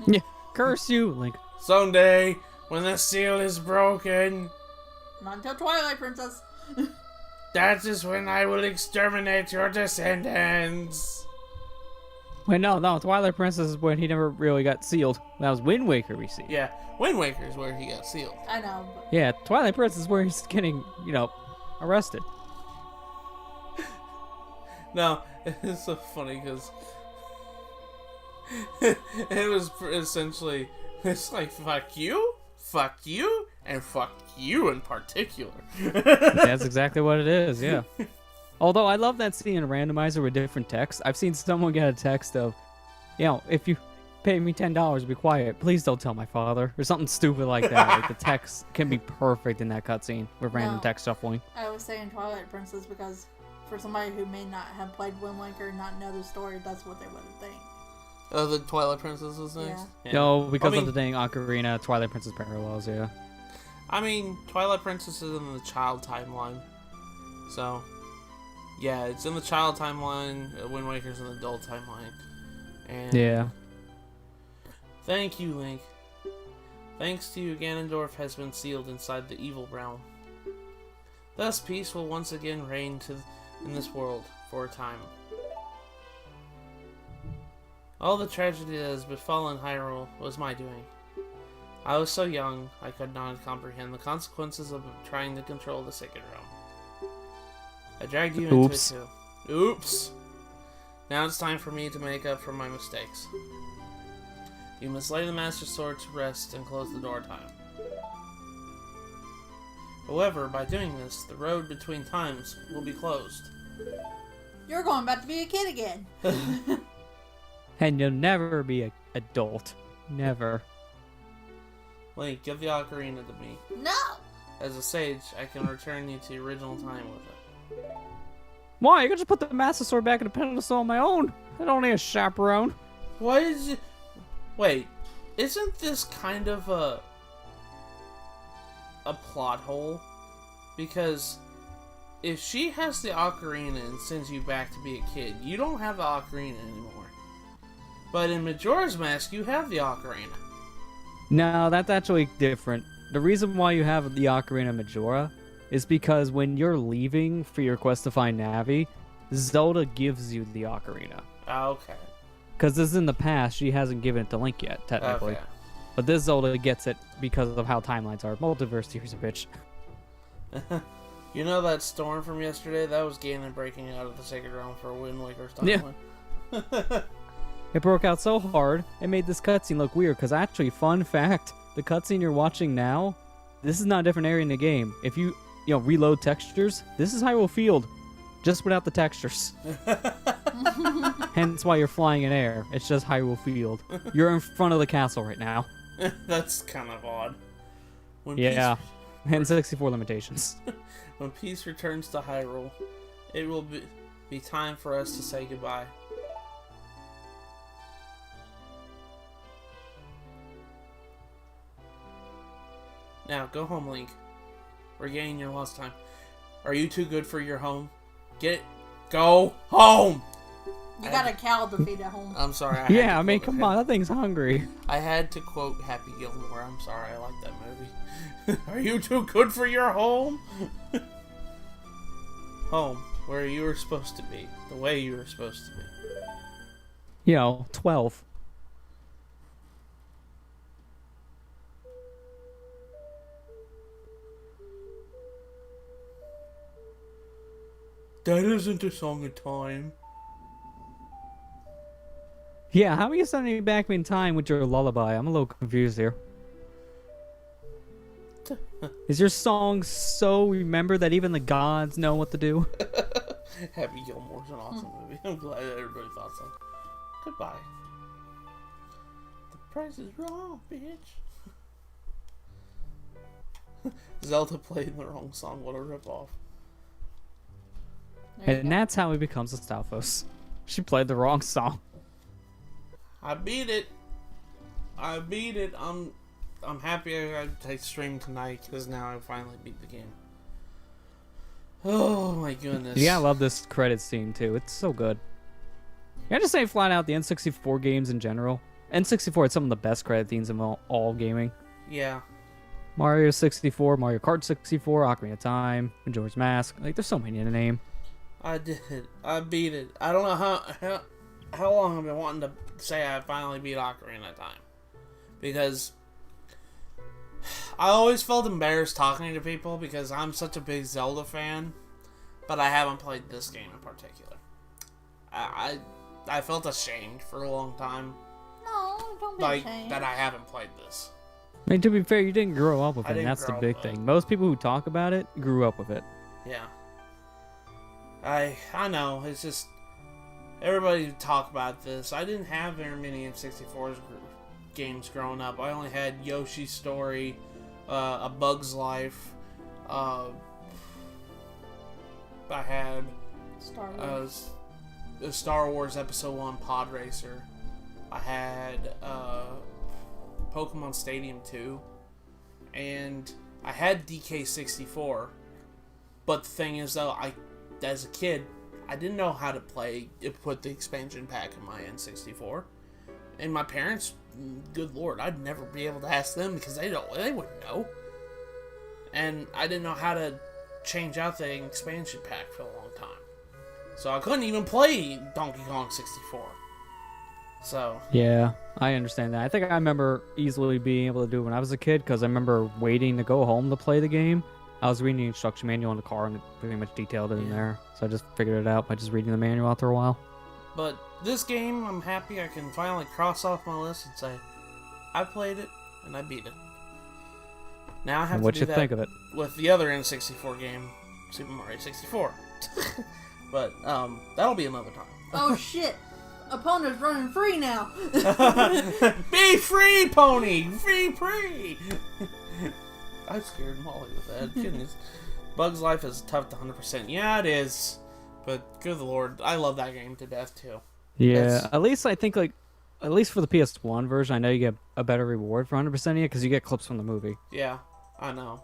Yeah, curse you, Link. Someday, when the seal is broken, Not until Twilight Princess. that is when I will exterminate your descendants. Wait, no, Twilight Princess is when he never really got sealed. That was Wind Waker we see. Yeah, Wind Waker is where he got sealed. I know, but... Yeah, Twilight Princess is where he's getting, arrested. No, it's so funny because it was essentially, it's like, fuck you, and fuck you in particular. That's exactly what it is, yeah. Although I love that scene in a randomizer with different text. I've seen someone get a text of, if you pay me $10, be quiet. Please don't tell my father. Or something stupid like that. Like the text can be perfect in that cutscene with random text shuffling. I was saying Twilight Princess because for somebody who may not have played Wind Waker and not know the story, that's what they would think. Oh, the Twilight Princess was next? Yeah. No, because of the dang Ocarina, Twilight Princess parallels, yeah. I mean, Twilight Princess is in the child timeline. So, yeah, it's in the child timeline. Wind Waker's in the adult timeline. And yeah. Thank you, Link. Thanks to you, Ganondorf has been sealed inside the evil realm. Thus, peace will once again reign in this world for a time. All the tragedy that has befallen Hyrule was my doing. I was so young, I could not comprehend the consequences of trying to control the Sacred Realm. I dragged you into it too. Oops! Now it's time for me to make up for my mistakes. You must lay the Master Sword to rest and close the door time. However, by doing this, the road between times will be closed. You're going back to be a kid again. And you'll never be an adult. Never. Link, give the ocarina to me. No! As a sage, I can return you to the original time with it. Why? You can just put the Master Sword back in the pedestal on my own. I don't need a chaperone. Why is it... Wait, isn't this kind of a plot hole? Because if she has the ocarina and sends you back to be a kid, you don't have the ocarina anymore. But in Majora's Mask, you have the ocarina. No, that's actually different. The reason why you have the Ocarina of Majora is because when you're leaving for your quest to find Navi, Zelda gives you the Ocarina. Oh, okay. Because this is in the past, she hasn't given it to Link yet, technically. Okay. But this Zelda gets it because of how timelines are. Multiverse theory's a bitch. You know that storm from yesterday? That was Ganon breaking out of the Sacred Realm for a Wind Waker style Yeah. one. It broke out so hard, it made this cutscene look weird. Because actually, fun fact, the cutscene you're watching now, this is not a different area in the game. If you reload textures, this is Hyrule Field, just without the textures. Hence why you're flying in air. It's just Hyrule Field. You're in front of the castle right now. That's kind of odd. When Yeah, and 64 limitations. When peace returns to Hyrule, it will be time for us to say goodbye. Now, go home, Link. Regain your lost time. Are you too good for your home? Go home! You got a cow to feed at home. I'm sorry. Yeah, I mean, come on, that thing's hungry. I had to quote Happy Gilmore. I'm sorry, I like that movie. Are you too good for your home? Home, where you were supposed to be. The way you were supposed to be. 12. That isn't a song of time. Yeah, how are you sending me back in time with your lullaby? I'm a little confused here. Is your song so remembered that even the gods know what to do? Happy Gilmore's an awesome movie. I'm glad everybody thought so. Goodbye. The price is wrong, bitch. Zelda played the wrong song. What a ripoff. And that's how he becomes a Stalfos. She played the wrong song. I beat it. I'm happy I streamed tonight because now I finally beat the game. Oh my goodness. Yeah, I love this credit scene too. It's so good. Can I just say flat out the N64 games in general? N64 had some of the best credit scenes in all gaming. Yeah. Mario 64, Mario Kart 64, Ocarina of Time, Majora's Mask. Like, there's so many to name. I did. I beat it. I don't know how long I've been wanting to say I finally beat Ocarina of Time. Because I always felt embarrassed talking to people because I'm such a big Zelda fan, but I haven't played this game in particular. I felt ashamed for a long time. No, don't be ashamed. That I haven't played this. I mean, to be fair, you didn't grow up with I it, and didn't that's the grow big up thing. with it. Most people who talk about it grew up with it. Yeah. I know, it's just everybody talk about this. I didn't have very many N64 games growing up. I only had Yoshi's Story, A Bug's Life. I had Star Wars. the Star Wars Episode 1 Pod Racer. I had Pokemon Stadium 2. And I had DK64. But the thing is, though, as a kid, I didn't know how to put the expansion pack in my N64. And my parents, good lord, I'd never be able to ask them because they wouldn't know. And I didn't know how to change out the expansion pack for a long time. So I couldn't even play Donkey Kong 64. So. Yeah, I understand that. I think I remember easily being able to do it when I was a kid because I remember waiting to go home to play the game. I was reading the instruction manual in the car and it pretty much detailed it in there. So I just figured it out by just reading the manual after a while. But this game, I'm happy I can finally cross off my list and say, I played it and I beat it. Now I have What to you do that think of it? with the other N64 game, Super Mario 64. But that'll be another time. Oh shit! Opponent's running free now. Be free, pony! Free! I scared Molly with that. Goodness. Bug's Life is tough to 100%. Yeah, it is. But good lord, I love that game to death too. Yeah, at least I think at least for the PS1 version, I know you get a better reward for 100%ing it because you get clips from the movie. Yeah, I know.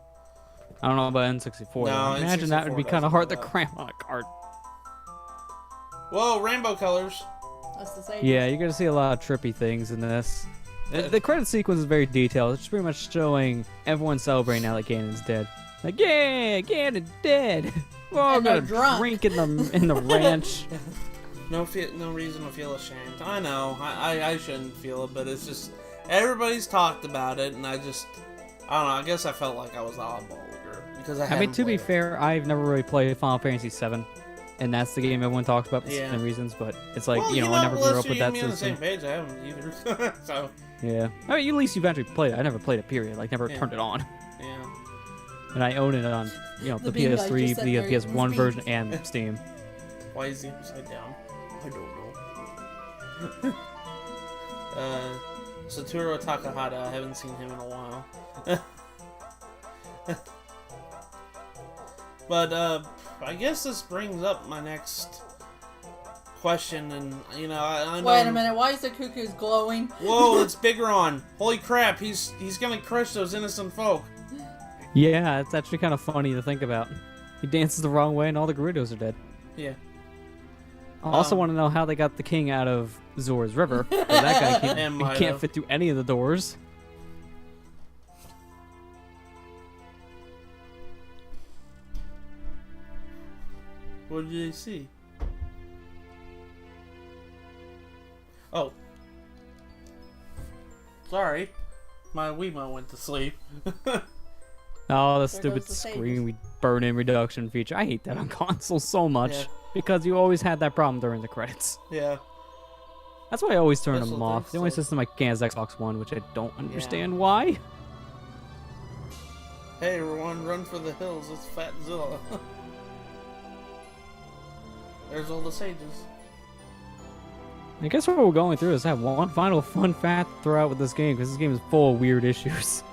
I don't know about N64. No, Imagine that would be N64 kind of hard to doesn't do cram on a card. Whoa, rainbow colors. That's the same. Yeah, you're gonna see a lot of trippy things in this. The credit sequence is very detailed. It's pretty much showing everyone celebrating now that Ganon's dead. Like, yeah, Ganon dead. We're all And gonna they're drunk. drink in the ranch. No reason to feel ashamed. I know. I shouldn't feel it, but it's just everybody's talked about it, and I don't know. I guess I felt like I was oddball because I mean, to be fair, I've never really played Final Fantasy VII, and that's the game everyone talks about for the same reasons. But it's like, well, I never grew up with that me system. On the same page, I haven't either. So yeah, I mean, at least you've actually played it. I never played it. Period. Like, never turned it on. Yeah. And I own it on, the PS3, the PS1 version, and Steam. Why is he upside down? I don't know. Satoru Takahata, I haven't seen him in a while. But, I guess this brings up my next question, and, I know... Wait a minute, why is the cuckoo's glowing? Whoa, it's Bigron! Holy crap, he's gonna crush those innocent folk. Yeah, it's actually kind of funny to think about. He dances the wrong way and all the Gerudos are dead. Yeah. I also want to know how they got the king out of Zora's River. That guy can't fit through any of the doors. What did they see? Oh. Sorry. My Wiimote went to sleep. Oh, the stupid screen burn-in reduction feature. I hate that on console so much. Because you always had that problem during the credits. Yeah. That's why I always turn them off. The only system I can is Xbox One, which I don't understand why. Hey everyone, run for the hills, it's Fat Zilla. There's all the sages. I guess what we're going through is have one final fun fact to throw out with this game, because this game is full of weird issues.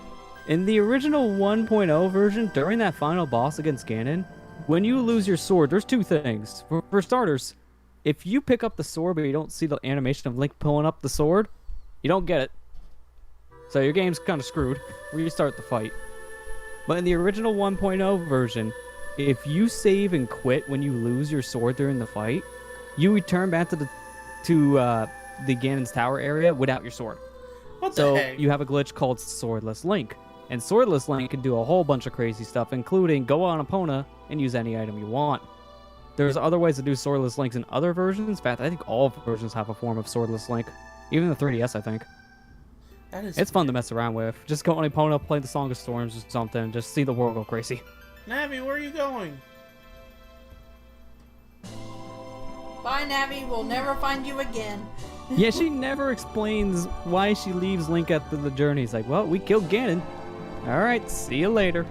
In the original 1.0 version, during that final boss against Ganon, when you lose your sword, there's two things. For starters, if you pick up the sword but you don't see the animation of Link pulling up the sword, you don't get it. So your game's kind of screwed. Restart the fight. But in the original 1.0 version, if you save and quit when you lose your sword during the fight, you return back to the Ganon's Tower area without your sword. What the heck? You have a glitch called Swordless Link. And Swordless Link can do a whole bunch of crazy stuff, including go on Epona and use any item you want. There's other ways to do Swordless Links in other versions. In fact, I think all versions have a form of Swordless Link. Even the 3DS, I think. It's fun to mess around with. Just go on Epona, play the Song of Storms or something, just see the world go crazy. Navi, where are you going? Bye, Navi. We'll never find you again. Yeah, she never explains why she leaves Link at the journey. It's like, well, we killed Ganon. Alright, see you later. Bye,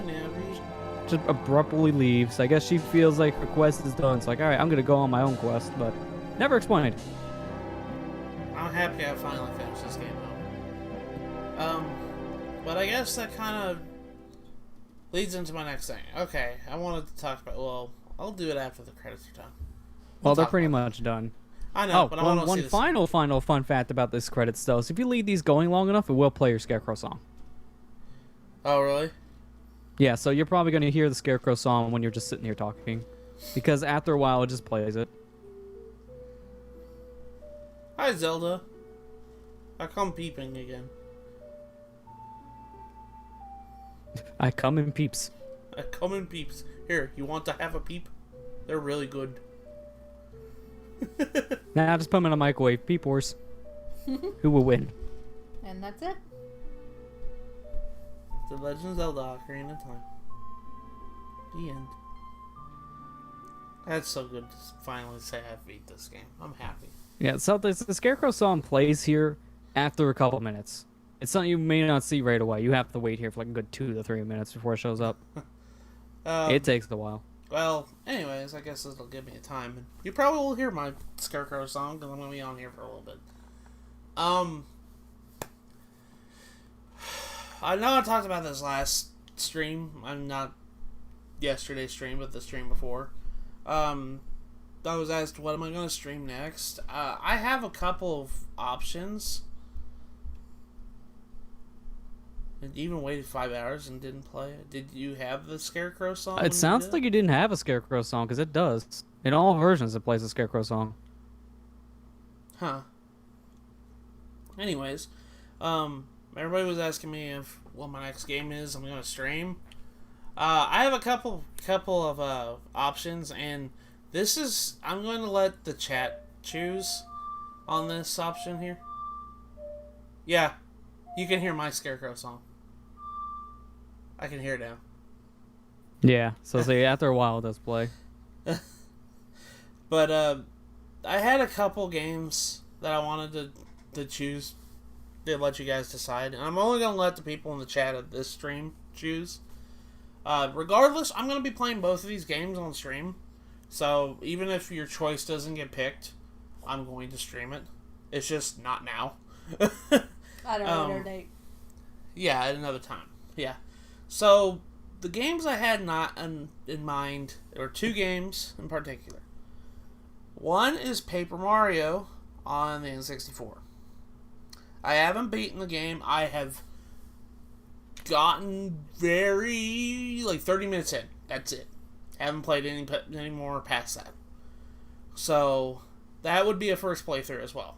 Navi. Just abruptly leaves. I guess she feels like her quest is done. It's like, alright, I'm gonna go on my own quest, but never explained. I'm happy I finally finished this game out. But I guess that kind of leads into my next thing. Okay, I wanted to talk about, well, I'll do it after the credits are done. Well, they're pretty much done. I know, but I want to see one final fun fact about this credits, though, is if you leave these going long enough, it will play your Scarecrow song. Oh, really? Yeah, so you're probably going to hear the Scarecrow song when you're just sitting here talking. Because after a while, it just plays it. Hi, Zelda. I come peeping again. I come in peeps. I come in peeps. Here, you want to have a peep? They're really good. Nah, just put them in a microwave. Peep wars. Who will win? And that's it. The Legend of Zelda Ocarina of Time. The end. That's so good to finally say I beat this game. I'm happy. Yeah, so the Scarecrow song plays here after a couple minutes. It's something you may not see right away. You have to wait here for like a good 2 to 3 minutes before it shows up. It takes a while. Well, anyways, I guess this will give me a time. You probably will hear my Scarecrow song because I'm going to be on here for a little bit. I know I talked about this last stream. I'm not yesterday's stream, but the stream before. I was asked, what am I going to stream next? I have a couple of options. I even waited 5 hours and didn't play it. Did you have the Scarecrow song? It sounds like you didn't have a Scarecrow song, because it does. In all versions, it plays a Scarecrow song. Huh. Anyways, everybody was asking me if what my next game is I'm going to stream. I have a couple of options, and this is I'm going to let the chat choose on this option here. Yeah, you can hear my Scarecrow song. I can hear it now. Yeah, so after a while it does play. But I had a couple games that I wanted to choose to let you guys decide. And I'm only going to let the people in the chat of this stream choose. Regardless, I'm going to be playing both of these games on stream. So even if your choice doesn't get picked, I'm going to stream it. It's just not now. At a later date. Yeah, at another time. Yeah. So the games I had not in mind, there were two games in particular. One is Paper Mario on the N64. I haven't beaten the game. I have gotten 30 minutes in. That's it. Haven't played any more past that. So that would be a first playthrough as well.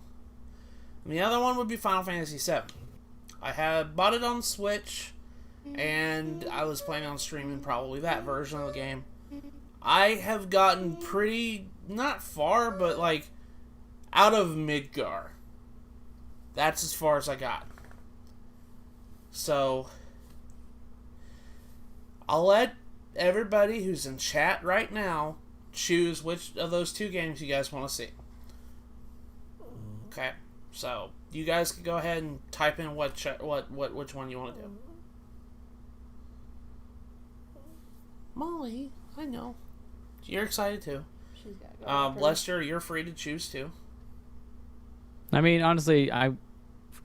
And the other one would be Final Fantasy VII. I had bought it on Switch, and I was planning on streaming probably that version of the game. I have gotten pretty, not far, but like out of Midgar. That's as far as I got. So I'll let everybody who's in chat right now choose which of those two games you guys want to see. Okay, so you guys can go ahead and type in which one you want to do. Molly, I know. You're excited too. She's gotta go Lester, you're free to choose too. I mean, honestly,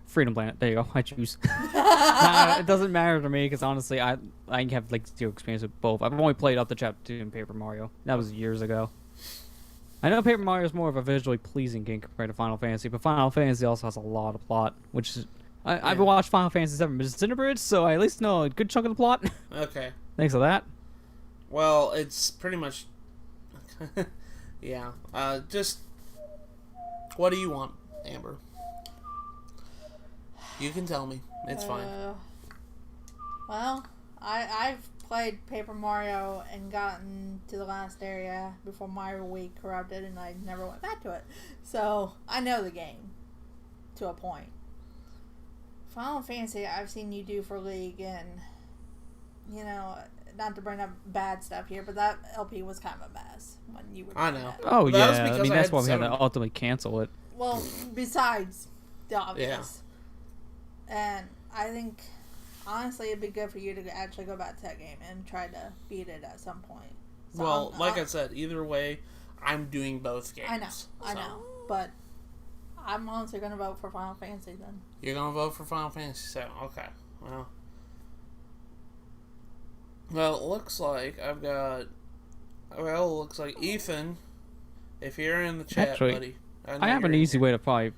Freedom Planet. There you go. I choose. It doesn't matter to me because honestly, I have like zero experience with both. I've only played up to Chapter 2 in Paper Mario. That was years ago. I know Paper Mario is more of a visually pleasing game compared to Final Fantasy, but Final Fantasy also has a lot of plot, which is I've watched Final Fantasy 7 Xenoverse, so I at least know a good chunk of the plot. Okay. Thanks for that. Well, it's pretty much. Yeah. Just. What do you want, Amber? You can tell me. It's fine. Well, I've played Paper Mario and gotten to the last area before my week corrupted, and I never went back to it. So I know the game to a point. Final Fantasy, I've seen you do for League, and not to bring up bad stuff here, but that LP was kind of a mess when you were doing I know. that. Oh That was yeah, because I mean I that's had why we had to seven. ultimately cancel it. Well, besides the obvious. And I think, honestly, it'd be good for you to actually go back to that game and try to beat it at some point. So Well, like I said, either way, I'm doing both games. I know. But I'm honestly going to vote for Final Fantasy then. You're going to vote for Final Fantasy VII. Okay. Well, it looks like I've got... Well, it looks like Ethan, if you're in the chat, Actually, buddy. I have an easy way to probably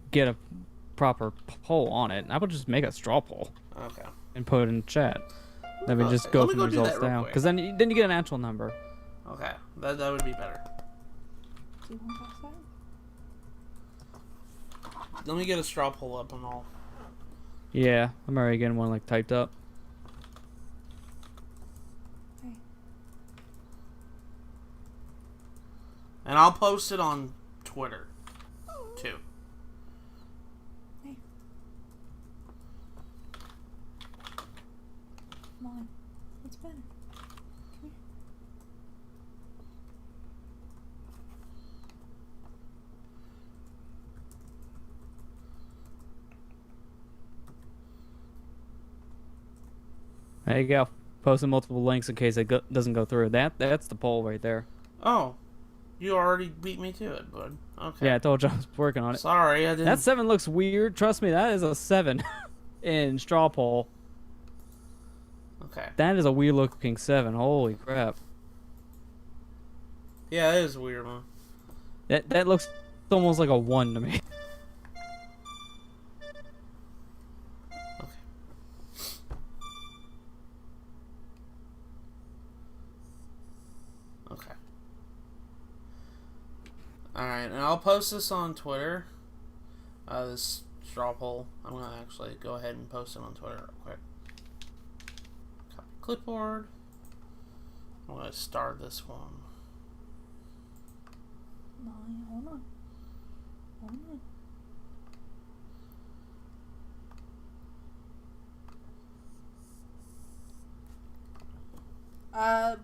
get a proper poll on it. I would just make a straw poll. Okay. And put it in chat. Then we just go Let me from the go do that results real down. quick. Because then you get an actual number. Okay. That would be better. Do you want to talk about Let me get a straw poll up and all. Yeah, I'm already getting one typed up. Hey. And I'll post it on Twitter, too. Hey. Come on. What's better? Come here. There you go. Posting multiple links in case it doesn't go through. That's the poll right there. Oh. You already beat me to it, bud. Okay. Yeah, I told you I was working on it. Sorry, I didn't... That 7 looks weird. Trust me, that is a 7 in straw poll. Okay. That is a weird looking 7. Holy crap. Yeah, it is a weird one. That looks almost like a 1 to me. Okay. Alright, and I'll post this on Twitter. This straw poll. I'm going to actually go ahead and post it on Twitter real quick. Copy clipboard. I'm going to start this one. No, hold on.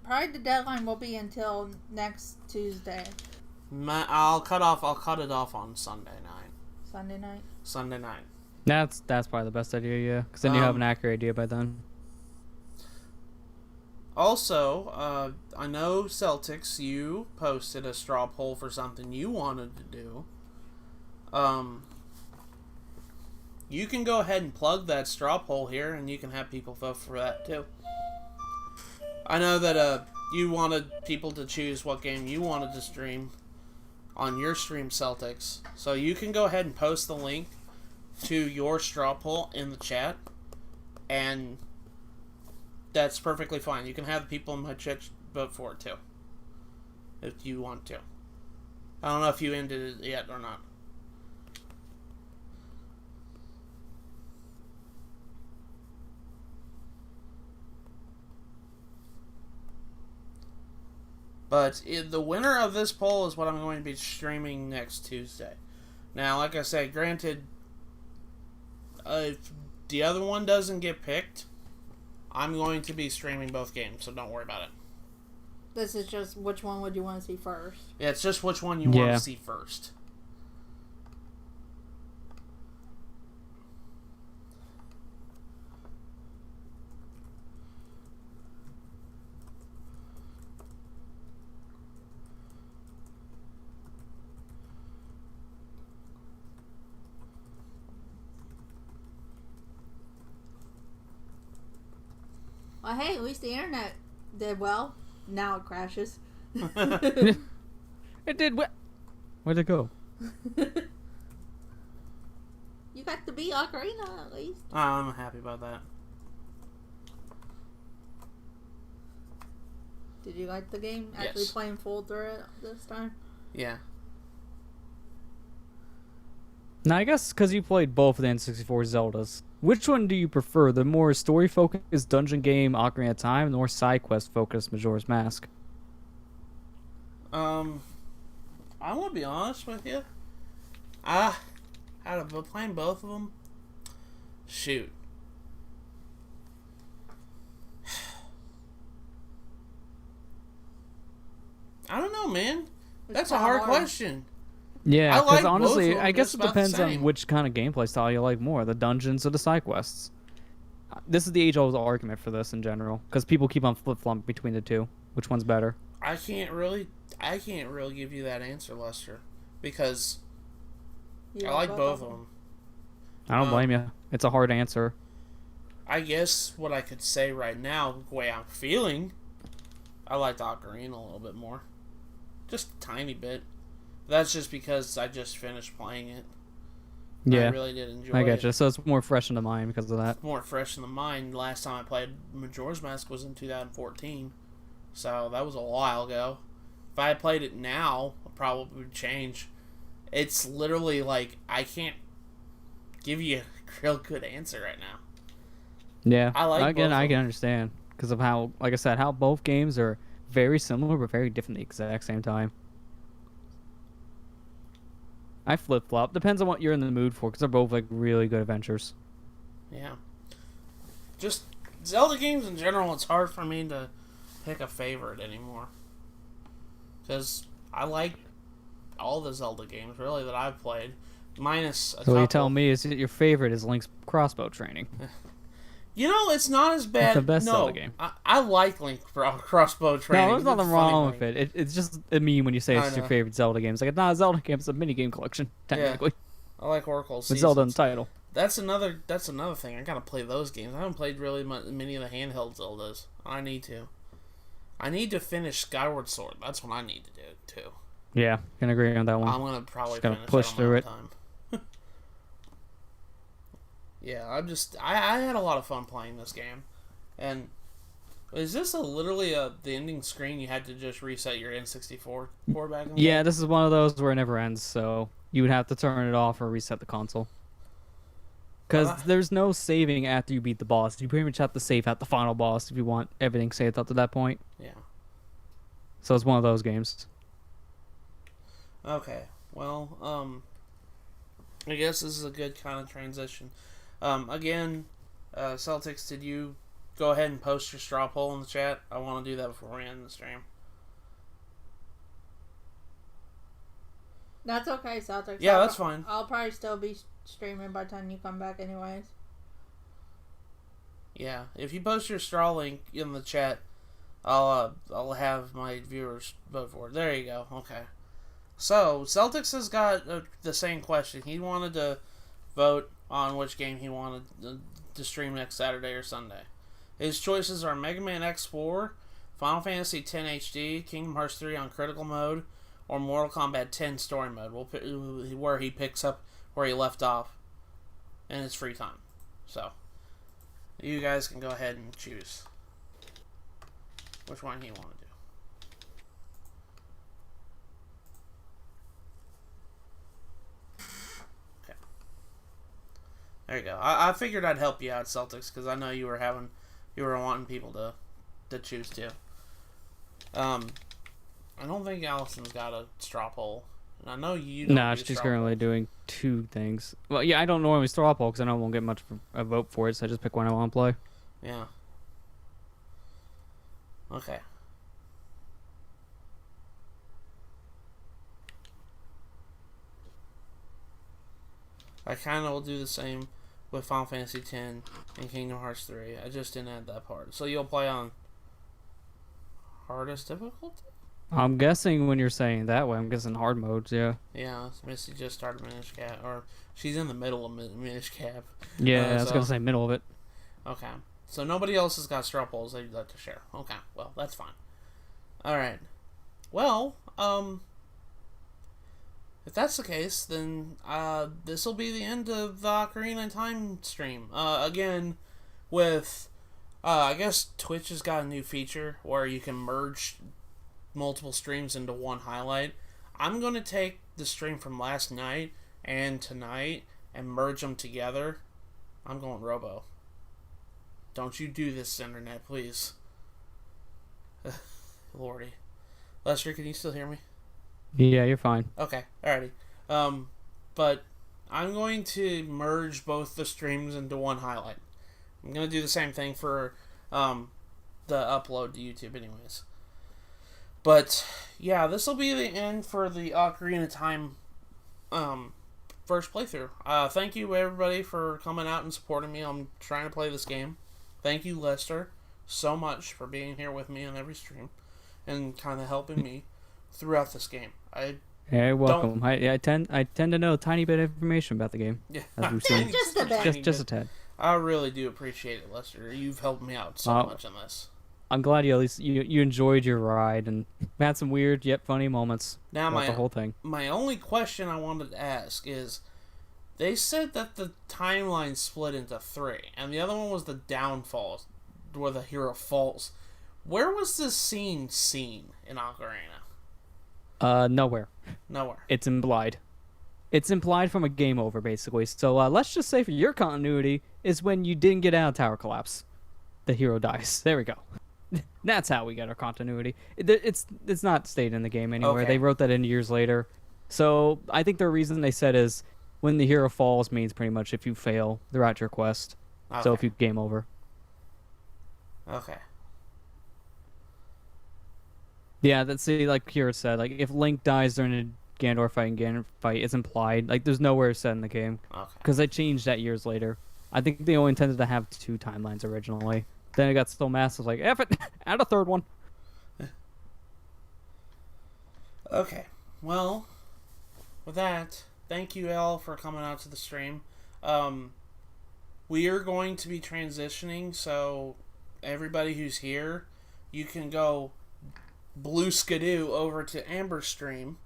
Probably the deadline will be until next Tuesday. I'll cut it off on Sunday night. Sunday night. That's probably the best idea, yeah. Because then you have an accurate idea by then. Also, I know Celtics, you posted a straw poll for something you wanted to do. You can go ahead and plug that straw poll here, and you can have people vote for that too. I know that you wanted people to choose what game you wanted to stream on your stream, Celtics. So you can go ahead and post the link to your straw poll in the chat, and that's perfectly fine. You can have the people in my chat vote for it too, if you want to. I don't know if you ended it yet or not. But the winner of this poll is what I'm going to be streaming next Tuesday. Now, like I said, granted, if the other one doesn't get picked, I'm going to be streaming both games, so don't worry about it. This is just which one would you want to see first? Yeah, it's just which one you want to see first. Well, hey, at least the internet did well. Now it crashes. It did well. Where'd it go? You got to beat Ocarina, at least. I'm happy about that. Did you like the game? Actually playing full through it this time? Yeah. Now, I guess because you played both of the N64 Zeldas, which one do you prefer? The more story-focused dungeon game Ocarina of Time, and the more side-quest-focused Majora's Mask? I want to be honest with you. Out of playing both of them, shoot. I don't know, man. That's a hard question. Yeah, because honestly, them, I guess it depends on which kind of gameplay style you like more, the dungeons or the side quests. This is the age-old argument for this in general, because people keep on flip-flopping between the two. Which one's better? I can't really give you that answer, Lester, because I like both of them. I don't blame you. It's a hard answer. I guess what I could say right now, the way I'm feeling, I like Ocarina a little bit more. Just a tiny bit. That's just because I just finished playing it. Yeah. I really did enjoy it. I get you. So it's more fresh in the mind because of that. It's more fresh in the mind. Last time I played Majora's Mask was in 2014. So that was a while ago. If I had played it now, it probably would change. It's literally like, I can't give you a real good answer right now. Yeah. I like Again, both I of can them. understand. Because of how, like I said, how both games are very similar but very different at the exact same time. I flip-flop. Depends on what you're in the mood for, because they're both like really good adventures. Yeah. Just Zelda games in general, it's hard for me to pick a favorite anymore. Because I like all the Zelda games, really, that I've played. Minus a couple. So what you tell me is that your favorite is Link's crossbow training. You know, it's not as bad. It's the best no, Zelda game. I like Link crossbow training. No, there's nothing It's wrong funny with it. It's just a meme when you say it's your favorite Zelda game. It's like, it's not a Zelda game, it's a minigame collection, technically. Yeah. I like Oracle With Seasons. Zelda in the title. That's another thing. I gotta play those games. I haven't played really many of the handheld Zeldas. I need to. I need to finish Skyward Sword. That's what I need to do, too. Yeah, can agree on that one. I'm gonna probably just gotta finish push that through it. time. Yeah, I had a lot of fun playing this game. And is this literally the ending screen you had to just reset your N64 for back in the Yeah, day? this is one of those where it never ends, so you would have to turn it off or reset the console. Because there's no saving after you beat the boss. You pretty much have to save at the final boss if you want everything saved up to that point. Yeah. So it's one of those games. Okay. Well, I guess this is a good kind of transition. Again, Celtics, did you go ahead and post your straw poll in the chat? I want to do that before we end the stream. That's okay, Celtics. Yeah, that's fine. I'll probably still be streaming by the time you come back anyways. Yeah, if you post your straw link in the chat, I'll have my viewers vote for it. There you go. Okay. So, Celtics has got the same question. He wanted to vote on which game he wanted to stream next Saturday or Sunday. His choices are Mega Man X4, Final Fantasy X HD, Kingdom Hearts 3 on critical mode, or Mortal Kombat 10 story mode, where he picks up where he left off in his free time. So, you guys can go ahead and choose which one you want to do. Okay. There you go. I figured I'd help you out, Celtics, because I know you were wanting people to choose too. I don't think Allison's got a straw poll. And I know you don't. Nah, she's currently doing two things. Well, yeah, I don't normally straw poll because I know I won't get much of a vote for it, so I just pick one I want to play. Yeah. Okay. I kind of will do the same with Final Fantasy X and Kingdom Hearts 3. I just didn't add that part. So you'll play on hardest difficulty? I'm guessing when you're saying that way, I'm guessing hard modes, yeah. Yeah, Missy just started Minish Cap, or she's in the middle of Minish Cap. Yeah, I was going to say middle of it. Okay. So nobody else has got straw polls they'd like to share. Okay, well, that's fine. Alright. Well, if that's the case, then this will be the end of the Ocarina Time stream. Again, with, I guess Twitch has got a new feature where you can merge multiple streams into one highlight. I'm going to take the stream from last night and tonight and merge them together. I'm going Robo. Don't you do this, Internet, please. Lordy. Lester, can you still hear me? Yeah, you're fine. Okay, alrighty. But I'm going to merge both the streams into one highlight. I'm going to do the same thing for the upload to YouTube anyways. But, yeah, this will be the end for the Ocarina Time first playthrough. Thank you, everybody, for coming out and supporting me. I'm trying to play this game. Thank you, Lester, so much for being here with me on every stream and kind of helping me throughout this game. Yeah, you're welcome. I tend to know a tiny bit of information about the game. Yeah, as we've seen. Just a bit. Just a tad. I really do appreciate it, Lester. You've helped me out so much on this. I'm glad you at least you enjoyed your ride and had some weird yet funny moments. Now the whole thing. My only question I wanted to ask is, they said that the timeline split into 3, and the other one was the downfall, where the hero falls. Where was this scene seen in Ocarina? Nowhere. Nowhere. It's implied. It's implied from a game over, basically. So let's just say for your continuity is when you didn't get out of tower collapse. The hero dies. There we go. That's how we get our continuity. It's not stated in the game anywhere. Okay. They wrote that in years later. So I think the reason they said is when the hero falls means pretty much if you fail throughout your quest. Okay. So if you game over. Okay. Yeah, that's like Kira said. Like if Link dies during a Ganondorf fight and Ganondorf fight, it's implied. Like there's nowhere said in the game. Okay. Because they changed that years later. I think they only intended to have 2 timelines originally. Then it got so massive, like, F it, add a third one. Okay. Well, with that, thank you all for coming out to the stream. We are going to be transitioning, so everybody who's here, you can go blue skidoo over to Amber's stream.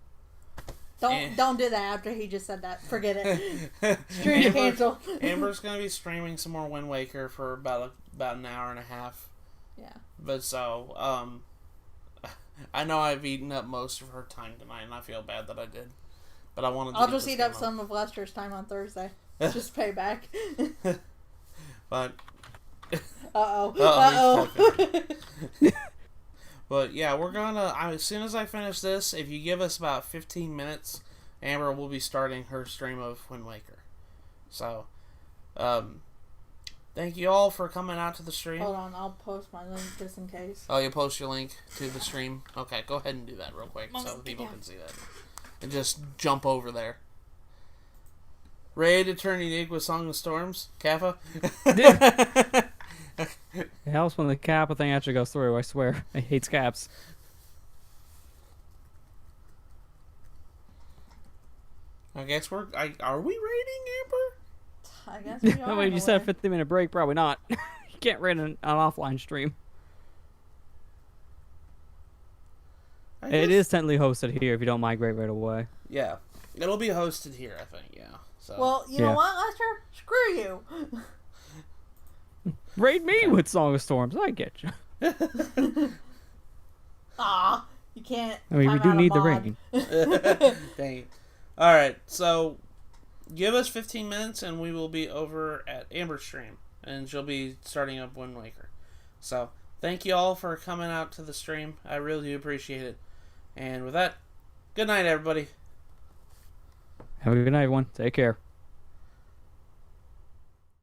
Don't do that after he just said that. Forget it. Stream cancel. Amber's going to be streaming some more Wind Waker for about an hour and a half. Yeah. But so, I know I've eaten up most of her time tonight, and I feel bad that I did. But I wanted to I'll just eat up some of Lester's time on Thursday. Just payback. But Uh-oh. But yeah, we're gonna. As soon as I finish this, if you give us about 15 minutes, Amber will be starting her stream of Wind Waker. So, thank you all for coming out to the stream. Hold on, I'll post my link just in case. Oh, you post your link to the stream? Okay, go ahead and do that real quick so people can see that. And just jump over there. Ready to turn unique with Song of Storms? Kappa? Yeah. It helps when the Kappa thing actually goes through, I swear. I hate caps. I guess are we rating Amber? I guess we are. Wait, you said a 50-minute break? Probably not. You can't rate an offline stream. It is technically hosted here if you don't migrate right away. Yeah. It'll be hosted here, I think, yeah. So. Well, you know what, Lester? Screw you. Raid me with Song of Storms. I get you. Aw, you can't. I mean, we do need the rating. Dang it. Alright, so give us 15 minutes and we will be over at Amber's stream. And she'll be starting up Wind Waker. So, thank you all for coming out to the stream. I really do appreciate it. And with that, good night, everybody. Have a good night, everyone. Take care.